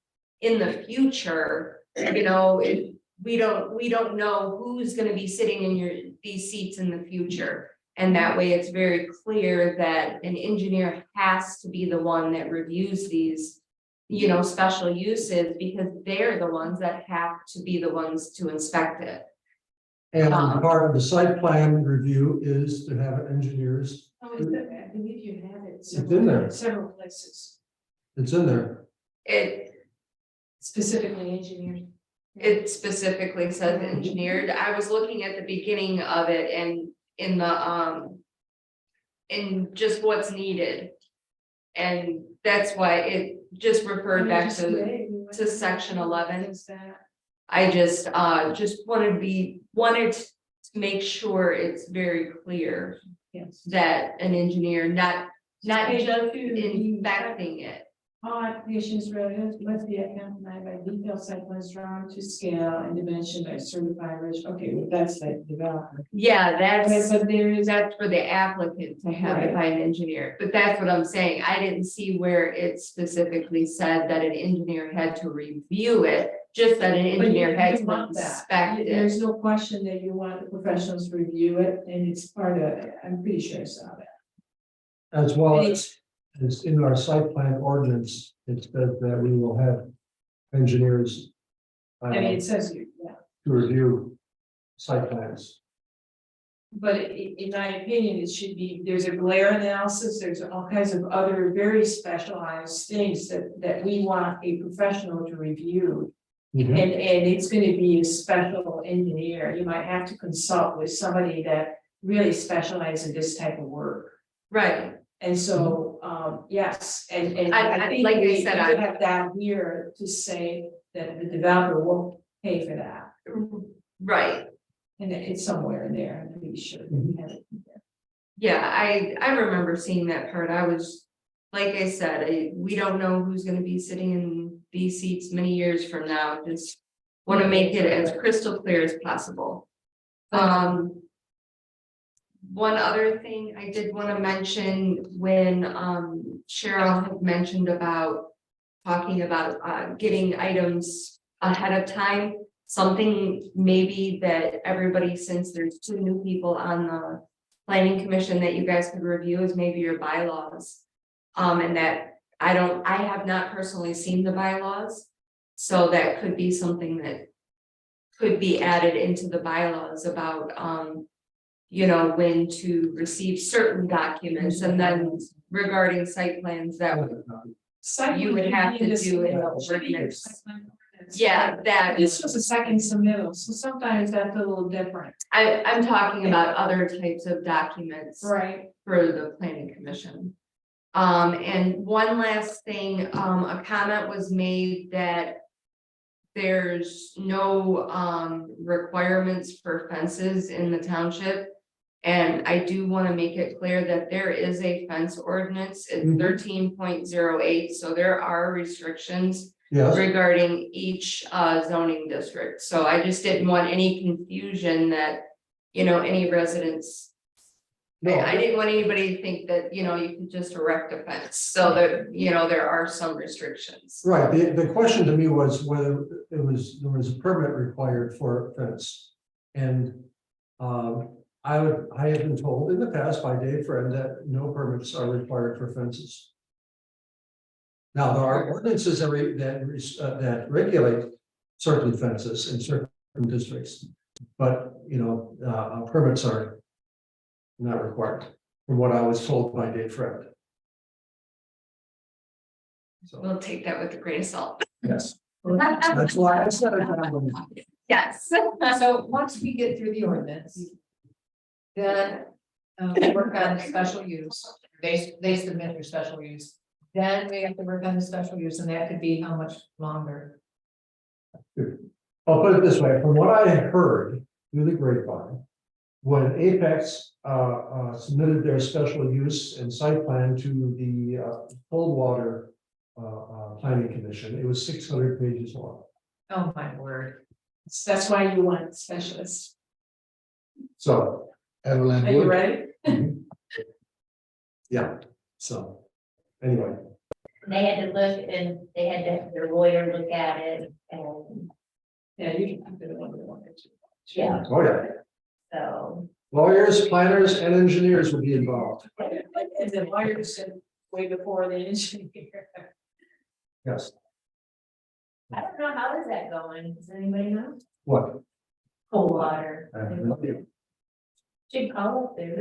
D: in the future, we don't know who's gonna be sitting in these seats in the future. And that way it's very clear that an engineer has to be the one that reviews these, special uses, because they're the ones that have to be the ones to inspect it.
L: And part of the site plan review is to have engineers.
E: Oh, is that, I believe you have it.
L: in there.
E: Several places,
L: It's in there.
D: It
E: specifically engineers.
D: specifically says engineered. I was looking at the beginning of it and in the in just what's needed. And that's why it just referred back to section 11. I just wanted to make sure it's very clear
E: Yes.
D: that an engineer, not just
E: Page 2,
D: inspecting it,
E: All applications related must be accompanied by detailed site plans drawn to scale and dimension by certified register. Okay, well, that's the developer.
D: Yeah, that's,
E: But there is,
D: that's for the applicant to have it by an engineer, but that's what I'm saying. I didn't see where it specifically said that an engineer had to review it, just that an engineer had to inspect it.
E: There's no question that you want the professionals to review it, and it's part of, I'm pretty sure I saw that.
L: As well
E: And
L: as, it's in our site plan ordinance, it says that we will have engineers.
E: I mean, it says you, yeah.
L: To review site plans.
E: But in my opinion, it should be, there's a glare analysis, there's all kinds of other very specialized things that we want a professional to review.
L: Mhm.
E: And it's gonna be a special engineer, you might have to consult with somebody that really specializes in this type of work.
D: Right,
E: And so, yes, and
D: I-
E: I think
D: like I
E: we
D: said,
E: should
D: I-
E: have that here to say that the developer will pay for that.
D: right.
E: And it's somewhere in there, I'm pretty sure. that we have it in there.
D: Yeah, I remember seeing that part. I was, like I said, we don't know who's gonna be sitting in these seats many years from now. Just want to make it as crystal clear as possible. One other thing I did want to mention when Cheryl had mentioned about talking about getting items ahead of time. Something maybe that everybody, since there's 2 new people on the planning commission, that you guys could review is maybe your bylaws. And that I have not personally seen the bylaws. So that could be something that could be added into the bylaws about you know, when to receive certain documents, and then regarding site plans that you would have to do in the ordinance. Yeah, that
E: This was a second submittal, so sometimes that's a little different.
D: I'm talking about other types of documents
E: Right.
D: for the planning commission. And one last thing, a comment was made that there's no requirements for fences in the township. And I do want to make it clear that there is a fence ordinance, it's 13.08, so there are restrictions
L: Yes,
D: regarding each zoning district. So I just didn't want any confusion that, you know, any residents. I didn't want anybody to think that, you know, you can just erect a fence, so that, you know, there are some restrictions.
L: right, the question to me was whether there was a permit required for a fence. And I have been told in the past by Dave Friend that no permits are required for fences. Now, there are ordinances that regulate certain fences in certain districts, but, you know, permits are not required, from what I was told by Dave Friend. So,
D: We'll take that with a grain of salt.
L: yes, that's why I said it.
D: Yes.
F: So once we get through the ordinance. Then we work on the special use, they submit their special use. Then we have to work on the special use, and that could be how much longer?
L: I'll put it this way, from what I heard through the grapevine, when Apex submitted their special use and site plan to the Coldwater Planning Commission, it was 600 pages long.
F: Oh, my word.
E: That's why you want specialists.
L: So,
G: Evelyn
E: Are you
G: Wood.
E: ready?
L: yeah, so, anyway,
H: They had to look and they had to have their lawyer look at it and,
E: Yeah, you can do it one.
H: yeah,
L: oh yeah,
H: so.
L: lawyers, planners, and engineers will be involved,
E: And the lawyer said way before the engineer.
L: yes.
H: I don't know, how is that going? Does anybody know?
L: What?
H: Cold water. Should call up there.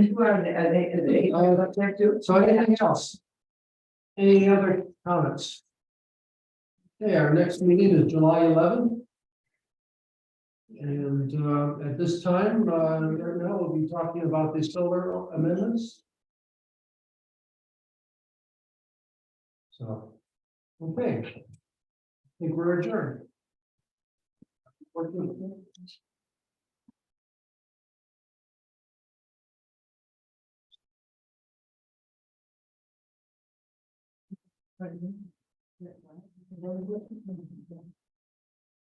L: So anything else? Any other comments? Okay, our next meeting is July 11th. And at this time, right now we'll be talking about the solar amendments. So, okay. I think we're adjourned.